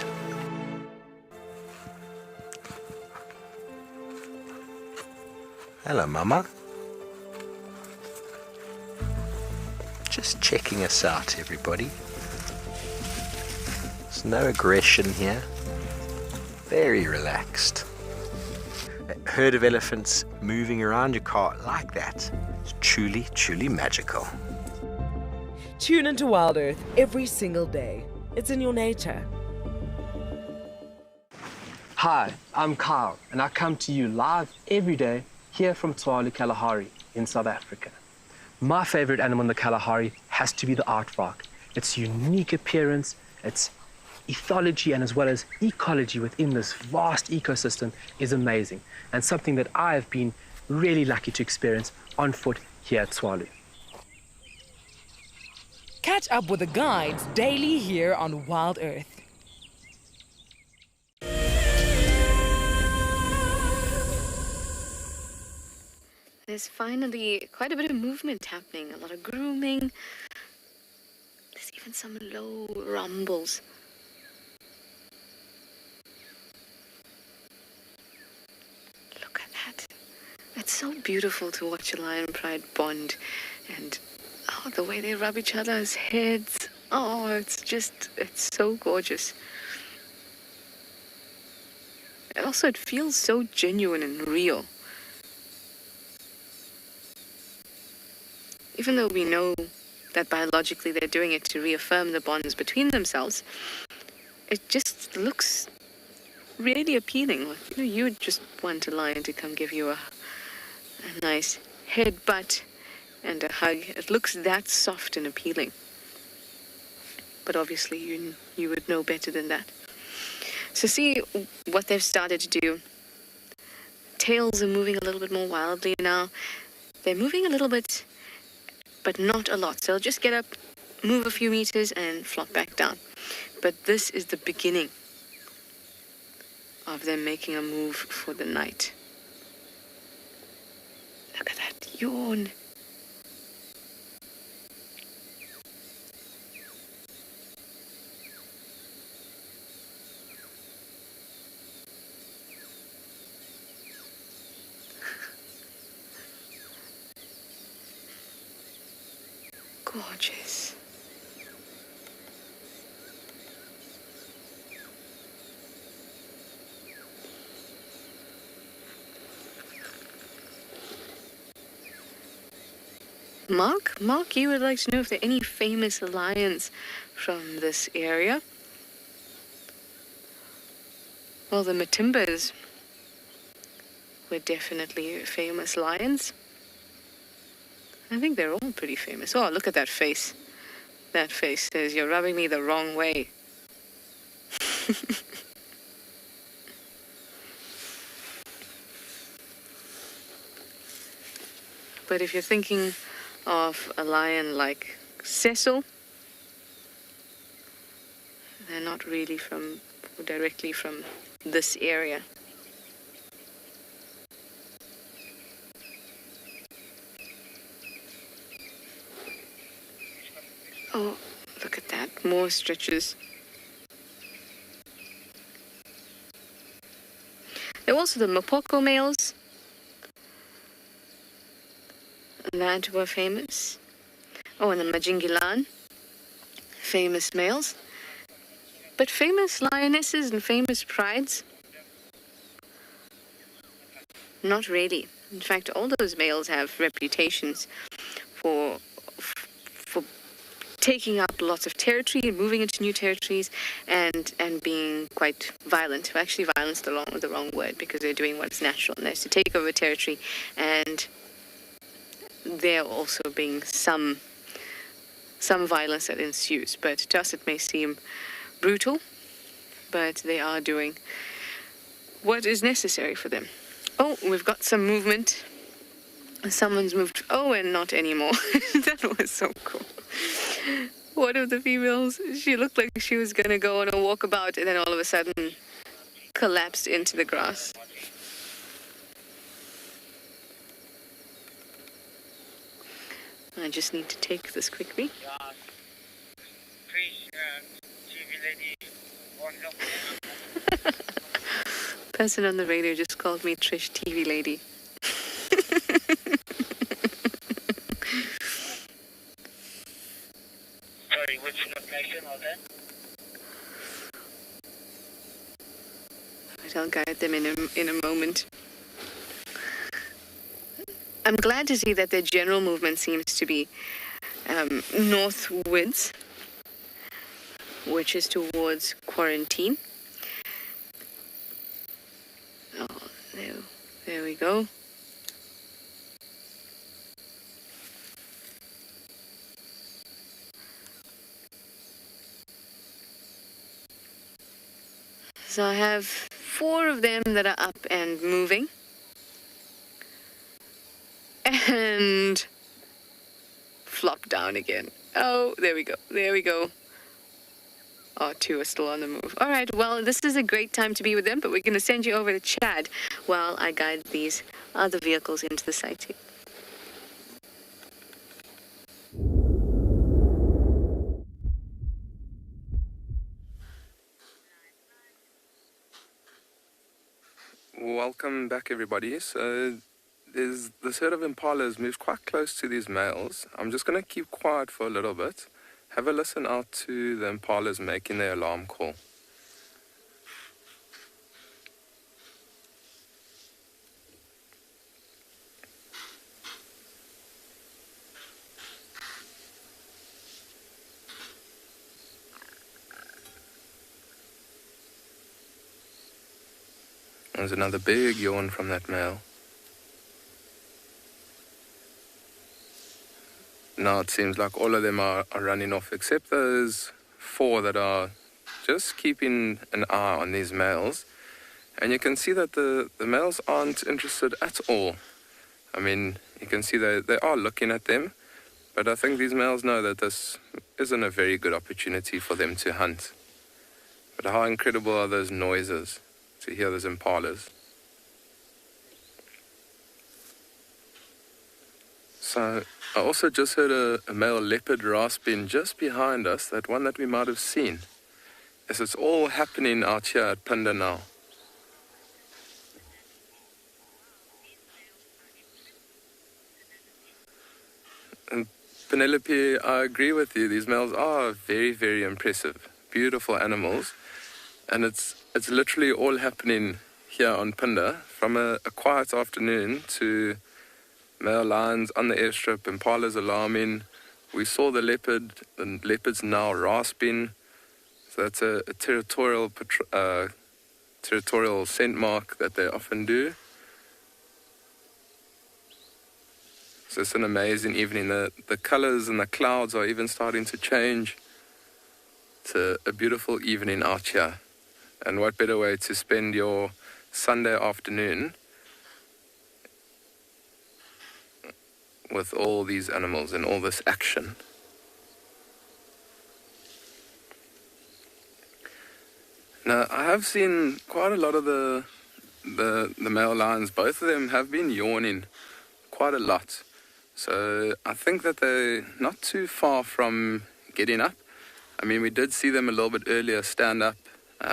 Hello, Mama. Just checking us out, everybody. There's no aggression here. Very relaxed. A herd of elephants moving around your car like that is truly, truly magical. Tune into WildEarth every single day. It's in your nature. Hi, I'm Kyle, and I come to you live every day here from Tswalu Kalahari in South Africa. My favorite animal in the Kalahari has to be the aardvark. Its unique appearance, its ethology, and as well as ecology within this vast ecosystem is amazing, and something that I have been really lucky to experience on foot here at Tswalu. Catch up with the guides daily here on WildEarth. There's finally quite a bit of movement happening, a lot of grooming. There's even some low rumbles. Look at that. It's so beautiful to watch a lion pride bond, and the way they rub each other's heads. Oh, it's so gorgeous. And also it feels so genuine and real. Even though we know that biologically they're doing it to reaffirm the bonds between themselves, it just looks really appealing. Like, you would just want a lion to come give you a nice headbutt and a hug. It looks that soft and appealing. But obviously you would know better than that. So see what they've started to do. Tails are moving a little bit more wildly now. They're moving a little bit, but not a lot. So they'll just get up, move a few meters, and flop back down. But this is the beginning of them making a move for the night. Look at that yawn. Gorgeous. Mark, you would like to know if there are any famous lions from this area? Well, the Matimbas were definitely famous lions. I think they're all pretty famous. Oh, look at that face. That face says, "You're rubbing me the wrong way." But if you're thinking of a lion like Cecil, they're not really directly from this area. Oh, look at that, more stretches. There are also the Mapoko males that were famous. Oh, and the Majingilan, famous males. But famous lionesses and famous prides? Not really. In fact, all those males have reputations for taking up lots of territory and moving into new territories and being quite violent. Well, actually, violence is the wrong word, because they're doing what's natural, and that's to take over territory, and there also being some violence that ensues. But to us it may seem brutal, but they are doing what is necessary for them. Oh, we've got some movement. Someone's moved. Oh, and not anymore. That was so cool. One of the females, she looked like she was going to go on a walkabout, and then all of a sudden collapsed into the grass. I just need to take this quickly. Person on the radio just called me Trish TV Lady. Sorry, which location was that? Right, I'll guide them in a moment. I'm glad to see that their general movement seems to be northwards, which is towards quarantine. Oh, there we go. So I have 4 of them that are up and moving. And flop down again. Oh, there we go. There we go. Oh, 2 are still on the move. All right, well, this is a great time to be with them, but we're going to send you over to Chad while I guide these other vehicles into the sighting. Welcome back, everybody. So this herd of impalas moves quite close to these males. I'm just going to keep quiet for a little bit. Have a listen out to the impalas making their alarm call. There's another big yawn from that male. Now it seems like all of them are running off, except those 4 that are just keeping an eye on these males. And you can see that the males aren't interested at all. I mean, you can see they are looking at them, but I think these males know that this isn't a very good opportunity for them to hunt. But how incredible are those noises to hear those impalas. So I also just heard a male leopard rasping just behind us, that one that we might have seen. As it's all happening out here at Phinda now. And Penelope, I agree with you. These males are very, very impressive, beautiful animals. And it's literally all happening here on Phinda, from a quiet afternoon to male lions on the airstrip, impalas alarming. We saw the leopard, the leopard's now rasping. So that's a territorial scent mark that they often do. So it's an amazing evening. The colors and the clouds are even starting to change. It's a beautiful evening out here. And what better way to spend your Sunday afternoon with all these animals and all this action. Now, I have seen quite a lot of the male lions. Both of them have been yawning quite a lot. So I think that they're not too far from getting up. I mean, we did see them a little bit earlier stand up,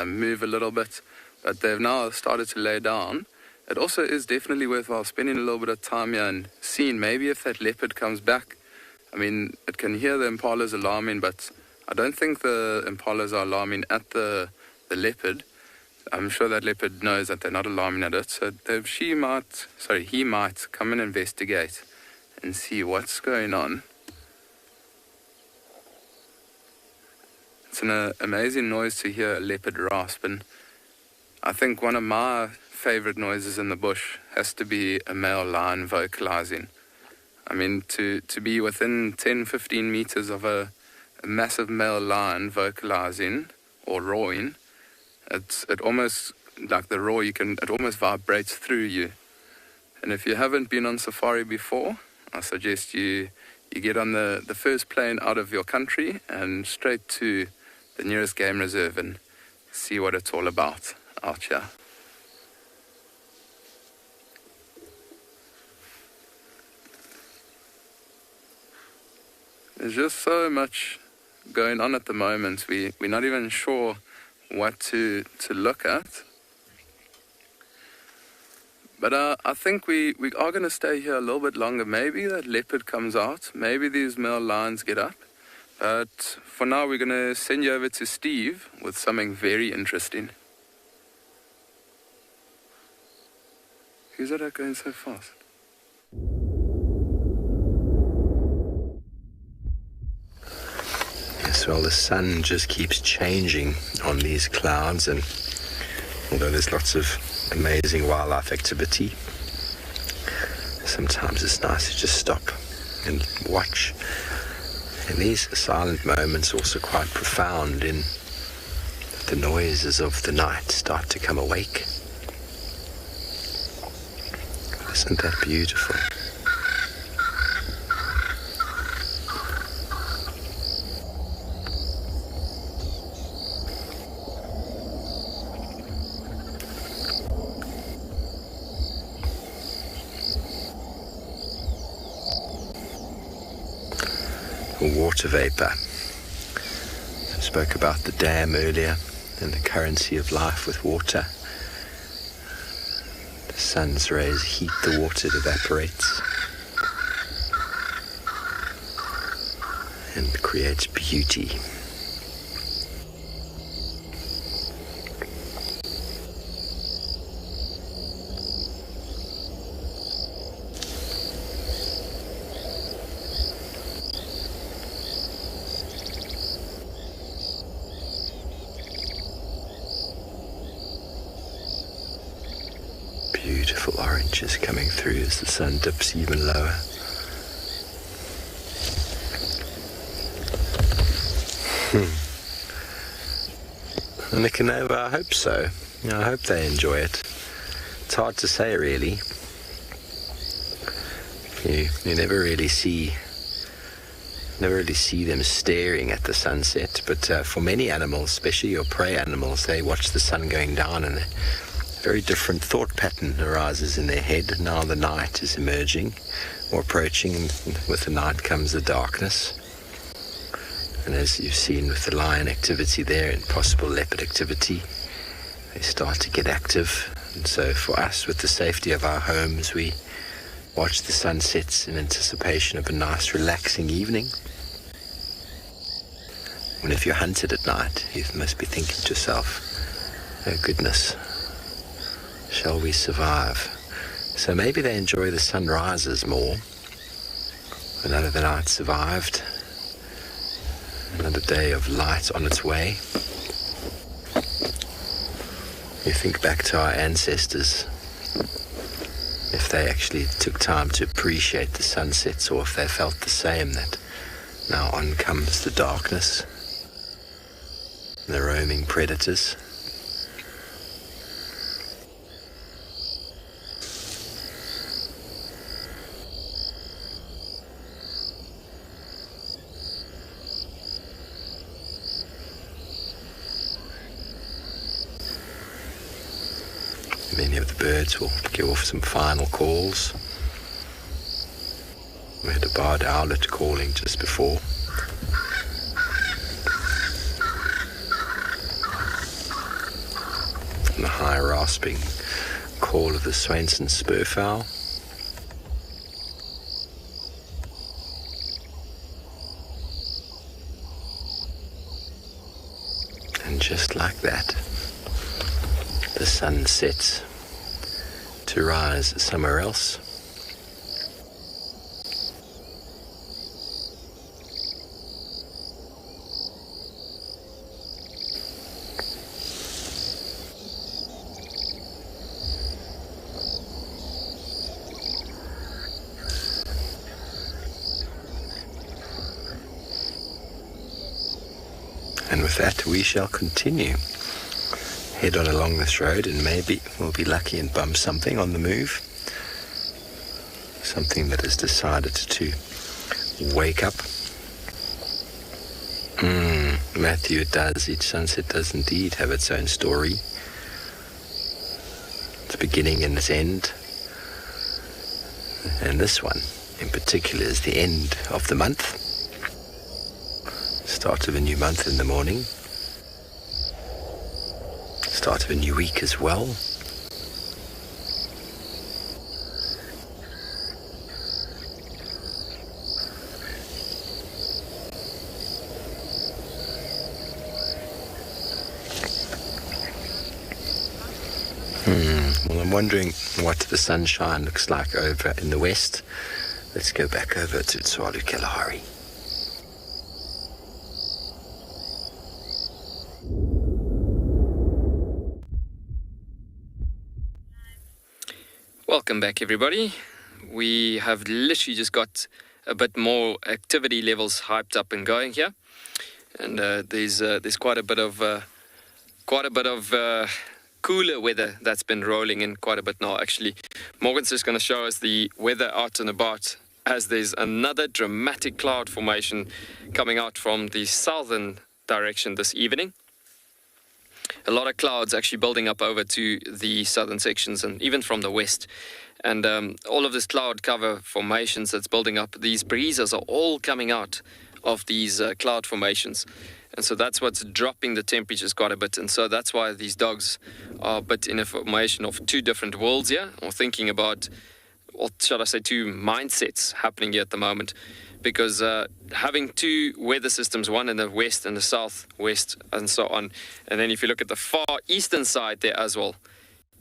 move a little bit, but they've now started to lay down. It also is definitely worthwhile spending a little bit of time here and seeing maybe if that leopard comes back. I mean, it can hear the impalas alarming, but I don't think the impalas are alarming at the leopard. I'm sure that leopard knows that they're not alarming at it, so he might come and investigate and see what's going on. It's an amazing noise to hear a leopard rasp, and I think one of my favorite noises in the bush has to be a male lion vocalizing. I mean, to be within 10-15 meters of a massive male lion vocalizing or roaring, it almost, like the roar, it almost vibrates through you. And if you haven't been on safari before, I suggest you get on the first plane out of your country and straight to the nearest game reserve and see what it's all about out here. There's just so much going on at the moment. We're not even sure what to look at. But I think we are going to stay here a little bit longer. Maybe that leopard comes out. Maybe these male lions get up. But for now, we're going to send you over to Steve with something very interesting. Who's that going so fast? Yes, well, the sun just keeps changing on these clouds, and although there's lots of amazing wildlife activity, sometimes it's nice to just stop and watch. And these silent moments are also quite profound in that the noises of the night start to come awake. Isn't that beautiful? Water vapor. I spoke about the dam earlier and the currency of life with water. The sun's rays heat the water, it evaporates and creates beauty. Beautiful oranges coming through as the sun dips even lower. And the Canova, I hope so. I hope they enjoy it. It's hard to say, really. You never really see them staring at the sunset, but for many animals, especially your prey animals, they watch the sun going down and a very different thought pattern arises in their head. Now the night is emerging or approaching, and with the night comes the darkness. And as you've seen with the lion activity there and possible leopard activity, they start to get active. And so for us, with the safety of our homes, we watch the sunsets in anticipation of a nice relaxing evening. And if you're hunted at night, you must be thinking to yourself, oh goodness, shall we survive? So maybe they enjoy the sunrises more. Another night survived. Another day of light on its way. You think back to our ancestors, if they actually took time to appreciate the sunsets, or if they felt the same, that now on comes the darkness, the roaming predators. Many of the birds will give off some final calls. We had a barred owlet calling just before. And the high rasping call of the Swainson spurfowl. And just like that, the sun sets to rise somewhere else. And with that, we shall continue. Head on along this road, and maybe we'll be lucky and bump something on the move. Something that has decided to wake up. Matthew, it does. Each sunset does indeed have its own story. Its beginning and its end. And this one, in particular, is the end of the month. Start of a new month in the morning. Start of a new week as well. Well, I'm wondering what the sunshine looks like over in the west. Let's go back over to Tswalu Kalahari. Welcome back, everybody. We have literally just got a bit more activity levels hyped up and going here, and there's quite a bit of cooler weather that's been rolling in quite a bit now. Actually, Morgan's just going to show us the weather out and about, as there's another dramatic cloud formation coming out from the southern direction this evening. A lot of clouds actually building up over to the southern sections and even from the west. And all of this cloud cover formations that's building up, these breezes are all coming out of these cloud formations. And so that's what's dropping the temperatures quite a bit. And so that's why these dogs are a bit in a formation of two different worlds here, or thinking about, or shall I say, two mindsets happening here at the moment. Because having two weather systems, one in the west and the southwest and so on, and then if you look at the far eastern side there as well,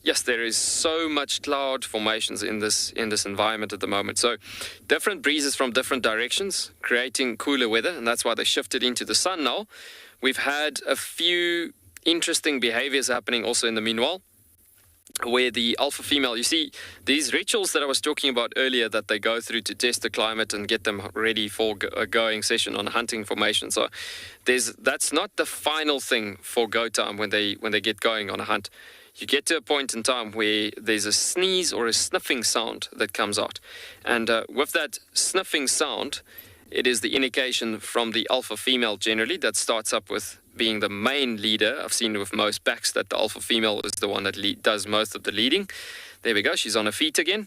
yes, there is so much cloud formations in this environment at the moment. So different breezes from different directions, creating cooler weather, and that's why they shifted into the sun now. We've had a few interesting behaviors happening also in the meanwhile, where the alpha female, you see these rituals that I was talking about earlier that they go through to test the climate and get them ready for a going session on a hunting formation. So that's not the final thing for go time when they get going on a hunt. You get to a point in time where there's a sneeze or a sniffing sound that comes out. And with that sniffing sound, it is the indication from the alpha female generally that starts up with being the main leader. I've seen with most packs that the alpha female is the one that does most of the leading. There we go, she's on her feet again.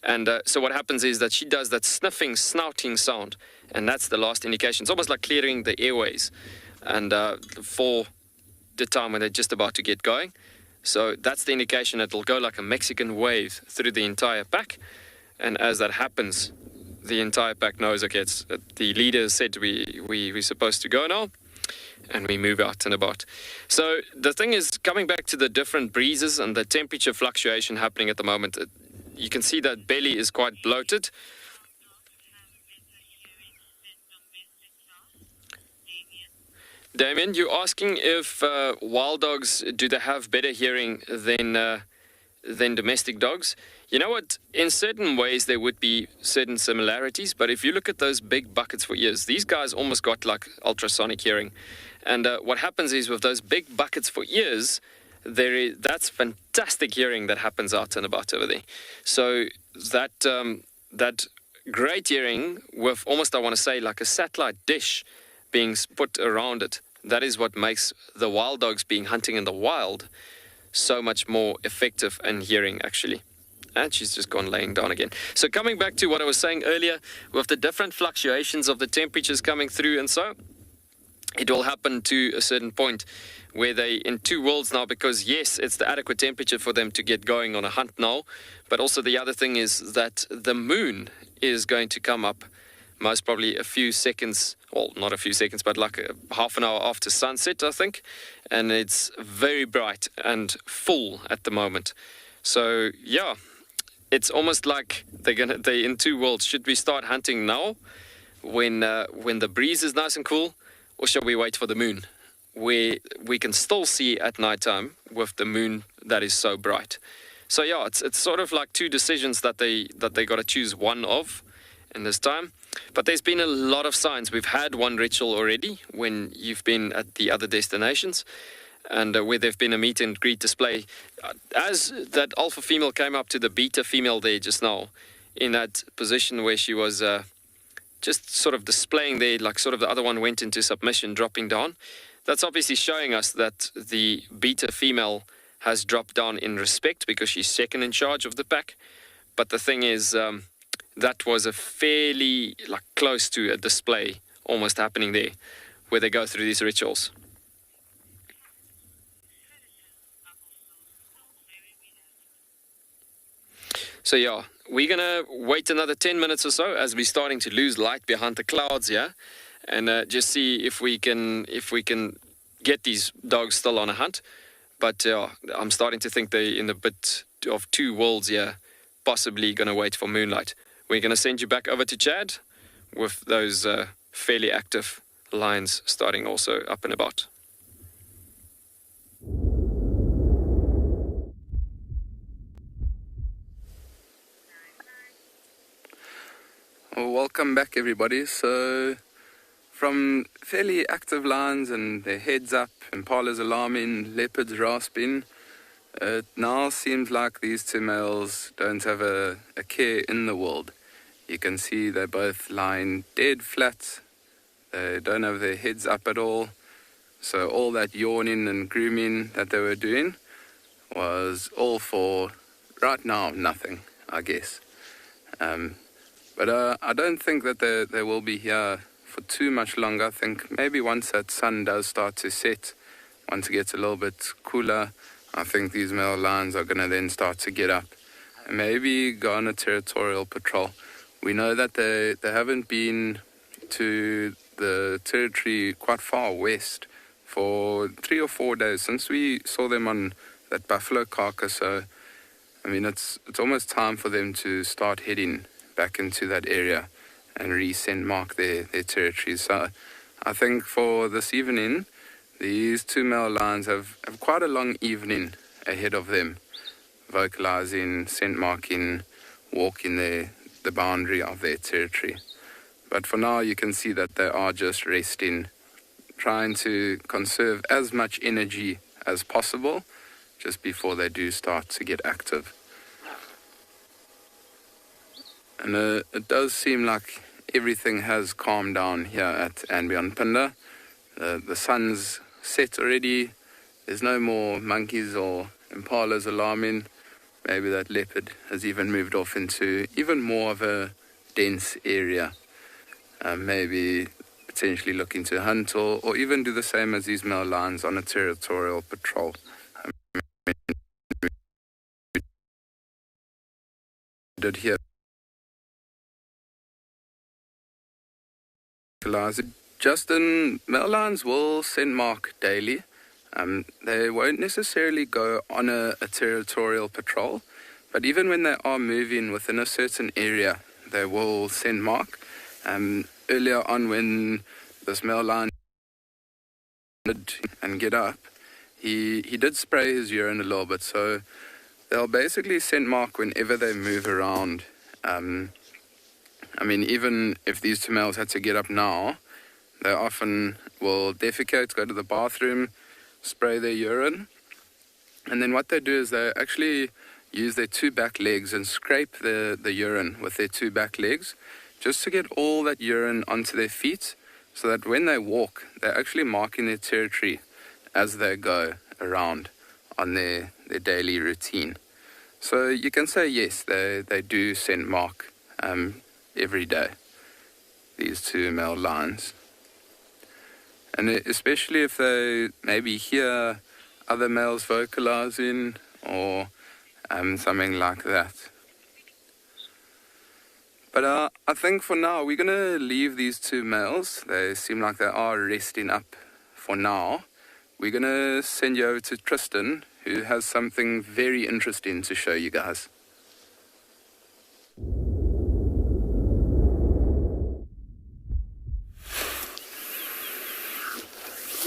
And so what happens is that she does that sniffing, snouting sound, and that's the last indication. It's almost like clearing the airways and for the time when they're just about to get going. So that's the indication that it'll go like a Mexican wave through the entire pack. And as that happens, the entire pack knows, okay, the leader said we're supposed to go now, and we move out and about. So the thing is, coming back to the different breezes and the temperature fluctuation happening at the moment, you can see that belly is quite bloated. Damien, you're asking if wild dogs, do they have better hearing than domestic dogs? You know what? In certain ways, there would be certain similarities, but if you look at those big buckets for ears, these guys almost got like ultrasonic hearing. And what happens is with those big buckets for ears, that's fantastic hearing that happens out and about over there. So that great hearing with almost, I want to say, like a satellite dish being put around it, that is what makes the wild dogs being hunting in the wild so much more effective in hearing, actually. And she's just gone laying down again. So coming back to what I was saying earlier, with the different fluctuations of the temperatures coming through, and so it will happen to a certain point where they in two worlds now, because yes, it's the adequate temperature for them to get going on a hunt now, but also the other thing is that the moon is going to come up most probably a few seconds, well, not a few seconds, but like half an hour after sunset, I think. And it's very bright and full at the moment. So, yeah, it's almost like they're in two worlds. Should we start hunting now when the breeze is nice and cool, or shall we wait for the moon, where we can still see at nighttime with the moon that is so bright? So, yeah, it's sort of like two decisions that they got to choose one of in this time. But there's been a lot of signs. We've had one ritual already when you've been at the other destinations, and where there've been a meet and greet display. As that alpha female came up to the beta female there just now, in that position where she was just sort of displaying there, like sort of the other one went into submission, dropping down. That's obviously showing us that the beta female has dropped down in respect because she's second in charge of the pack. But the thing is, that was a fairly close to a display almost happening there, where they go through these rituals. So yeah, we're gonna wait another 10 minutes or so as we're starting to lose light behind the clouds here, and just see if we can get these dogs still on a hunt. But I'm starting to think they're in a bit of two worlds here, possibly gonna wait for moonlight. We're going to send you back over to Chad with those fairly active lines starting also up and about. Well, welcome back, everybody. So from fairly active lines and their heads up, impalas alarming, leopards rasping, it now seems like these two males don't have a care in the world. You can see they're both lying dead flat. They don't have their heads up at all. So all that yawning and grooming that they were doing was all for, right now, nothing, I guess. But I don't think that they will be here for too much longer. I think maybe once that sun does start to set, once it gets a little bit cooler, I think these male lions are going to then start to get up and maybe go on a territorial patrol. We know that they haven't been to the territory quite far west for 3 or 4 days since we saw them on that buffalo carcass. So, I mean, it's almost time for them to start heading back into that area and re-scent mark their territories. So I think for this evening, these two male lions have quite a long evening ahead of them, vocalizing, scent marking, walking the boundary of their territory. But for now, you can see that they are just resting, trying to conserve as much energy as possible just before they do start to get active. And it does seem like everything has calmed down here at andBeyond Phinda. The sun's set already. There's no more monkeys or impalas alarming. Maybe that leopard has even moved off into even more of a dense area. Maybe potentially looking to hunt or even do the same as these male lions on a territorial patrol. We did hear vocalizer. Justin, male lions will scent mark daily. They won't necessarily go on a territorial patrol, but even when they are moving within a certain area, they will scent mark. Earlier on, when this male lion did and get up, he did spray his urine a little bit, so they'll basically scent mark whenever they move around. I mean, even if these two males had to get up now, they often will defecate, go to the bathroom, spray their urine, and then what they do is they actually use their two back legs and scrape the urine with their two back legs just to get all that urine onto their feet, so that when they walk, they're actually marking their territory as they go around on their daily routine. So you can say yes, they do scent mark every day, these two male lions. And especially if they maybe hear other males vocalizing or something like that. But I think for now, we're going to leave these two males. They seem like they are resting up for now. We're going to send you over to Tristan, who has something very interesting to show you guys.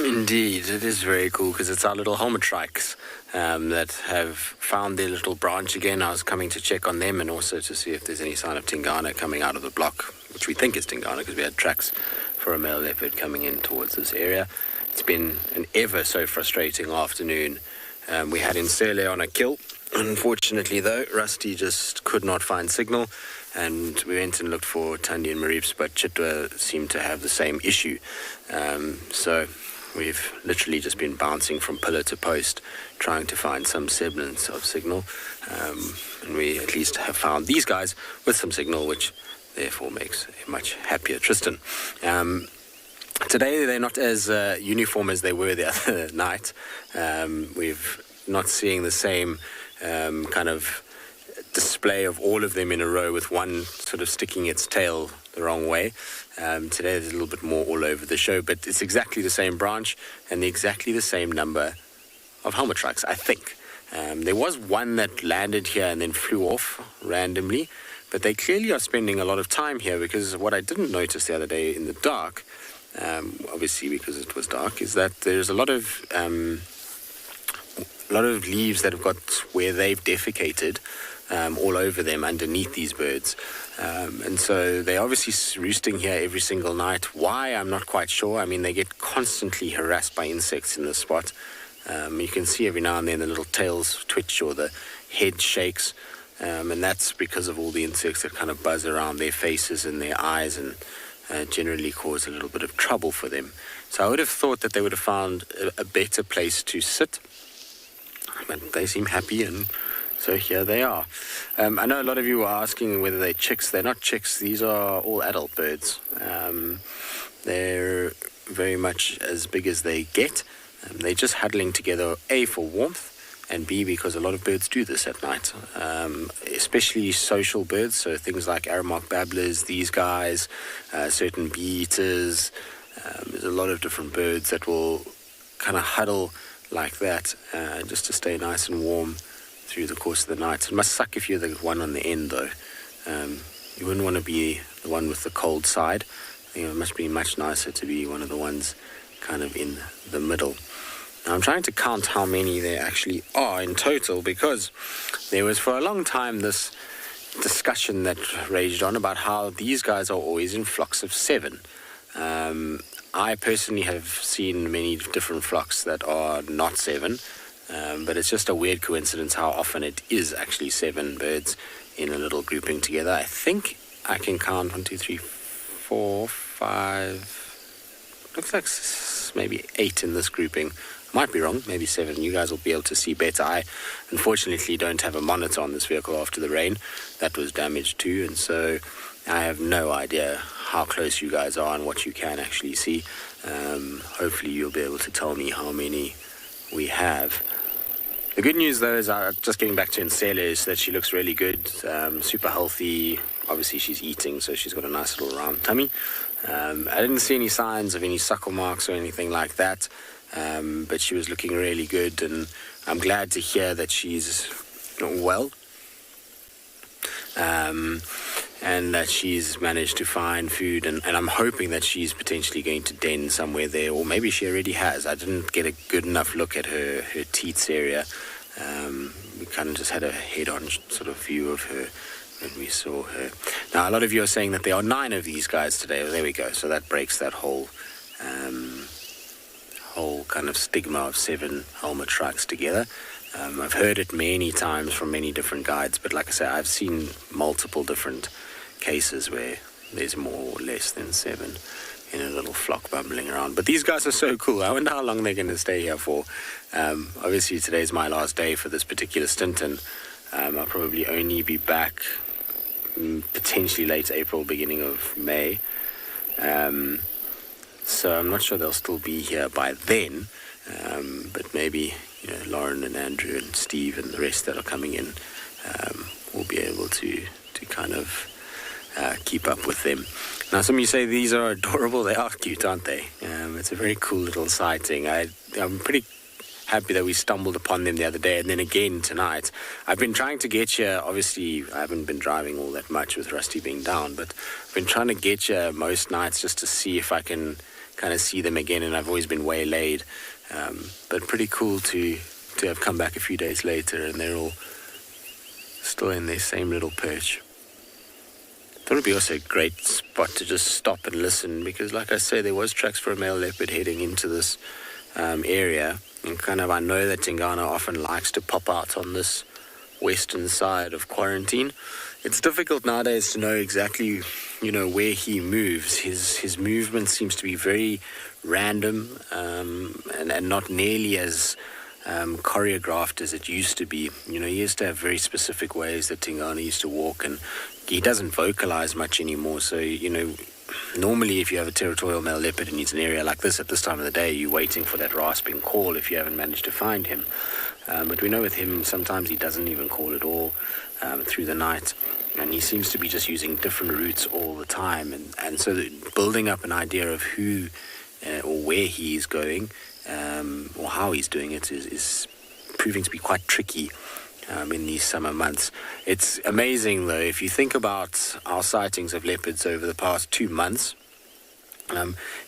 Indeed, it is very cool because it's our little helmetrikes that have found their little branch again. I was coming to check on them and also to see if there's any sign of Tingana coming out of the block, which we think is Tingana because we had tracks for a male leopard coming in towards this area. It's been an ever so frustrating afternoon. We had Nsele on a kill. Unfortunately, though, Rusty just could not find signal, and we went and looked for Thandi and Marips, but Chitwa seemed to have the same issue. So we've literally just been bouncing from pillar to post, trying to find some semblance of signal. And we at least have found these guys with some signal, which therefore makes a much happier Tristan. Today, they're not as uniform as they were the other night. We've not seeing the same kind of display of all of them in a row with one sort of sticking its tail the wrong way. Today there's a little bit more all over the show, but it's exactly the same branch and exactly the same number of helmetrikes, I think. There was one that landed here and then flew off randomly, but they clearly are spending a lot of time here, because what I didn't notice the other day in the dark, obviously because it was dark, is that there's a lot of leaves that have got where they've defecated all over them underneath these birds. And so they're obviously roosting here every single night. Why, I'm not quite sure. I mean, they get constantly harassed by insects in this spot. You can see every now and then the little tails twitch or the head shakes. And that's because of all the insects that kind of buzz around their faces and their eyes and generally cause a little bit of trouble for them. So I would have thought that they would have found a better place to sit. But they seem happy, and so here they are. I know a lot of you are asking whether they're chicks. They're not chicks. These are all adult birds. They're very much as big as they get. They're just huddling together, A, for warmth, and B, because a lot of birds do this at night, especially social birds, so things like Aramark babblers, these guys, certain bee eaters. There's a lot of different birds that will kind of huddle like that, just to stay nice and warm through the course of the night. It must suck if you're the one on the end, though. You wouldn't want to be the one with the cold side. I think it must be much nicer to be one of the ones kind of in the middle. Now, I'm trying to count how many there actually are in total, because there was for a long time this discussion that raged on about how these guys are always in flocks of 7. I personally have seen many different flocks that are not 7, but it's just a weird coincidence how often it is actually 7 birds in a little grouping together. I think I can count 1, 2, 3, 4, 5, looks like maybe 8 in this grouping. Might be wrong, maybe 7. You guys will be able to see better. I unfortunately don't have a monitor on this vehicle after the rain. That was damaged too, and so I have no idea how close you guys are and what you can actually see. Hopefully you'll be able to tell me how many we have. The good news, though, is just getting back to Nsele, is that she looks really good, super healthy. Obviously she's eating, so she's got a nice little round tummy. I didn't see any signs of any suckle marks or anything like that, but she was looking really good, and I'm glad to hear that she's well, and that she's managed to find food, and I'm hoping that she's potentially going to den somewhere there, or maybe she already has. I didn't get a good enough look at her teats area. We kind of just had a head-on sort of view of her when we saw her. Now, a lot of you are saying that there are 9 of these guys today. Well, there we go. So that breaks that whole kind of stigma of 7 helmet shrikes together. I've heard it many times from many different guides, but like I say, I've seen multiple different cases where there's more or less than 7 in a little flock bumbling around. But these guys are so cool. I wonder how long they're going to stay here for. Obviously, today's my last day for this particular stint, and I'll probably only be back potentially late April, beginning of May. So I'm not sure they'll still be here by then, but maybe Lauren and Andrew and Steve and the rest that are coming in will be able to kind of keep up with them. Now, some of you say these are adorable. They are cute, aren't they? It's a very cool little sighting. I'm pretty happy that we stumbled upon them the other day, and then again tonight. I've been trying to get you, obviously I haven't been driving all that much with Rusty being down, but I've been trying to get you most nights just to see if I can kind of see them again, and I've always been waylaid. But pretty cool to have come back a few days later and they're all still in their same little perch. Thought it'd be also a great spot to just stop and listen, because like I say, there was tracks for a male leopard heading into this area, and kind of I know that Tingana often likes to pop out on this western side of quarantine. It's difficult nowadays to know exactly where he moves. His movement seems to be very random, and not nearly as choreographed as it used to be. He used to have very specific ways that Tingana used to walk, and he doesn't vocalize much anymore. So normally if you have a territorial male leopard and he's in an area like this at this time of the day, you're waiting for that rasping call if you haven't managed to find him. But we know with him, sometimes he doesn't even call at all through the night, and he seems to be just using different routes all the time, and so building up an idea of who or where he is going, or how he's doing it is proving to be quite tricky in these summer months. It's amazing though, if you think about our sightings of leopards over the past 2 months,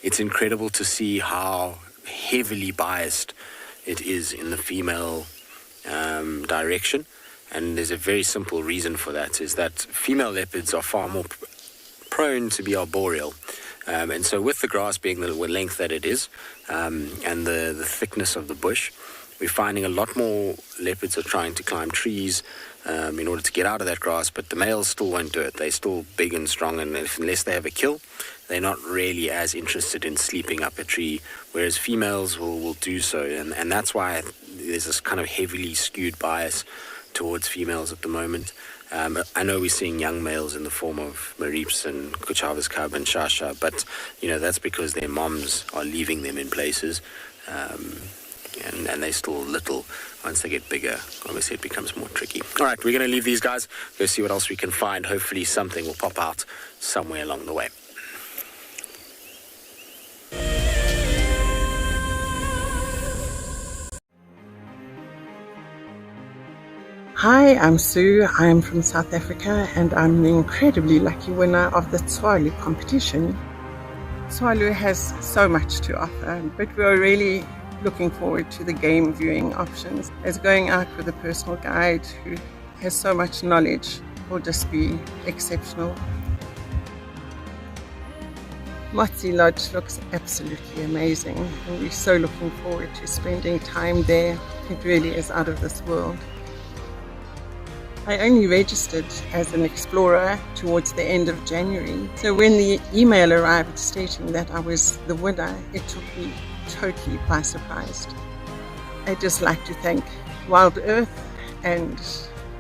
it's incredible to see how heavily biased it is in the female direction. And there's a very simple reason for that, is that female leopards are far more prone to be arboreal. And so with the grass being the length that it is, and the thickness of the bush, we're finding a lot more leopards are trying to climb trees in order to get out of that grass, but the males still won't do it. They're still big and strong, and unless they have a kill, they're not really as interested in sleeping up a tree, whereas females will do so. And that's why there's this kind of heavily skewed bias towards females at the moment. I know we're seeing young males in the form of Marips and Kuchava's cub and Shasha, but that's because their moms are leaving them in places, and they're still little. Once they get bigger, obviously it becomes more tricky. All right, we're going to leave these guys, go see what else we can find. Hopefully something will pop out somewhere along the way. Hi, I'm Sue. I'm from South Africa, and I'm the incredibly lucky winner of the Tswalu competition. Tswalu has so much to offer, but we're really looking forward to the game viewing options, as going out with a personal guide who has so much knowledge will just be exceptional. Motsi Lodge looks absolutely amazing, and we're so looking forward to spending time there. It really is out of this world. I only registered as an explorer towards the end of January, so when the email arrived stating that I was the winner, it took me totally by surprise. I'd just like to thank WildEarth and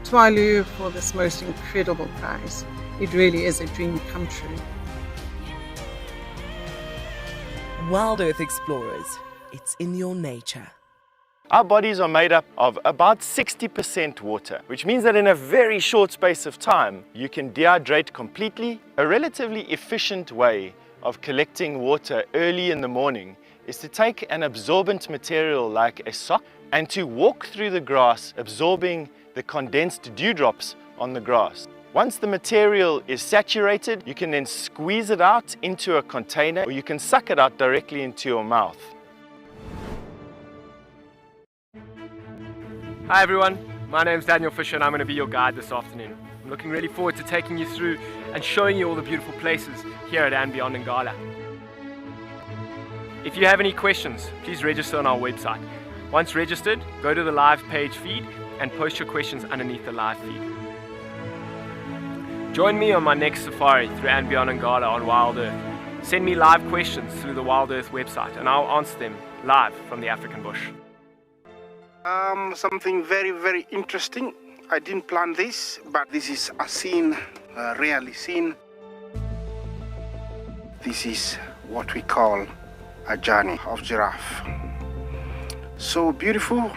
Tswalu for this most incredible prize. It really is a dream come true. WildEarth Explorers, it's in your nature. Our bodies are made up of about 60% water, which means that in a very short space of time, you can dehydrate completely, a relatively efficient way of collecting water early in the morning is to take an absorbent material like a sock and to walk through the grass absorbing the condensed dewdrops on the grass. Once the material is saturated, you can then squeeze it out into a container, or you can suck it out directly into your mouth. Hi everyone, my name's Daniel Fisher and I'm going to be your guide this afternoon. I'm looking really forward to taking you through and showing you all the beautiful places here at andBeyond in Ngala. If you have any questions, please register on our website. Once registered, go to the live page feed and post your questions underneath the live feed. Join me on my next safari through andBeyond in Ngala on WildEarth. Send me live questions through the WildEarth website and I'll answer them live from the African bush. Something very, very interesting. I didn't plan this, but this is a scene rarely seen. This is what we call a journey of giraffe. So beautiful.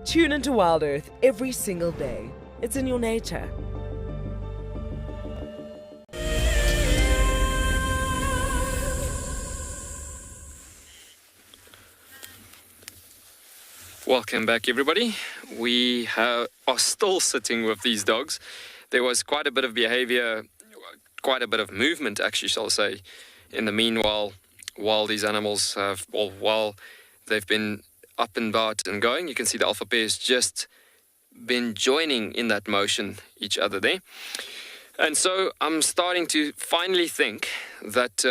Tune into WildEarth every single day. It's in your nature. Welcome back, everybody. We are still sitting with these dogs. There was quite a bit of behavior, quite a bit of movement, actually, shall I say, in the meanwhile, while these animals have, well, while they've been up and about and going. You can see the alpha pairs just been joining in that motion each other there. And so I'm starting to finally think that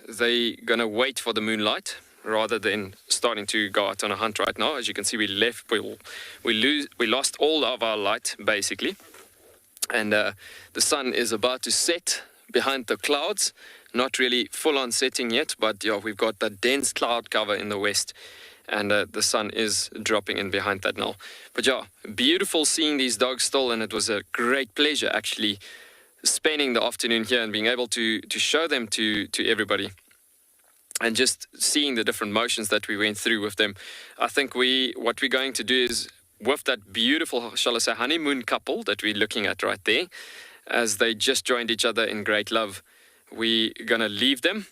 they're going to wait for the moonlight rather than starting to go out on a hunt right now. As you can see, we lost all of our light, basically. And the sun is about to set behind the clouds. Not really full-on setting yet, but yeah, we've got that dense cloud cover in the west. And the sun is dropping in behind that now. But yeah, beautiful seeing these dogs still, and it was a great pleasure actually spending the afternoon here and being able to show them to everybody. And just seeing the different motions that we went through with them. I think what we're going to do is, with that beautiful, shall I say, honeymoon couple that we're looking at right there, as they just joined each other in great love, we're going to leave them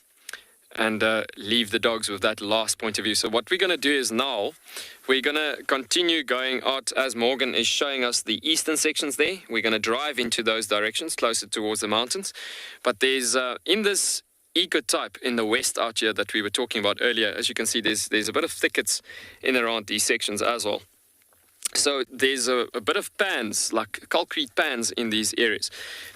and leave the dogs with that last point of view. So what we're going to do is now, we're going to continue going out as Morgan is showing us the eastern sections there. We're going to drive into those directions, closer towards the mountains. But there's, in this ecotype in the west out here that we were talking about earlier, as you can see, there's a bit of thickets in around these sections as well. So there's a bit of pans, like concrete pans in these areas.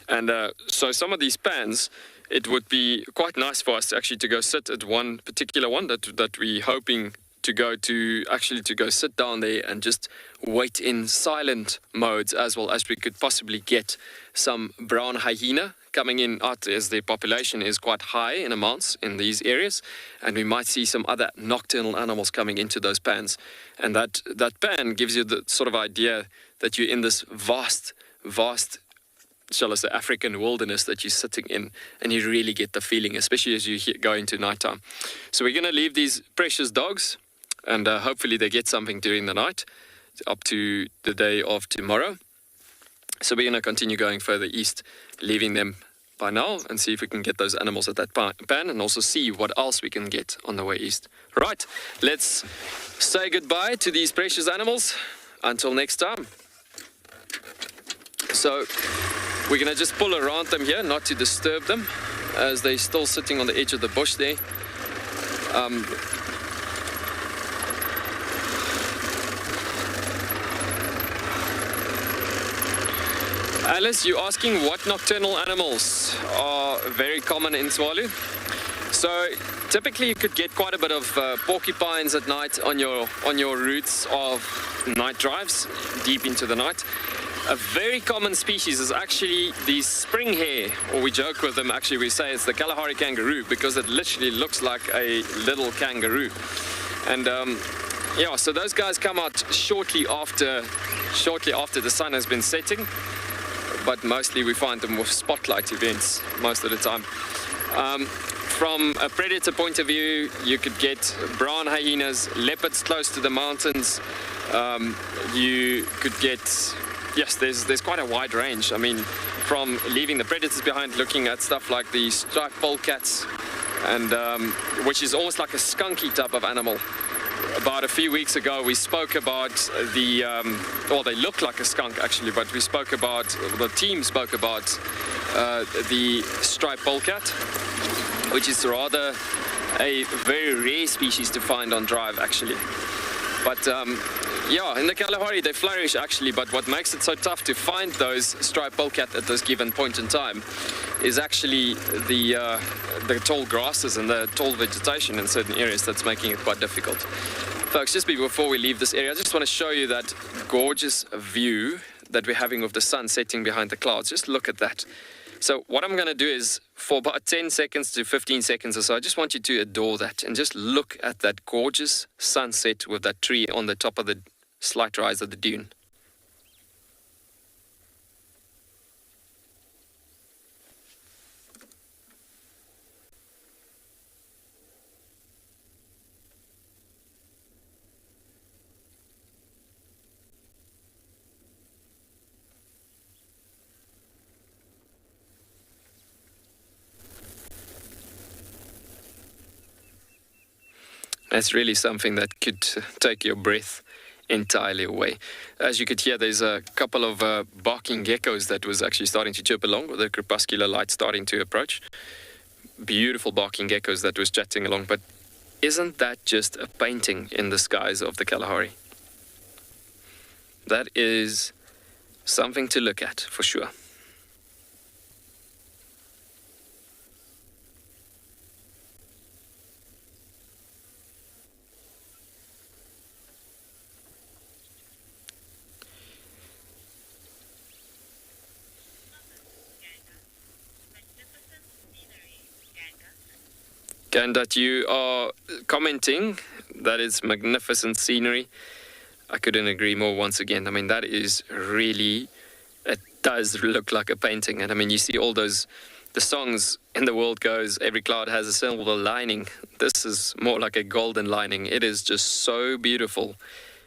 And so some of these pans, it would be quite nice for us actually to go sit at one particular one that we're hoping to go sit down there and just wait in silent modes, as well as we could possibly get some brown hyena coming in out, as their population is quite high in amounts in these areas, and we might see some other nocturnal animals coming into those pans. And that pan gives you the sort of idea that you're in this vast, shall I say, African wilderness that you're sitting in, and you really get the feeling, especially as you go into nighttime. So we're going to leave these precious dogs, and hopefully they get something during the night up to the day of tomorrow. So we're going to continue going further east, leaving them by now, and see if we can get those animals at that pan, and also see what else we can get on the way east. Right, let's say goodbye to these precious animals until next time. So we're going to just pull around them here, not to disturb them, as they're still sitting on the edge of the bush there. Alice, you're asking what nocturnal animals are very common in Tswalu. So typically you could get quite a bit of porcupines at night on your routes of night drives deep into the night. A very common species is actually the spring hare, or we joke with them, actually we say it's the Kalahari kangaroo, because it literally looks like a little kangaroo. And yeah, so those guys come out shortly after the sun has been setting, but mostly we find them with spotlight events most of the time. From a predator point of view, you could get brown hyenas, leopards close to the mountains, you could get, yes, there's quite a wide range. I mean, from leaving the predators behind, looking at stuff like the striped polecats, and which is almost like a skunky type of animal. About a few weeks ago, we spoke about the, well, they look like a skunk actually, but we spoke about, the team spoke about the striped polecat, which is rather a very rare species to find on drive actually. But yeah, in the Kalahari they flourish actually, but what makes it so tough to find those striped polecat at this given point in time is actually the tall grasses and the tall vegetation in certain areas that's making it quite difficult. Folks, just before we leave this area, I just want to show you that gorgeous view that we're having of the sun setting behind the clouds. Just look at that. So what I'm going to do is, for about 10 seconds to 15 seconds or so, I just want you to adore that and just look at that gorgeous sunset with that tree on the top of the slight rise of the dune. That's really something that could take your breath entirely away. As you could hear, there's a couple of barking geckos that was actually starting to chirp along with the crepuscular light starting to approach. Beautiful barking geckos that was chatting along, but isn't that just a painting in the skies of the Kalahari? That is something to look at for sure. And that you are commenting, that is magnificent scenery. I couldn't agree more once again. I mean, that is really, it does look like a painting. And I mean, you see all those, the songs in the world goes, every cloud has a silver lining. This is more like a golden lining. It is just so beautiful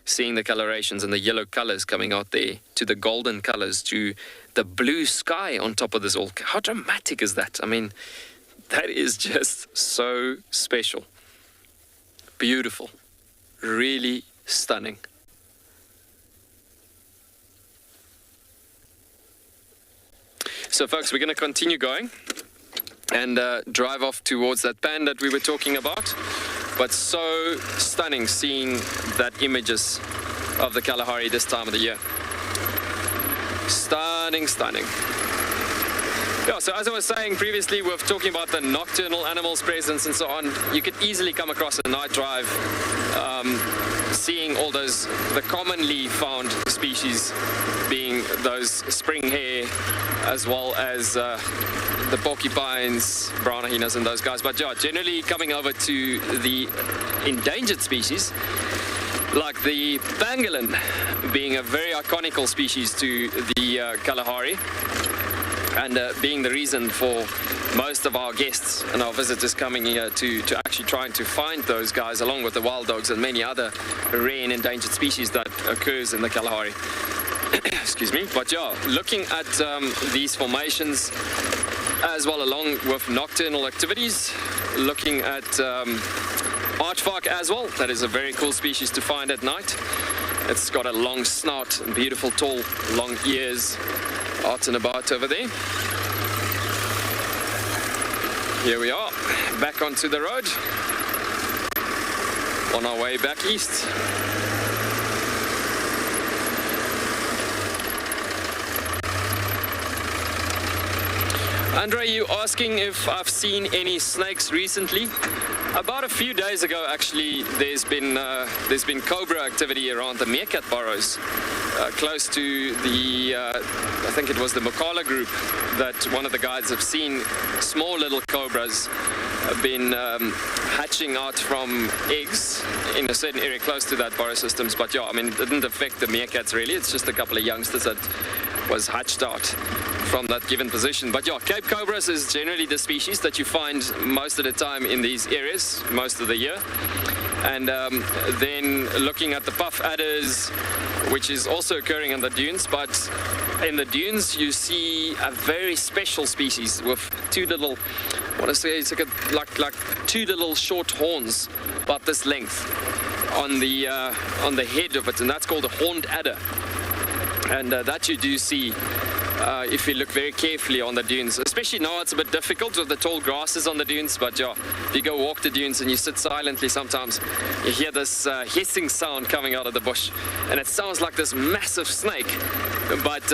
seeing the colorations and the yellow colors coming out there to the golden colors to the blue sky on top of this all. How dramatic is that? I mean, that is just so special. Beautiful. Really stunning. So folks, we're going to continue going and drive off towards that pan that we were talking about. But so stunning seeing that images of the Kalahari this time of the year. Stunning, stunning. Yeah, so as I was saying previously, we're talking about the nocturnal animals presence and so on. You could easily come across a night drive, seeing all those, the commonly found species being those spring hare, as well as the porcupines, brown hyenas and those guys. But yeah, generally coming over to the endangered species, like the pangolin being a very iconical species to the Kalahari. And being the reason for most of our guests and our visitors coming here to actually trying to find those guys, along with the wild dogs and many other rare and endangered species that occurs in the Kalahari. Excuse me. But yeah, looking at these formations as well, along with nocturnal activities, looking at archvark as well. That is a very cool species to find at night. It's got a long snout and beautiful tall long ears out and about over there. Here we are, back onto the road on our way back east. Andre, you asking if I've seen any snakes recently? About a few days ago, actually, there's been cobra activity around the meerkat burrows, close to the, I think it was the Mokala group, that one of the guides have seen small little cobras have been hatching out from eggs in a certain area close to that burrow systems. But yeah, I mean, it didn't affect the meerkats really. It's just a couple of youngsters that was hatched out. from that given position. But yeah, Cape Cobras is generally the species that you find most of the time in these areas, most of the year. And then looking at the puff adders, which is also occurring in the dunes, but in the dunes you see a very special species with two little, I want to say it's like two little short horns about this length on the head of it, and that's called a horned adder. And that you do see if you look very carefully on the dunes. Especially now it's a bit difficult with the tall grasses on the dunes, but yeah, if you go walk the dunes and you sit silently sometimes, you hear this hissing sound coming out of the bush, and it sounds like this massive snake, but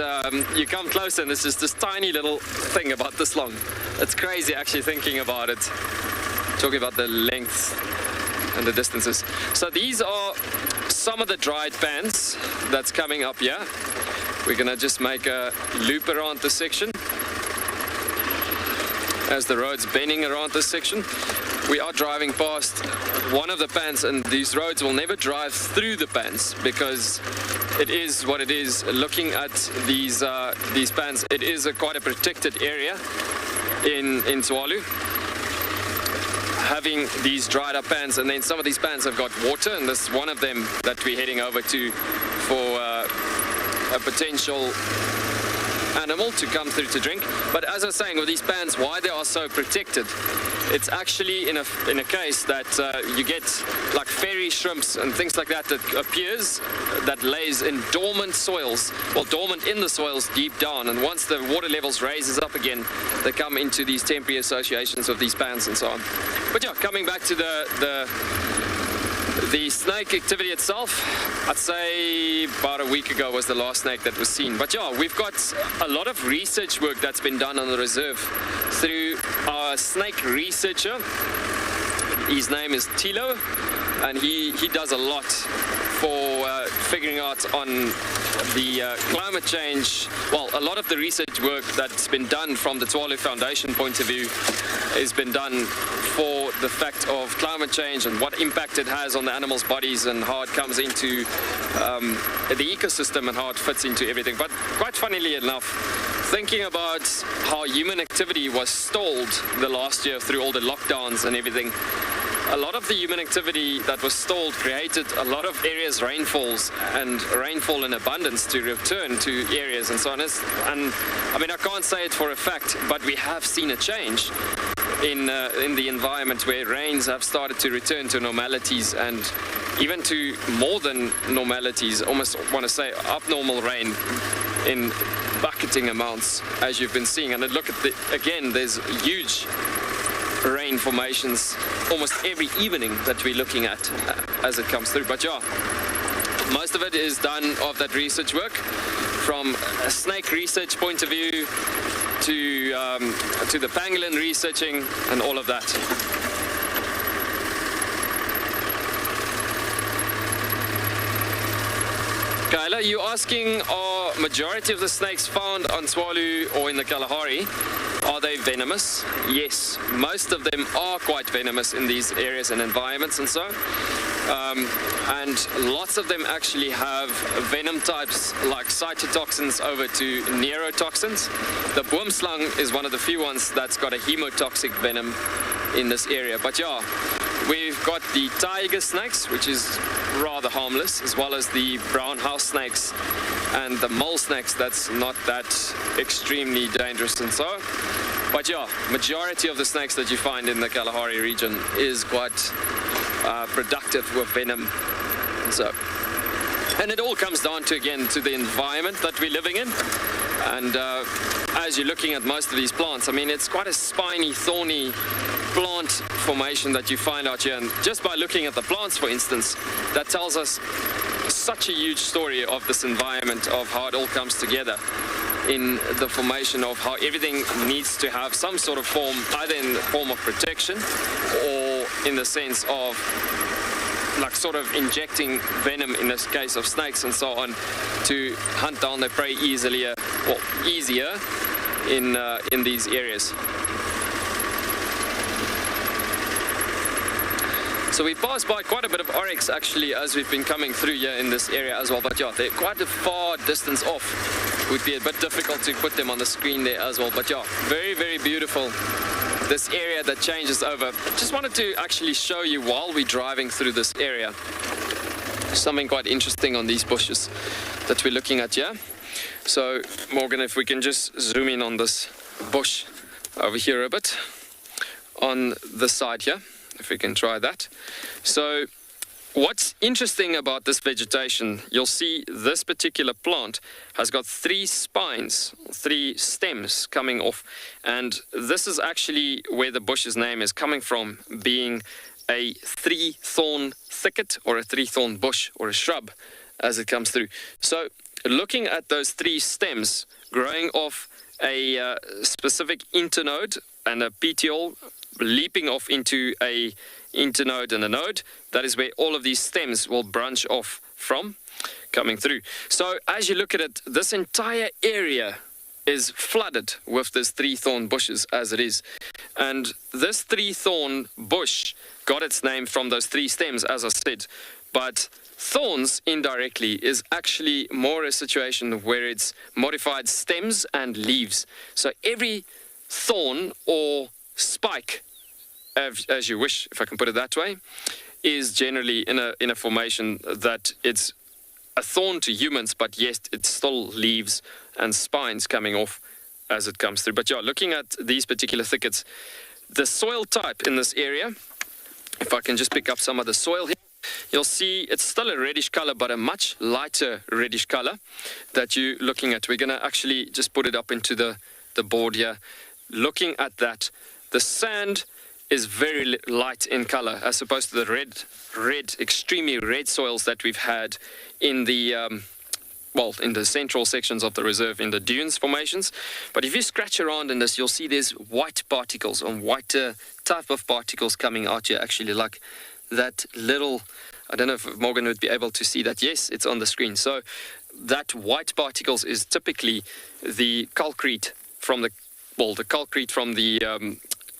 you come closer and there's just this tiny little thing about this long. It's crazy actually thinking about it, talking about the length and the distances. So these are some of the dried pans that's coming up here. We're gonna just make a loop around this section as the road's bending around this section. We are driving past one of the pans, and these roads will never drive through the pans because it is what it is. Looking at these pans, it is quite a protected area in Tswalu, having these dried up pans, and then some of these pans have got water, and this is one of them that we're heading over to for a potential animal to come through to drink. But as I was saying, with these pans, why they are so protected, it's actually in a case that you get like fairy shrimps and things like that appears, that lays in dormant soils, well, dormant in the soils deep down, and once the water levels raises up again, they come into these temporary associations of these pans and so on. But yeah, coming back to the snake activity itself, I'd say about a week ago was the last snake that was seen. But yeah, we've got a lot of research work that's been done on the reserve through our snake researcher. His name is Tilo, and he does a lot for figuring out on the climate change. Well, a lot of the research work that's been done from the Tswalu Foundation point of view has been done for the fact of climate change and what impact it has on the animals' bodies and how it comes into the ecosystem and how it fits into everything. But quite funnily enough, thinking about how human activity was stalled the last year through all the lockdowns and everything, a lot of the human activity that was stalled created a lot of areas rainfalls and rainfall in abundance to return to areas and so on. And I mean, I can't say it for a fact, but we have seen a change in the environment where rains have started to return to normalities, and even to more than normalities, almost want to say abnormal rain in bucketing amounts, as you've been seeing. And look at again, there's huge rain formations almost every evening that we're looking at as it comes through. But yeah, most of it is done of that research work from a snake research point of view to the pangolin researching and all of that. Kyla, you're asking, are majority of the snakes found on Tswalu or in the Kalahari, are they venomous? Yes, most of them are quite venomous in these areas and environments and so. And lots of them actually have venom types like cytotoxins over to neurotoxins. The boomslang is one of the few ones that's got a hemotoxic venom in this area. But yeah, we've got the tiger snakes, which is rather harmless, as well as the brown house snakes and the mole snakes that's not that extremely dangerous and so. But yeah, majority of the snakes that you find in the Kalahari region is quite productive with venom and so. And it all comes down to, again, to the environment that we're living in. And as you're looking at most of these plants, I mean, it's quite a spiny, thorny plant formation that you find out here. And just by looking at the plants, for instance, that tells us such a huge story of this environment, of how it all comes together in the formation of how everything needs to have some sort of form, either in the form of protection or in the sense of like sort of injecting venom in this case of snakes and so on to hunt down their prey easier in these areas. So we passed by quite a bit of oryx actually as we've been coming through here in this area as well, but yeah, they're quite a far distance off would be a bit difficult to put them on the screen there as well. But yeah, very, very beautiful. This area that changes over. Just wanted to actually show you while we're driving through this area something quite interesting on these bushes that we're looking at here. So Morgan, if we can just zoom in on this bush over here a bit on the side here, if we can try that. So what's interesting about this vegetation, you'll see this particular plant has got 3 spines, 3 stems coming off, and this is actually where the bush's name is coming from, being a 3-thorn thicket or a 3-thorn bush or a shrub as it comes through. So looking at those 3 stems growing off a specific internode and a petiole leaping off into a internode and a node, that is where all of these stems will branch off from coming through. So as you look at it, this entire area is flooded with this 3-thorn bushes as it is. And this 3-thorn bush got its name from those 3 stems, as I said. But thorns indirectly is actually more a situation where it's modified stems and leaves. So every thorn or spike, as you wish, if I can put it that way, is generally in a formation that it's a thorn to humans, but yes, it's still leaves and spines coming off as it comes through. But yeah, looking at these particular thickets, the soil type in this area, if I can just pick up some of the soil here, you'll see it's still a reddish color, but a much lighter reddish color that you're looking at. We're going to actually just put it up into the board here. Looking at that, the sand is very light in color as opposed to the red, extremely red soils that we've had in the in the central sections of the reserve, in the dunes formations. But if you scratch around in this, you'll see there's white particles and whiter type of particles coming out here, actually, like that little, I don't know if Morgan would be able to see that. Yes, it's on the screen. So that white particles is typically the calcrete from the calcrete from the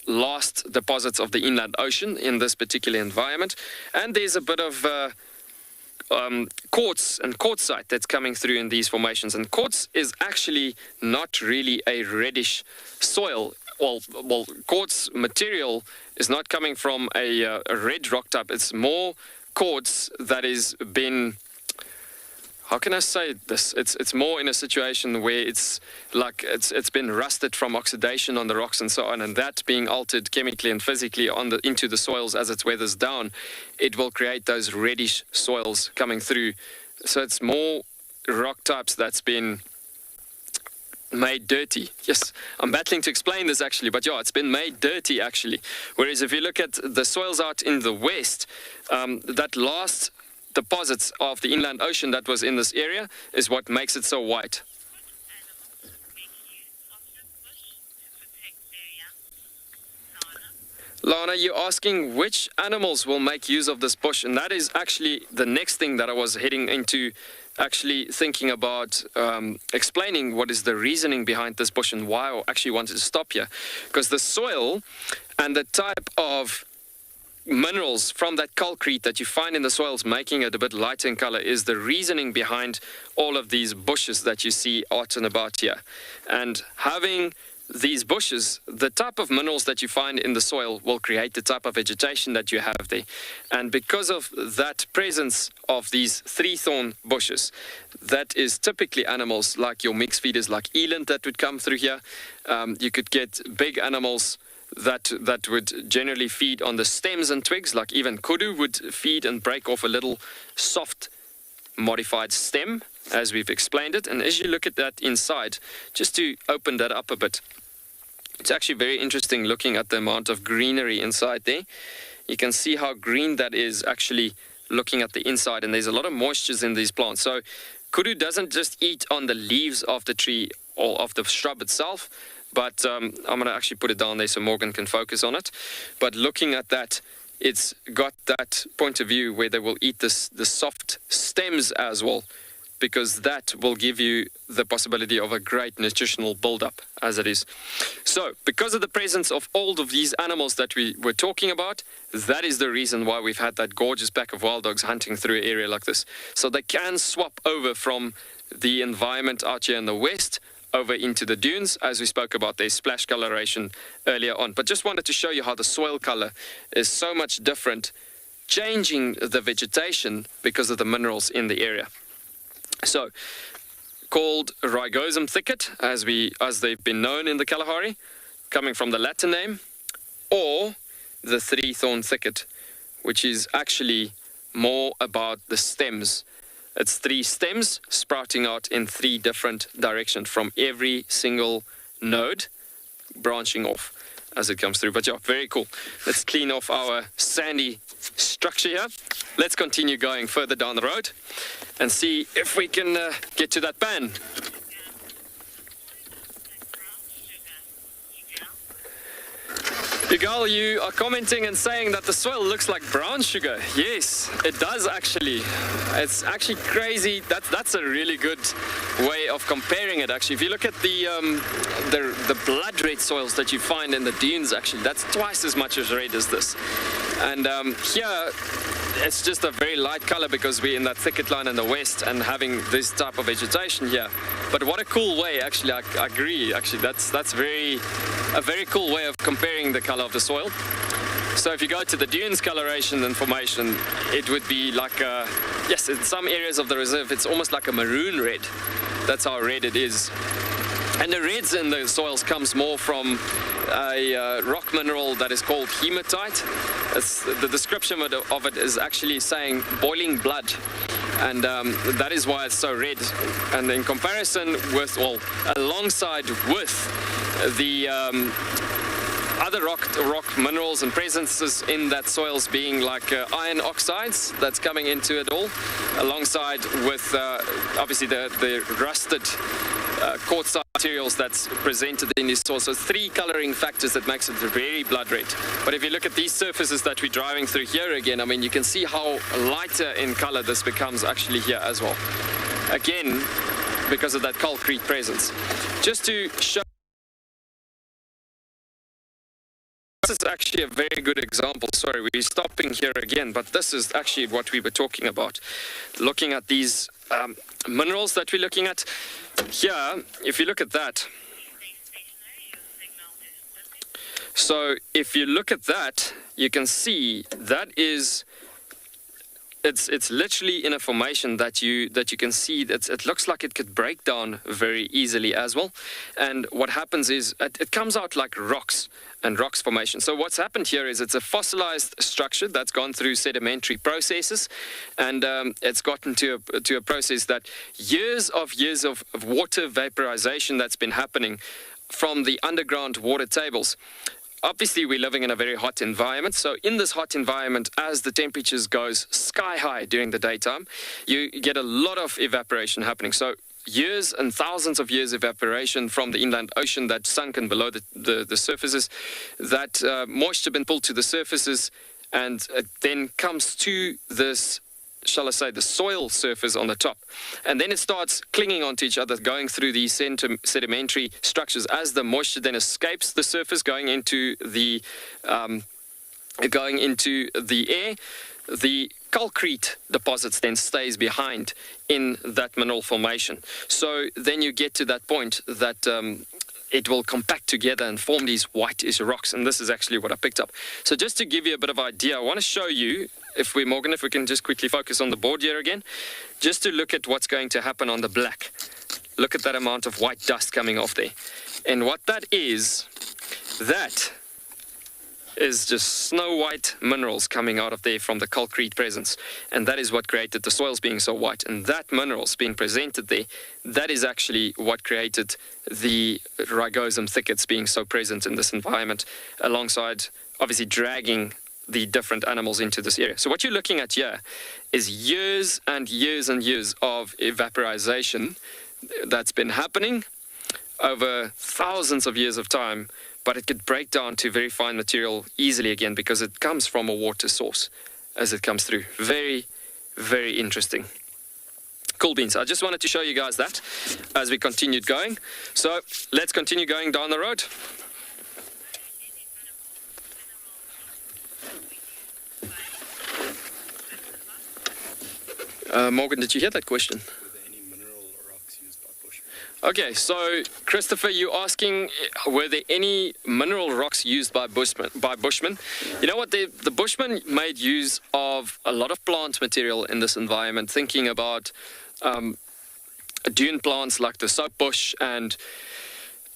last deposits of the inland ocean in this particular environment. And there's a bit of quartz and quartzite that's coming through in these formations. And quartz is actually not really a reddish soil. Well, quartz material is not coming from a red rock type. It's more quartz that has been, how can I say this? It's more in a situation where it's like it's been rusted from oxidation on the rocks and so on, and that being altered chemically and physically into the soils as it weathers down, it will create those reddish soils coming through. So it's more rock types that's been made dirty. Yes, I'm battling to explain this actually, but yeah, it's been made dirty actually. Whereas if you look at the soils out in the west, that last deposits of the inland ocean that was in this area is what makes it so white. Lana, you're asking which animals will make use of this bush, and that is actually the next thing that I was heading into, actually thinking about explaining what is the reasoning behind this bush and why I actually wanted to stop here. Because the soil and the type of minerals from that calcrete that you find in the soils, making it a bit lighter in color, is the reasoning behind all of these bushes that you see out and about here. And having these bushes, the type of minerals that you find in the soil will create the type of vegetation that you have there. And because of that presence of these 3-thorn bushes, that is typically animals like your mixed feeders, like eland, that would come through here. You could get big animals that would generally feed on the stems and twigs, like even kudu would feed and break off a little soft modified stem, as we've explained it. And as you look at that inside, just to open that up a bit, it's actually very interesting looking at the amount of greenery inside there. You can see how green that is actually looking at the inside, and there's a lot of moisture in these plants. So kudu doesn't just eat on the leaves of the tree or of the shrub itself, but I'm going to actually put it down there so Morgan can focus on it. But looking at that, it's got that point of view where they will eat the soft stems as well, because that will give you the possibility of a great nutritional buildup as it is. So because of the presence of all of these animals that we were talking about, that is the reason why we've had that gorgeous pack of wild dogs hunting through an area like this. So they can swap over from the environment out here in the west over into the dunes, as we spoke about their splash coloration earlier on. But just wanted to show you how the soil color is so much different, changing the vegetation because of the minerals in the area. So, called Rygosum thicket, as they've been known in the Kalahari, coming from the Latin name, or the three-thorn thicket, which is actually more about the stems. It's 3 stems sprouting out in 3 different directions from every single node, branching off as it comes through. But yeah, very cool. Let's clean off our sandy structure here. Let's continue going further down the road and see if we can get to that pan. Yugal, you are commenting and saying that the soil looks like brown sugar. Yes, it does actually. It's actually crazy. That's a really good way of comparing it actually. If you look at the blood red soils that you find in the dunes actually, that's twice as much as red as this. And here, it's just a very light color because we're in that thicket line in the west and having this type of vegetation here. But what a cool way, actually, I agree, actually, that's a very cool way of comparing the color of the soil. So if you go to the dunes coloration information, it would be like yes, in some areas of the reserve, it's almost like a maroon red. That's how red it is. And the reds in the soils comes more from a rock mineral that is called hematite. The description of it is actually saying boiling blood. And that is why it's so red. And in comparison with, well, alongside with the other rock minerals and presences in that soils being like iron oxides that's coming into it all, alongside with obviously the rusted quartzite materials that's presented in these soils. So 3 coloring factors that makes it very blood red. But if you look at these surfaces that we're driving through here again, I mean, you can see how lighter in color this becomes actually here as well. Again, because of that concrete presence. Just to show, this is actually a very good example. Sorry, we're stopping here again, but this is actually what we were talking about. Looking at these minerals that we're looking at here, if you look at that. So if you look at that, you can see that is, it's literally in a formation that you can see that it looks like it could break down very easily as well. And what happens is it comes out like rocks and rocks formation. So what's happened here is it's a fossilized structure that's gone through sedimentary processes, and it's gotten to a process that years of water vaporization that's been happening from the underground water tables. Obviously, we're living in a very hot environment. So in this hot environment, as the temperatures goes sky high during the daytime, you get a lot of evaporation happening. So years and thousands of years of evaporation from the inland ocean that sunken below the surfaces, that moisture been pulled to the surfaces, and it then comes to this, shall I say, the soil surface on the top. And then it starts clinging onto each other, going through these sedimentary structures as the moisture then escapes the surface, going into the air. The calcrete deposits then stays behind in that mineral formation. So then you get to that point that it will compact together and form these whitish rocks. And this is actually what I picked up. So just to give you a bit of idea, I want to show you, if we can just quickly focus on the board here again, just to look at what's going to happen on the black. Look at that amount of white dust coming off there. And what that is just snow white minerals coming out of there from the calcrete presence. And that is what created the soils being so white. And that minerals being presented there, that is actually what created the Rygosum thickets being so present in this environment, alongside obviously dragging the different animals into this area. So what you're looking at here is years and years and years of evaporization that's been happening over thousands of years of time, but it could break down to very fine material easily again because it comes from a water source as it comes through. Very, very interesting. Cool beans. I just wanted to show you guys that as we continued going. So let's continue going down the road. Morgan, did you hear that question? Okay, so Christopher, you're asking, were there any mineral rocks used by Bushmen? You know what, the Bushmen made use of a lot of plant material in this environment, thinking about dune plants like the soap bush, and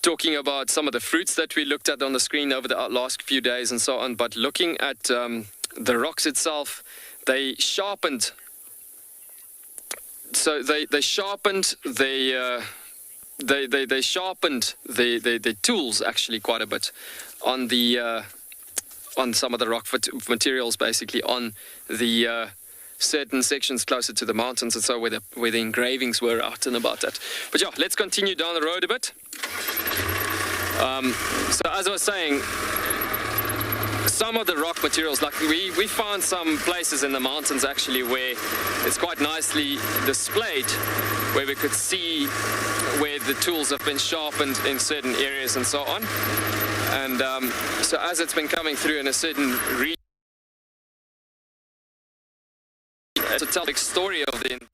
talking about some of the fruits that we looked at on the screen over the last few days and so on. But looking at the rocks itself, they sharpened. So they sharpened the tools actually quite a bit on the on some of the rock materials, basically on the certain sections closer to the mountains and so where the engravings were out and about that. But yeah, let's continue down the road a bit. So as I was saying, some of the rock materials, like we found some places in the mountains actually where it's quite nicely displayed, where we could see where the tools have been sharpened in certain areas and so on. And so as it's been coming through in a certain region, to tell the story of the environment.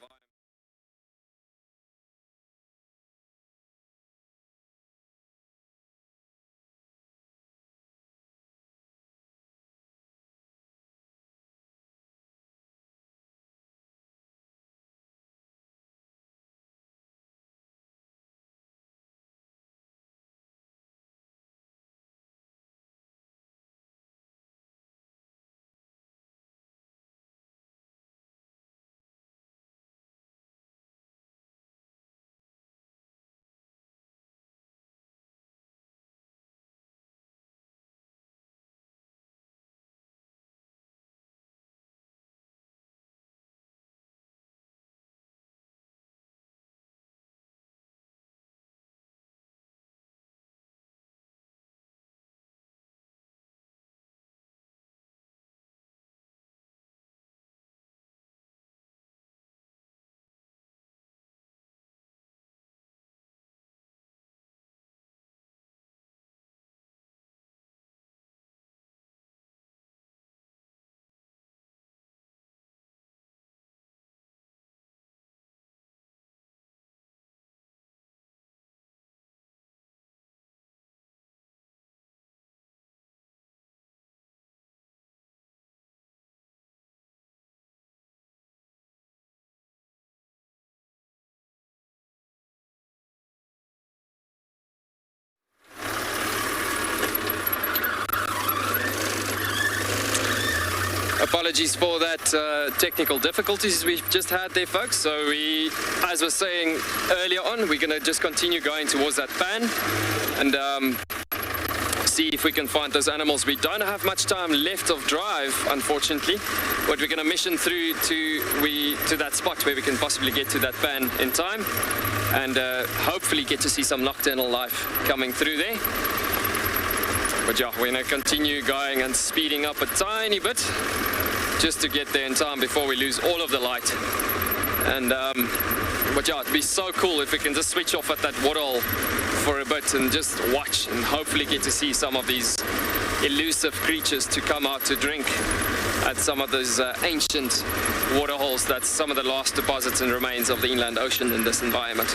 Apologies for that technical difficulties we've just had there, folks. So we, as I was saying earlier on, we're going to just continue going towards that pan and see if we can find those animals. We don't have much time left of drive, unfortunately, but we're going to mission through to that spot where we can possibly get to that pan in time and hopefully get to see some nocturnal life coming through there. But yeah, we're going to continue going and speeding up a tiny bit just to get there in time before we lose all of the light. And but yeah, it'd be so cool if we can just switch off at that waterhole for a bit and just watch and hopefully get to see some of these elusive creatures to come out to drink at some of those ancient waterholes. That's some of the last deposits and remains of the inland ocean in this environment.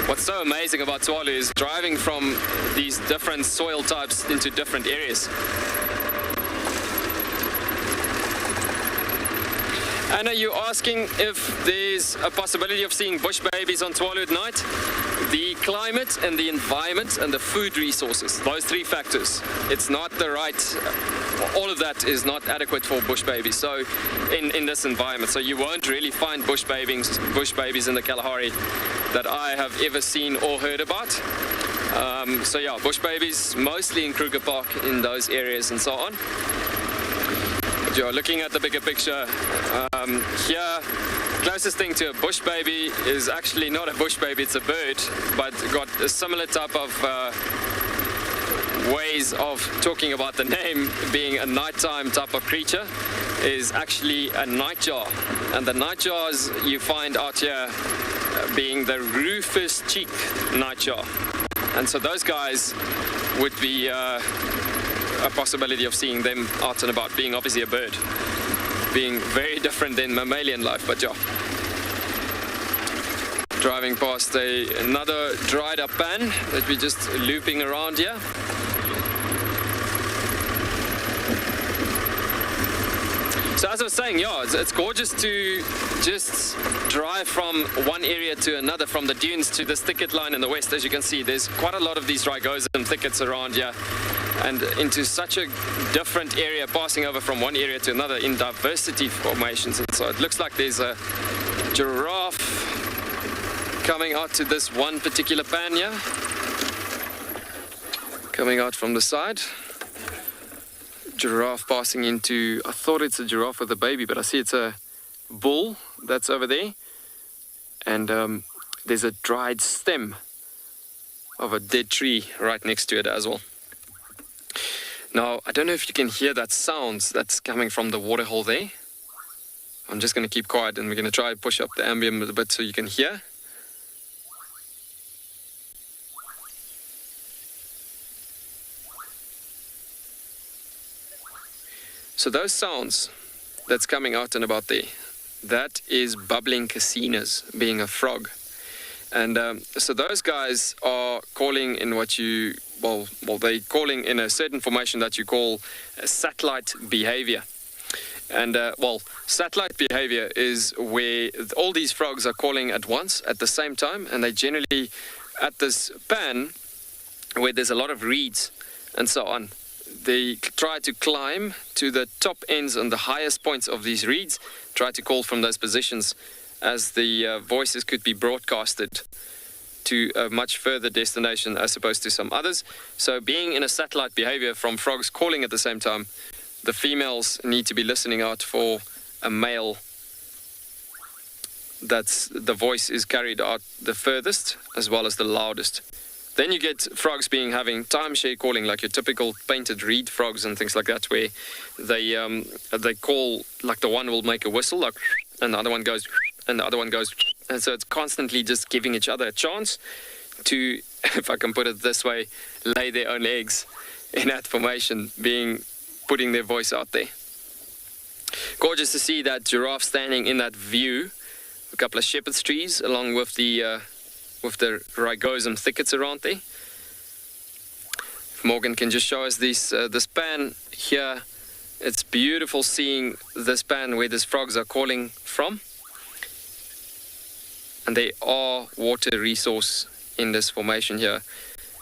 What's so amazing about Tswalu is driving from these different soil types into different areas. Anna, you're asking if there's a possibility of seeing bush babies on Tswalu at night. The climate and the environment and the food resources, those three factors, it's not the right, all of that is not adequate for bush babies. So in this environment, so you won't really find bush babies in the Kalahari that I have ever seen or heard about. So yeah, bush babies mostly in Kruger Park in those areas and so on. But you're looking at the bigger picture here. Closest thing to a bush baby is actually not a bush baby, it's a bird, but got a similar type of ways of talking about the name being a nighttime type of creature, is actually a nightjar. And the nightjars you find out here being the rufous cheek nightjar. And so those guys would be a possibility of seeing them out and about, being obviously a bird. being very different than mammalian life, but yeah. Driving past another dried up pan that we're just looping around here. So as I was saying, yeah, it's gorgeous to just drive from one area to another, from the dunes to this thicket line in the west. As you can see, there's quite a lot of these ragozum thickets around here, and into such a different area, passing over from one area to another in diversity formations. And so it looks like there's a giraffe coming out to this one particular pan here, coming out from the side. Giraffe passing into, I thought it's a giraffe with a baby, but I see it's a bull that's over there, and there's a dried stem of a dead tree right next to it as well. Now, I don't know if you can hear that sound that's coming from the waterhole there. I'm just going to keep quiet, and we're going to try and push up the ambient a bit so you can hear. So those sounds that's coming out and about there, that is bubbling casinas, being a frog. And so those guys are calling in what you, well, they're calling in a certain formation that you call satellite behavior. And satellite behavior is where all these frogs are calling at once at the same time, and they generally at this pan where there's a lot of reeds and so on. They try to climb to the top ends and the highest points of these reeds, try to call from those positions, as the voices could be broadcasted to a much further destination as opposed to some others. So being in a satellite behavior from frogs calling at the same time, the females need to be listening out for a male that's the voice is carried out the furthest as well as the loudest. Then you get frogs having timeshare calling, like your typical painted reed frogs and things like that, where they call, like the one will make a whistle, like, and the other one goes, and the other one goes, and so it's constantly just giving each other a chance to, if I can put it this way, lay their own eggs in that formation, putting their voice out there. Gorgeous to see that giraffe standing in that view, a couple of shepherd's trees along with the ragozum thickets around there. If Morgan can just show us this pan here, it's beautiful seeing this pan where these frogs are calling from. And there are water resource in this formation here.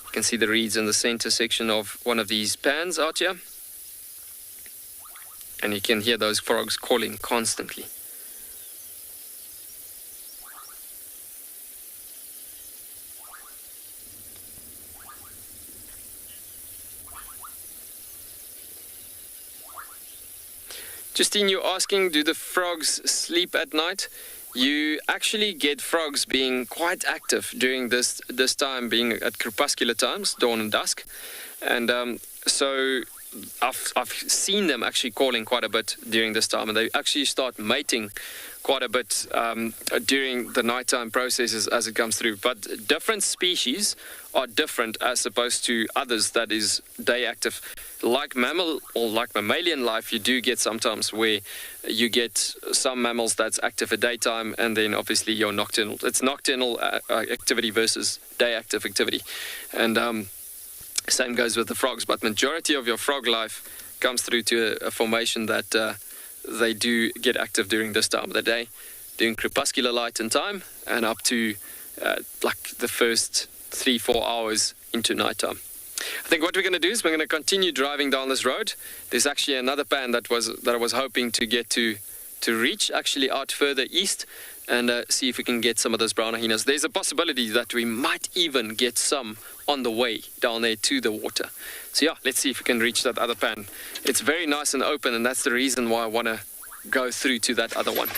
You can see the reeds in the center section of one of these pans out here. And you can hear those frogs calling constantly. Justine, you're asking, do the frogs sleep at night? You actually get frogs being quite active during this time, being at crepuscular times, dawn and dusk. And so I've seen them actually calling quite a bit during this time, and they actually start mating quite a bit during the nighttime processes as it comes through. But different species are different as opposed to others that is day active. Like mammal or like mammalian life, you do get sometimes where you get some mammals that's active at daytime, and then obviously your nocturnal. It's nocturnal activity versus day active activity. And same goes with the frogs, but majority of your frog life comes through to a formation that they do get active during this time of the day, during crepuscular light and time, and up to like the first 3-4 hours into nighttime. I think what we're going to do is we're going to continue driving down this road. There's actually another pan that I was hoping to get to reach actually out further east, and see if we can get some of those brown hyenas. There's a possibility that we might even get some on the way down there to the water. So yeah, let's see if we can reach that other pan. It's very nice and open, and that's the reason why I want to go through to that other one.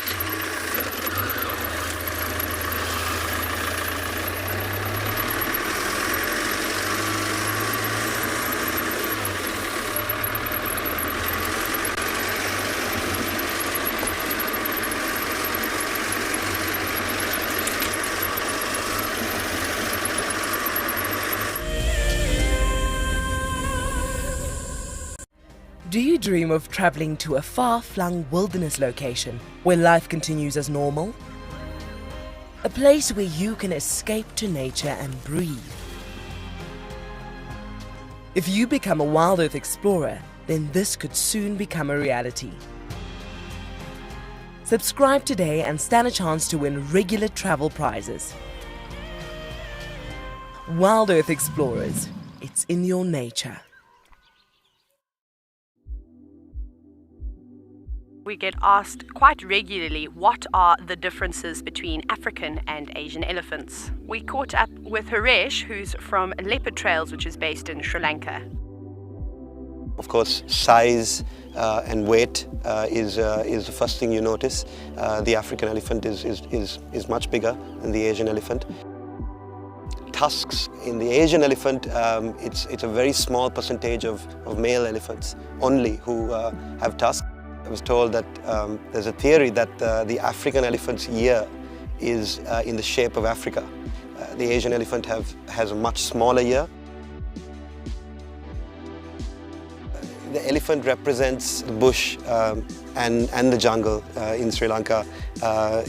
Do you dream of traveling to a far-flung wilderness location where life continues as normal? A place where you can escape to nature and breathe. If you become a WildEarth explorer, then this could soon become a reality. Subscribe today and stand a chance to win regular travel prizes. WildEarth Explorers, it's in your nature. We get asked quite regularly what are the differences between African and Asian elephants. We caught up with Haresh, who's from Leopard Trails, which is based in Sri Lanka. Of course, size and weight is the first thing you notice. The African elephant is much bigger than the Asian elephant. Tusks in the Asian elephant, it's a very small percentage of male elephants only who have tusks. I was told that there's a theory that the African elephant's ear is in the shape of Africa. The Asian elephant has a much smaller ear. The elephant represents the bush and the jungle in Sri Lanka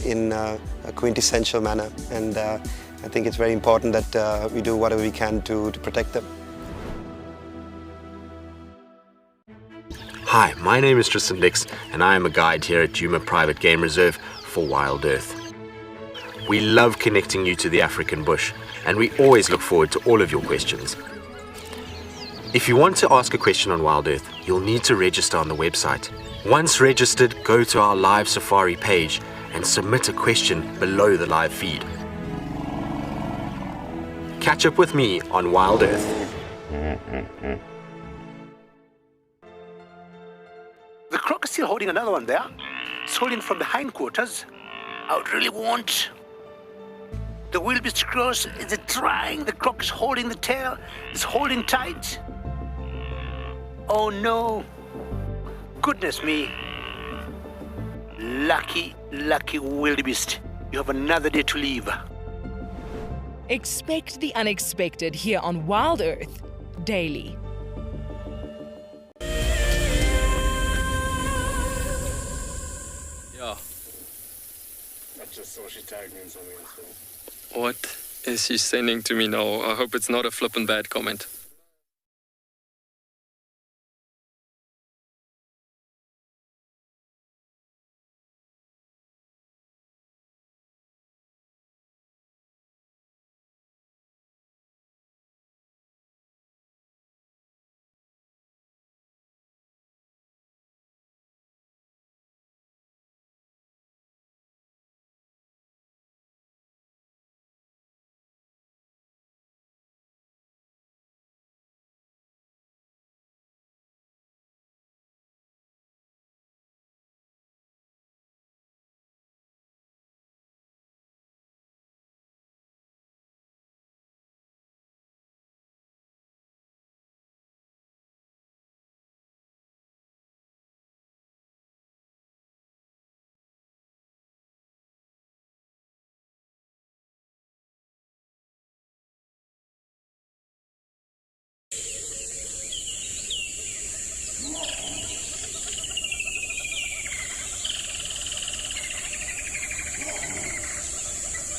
in a quintessential manner, and I think it's very important that we do whatever we can to protect them. Hi, my name is Tristan Dix, and I am a guide here at Djuma Private Game Reserve for WildEarth. We love connecting you to the African bush, and we always look forward to all of your questions. If you want to ask a question on WildEarth, you'll need to register on the website. Once registered, go to our live safari page and submit a question below the live feed. Catch up with me on WildEarth. The croc is still holding another one there. It's holding from the hindquarters. I would really want. The wildebeest cross is trying. The croc is holding the tail. It's holding tight. Oh no. Goodness me. Lucky wildebeest. You have another day to live. Expect the unexpected here on WildEarth daily. Yeah. I just saw she tagged me in something as well. What is she sending to me now? I hope it's not a flippin' bad comment.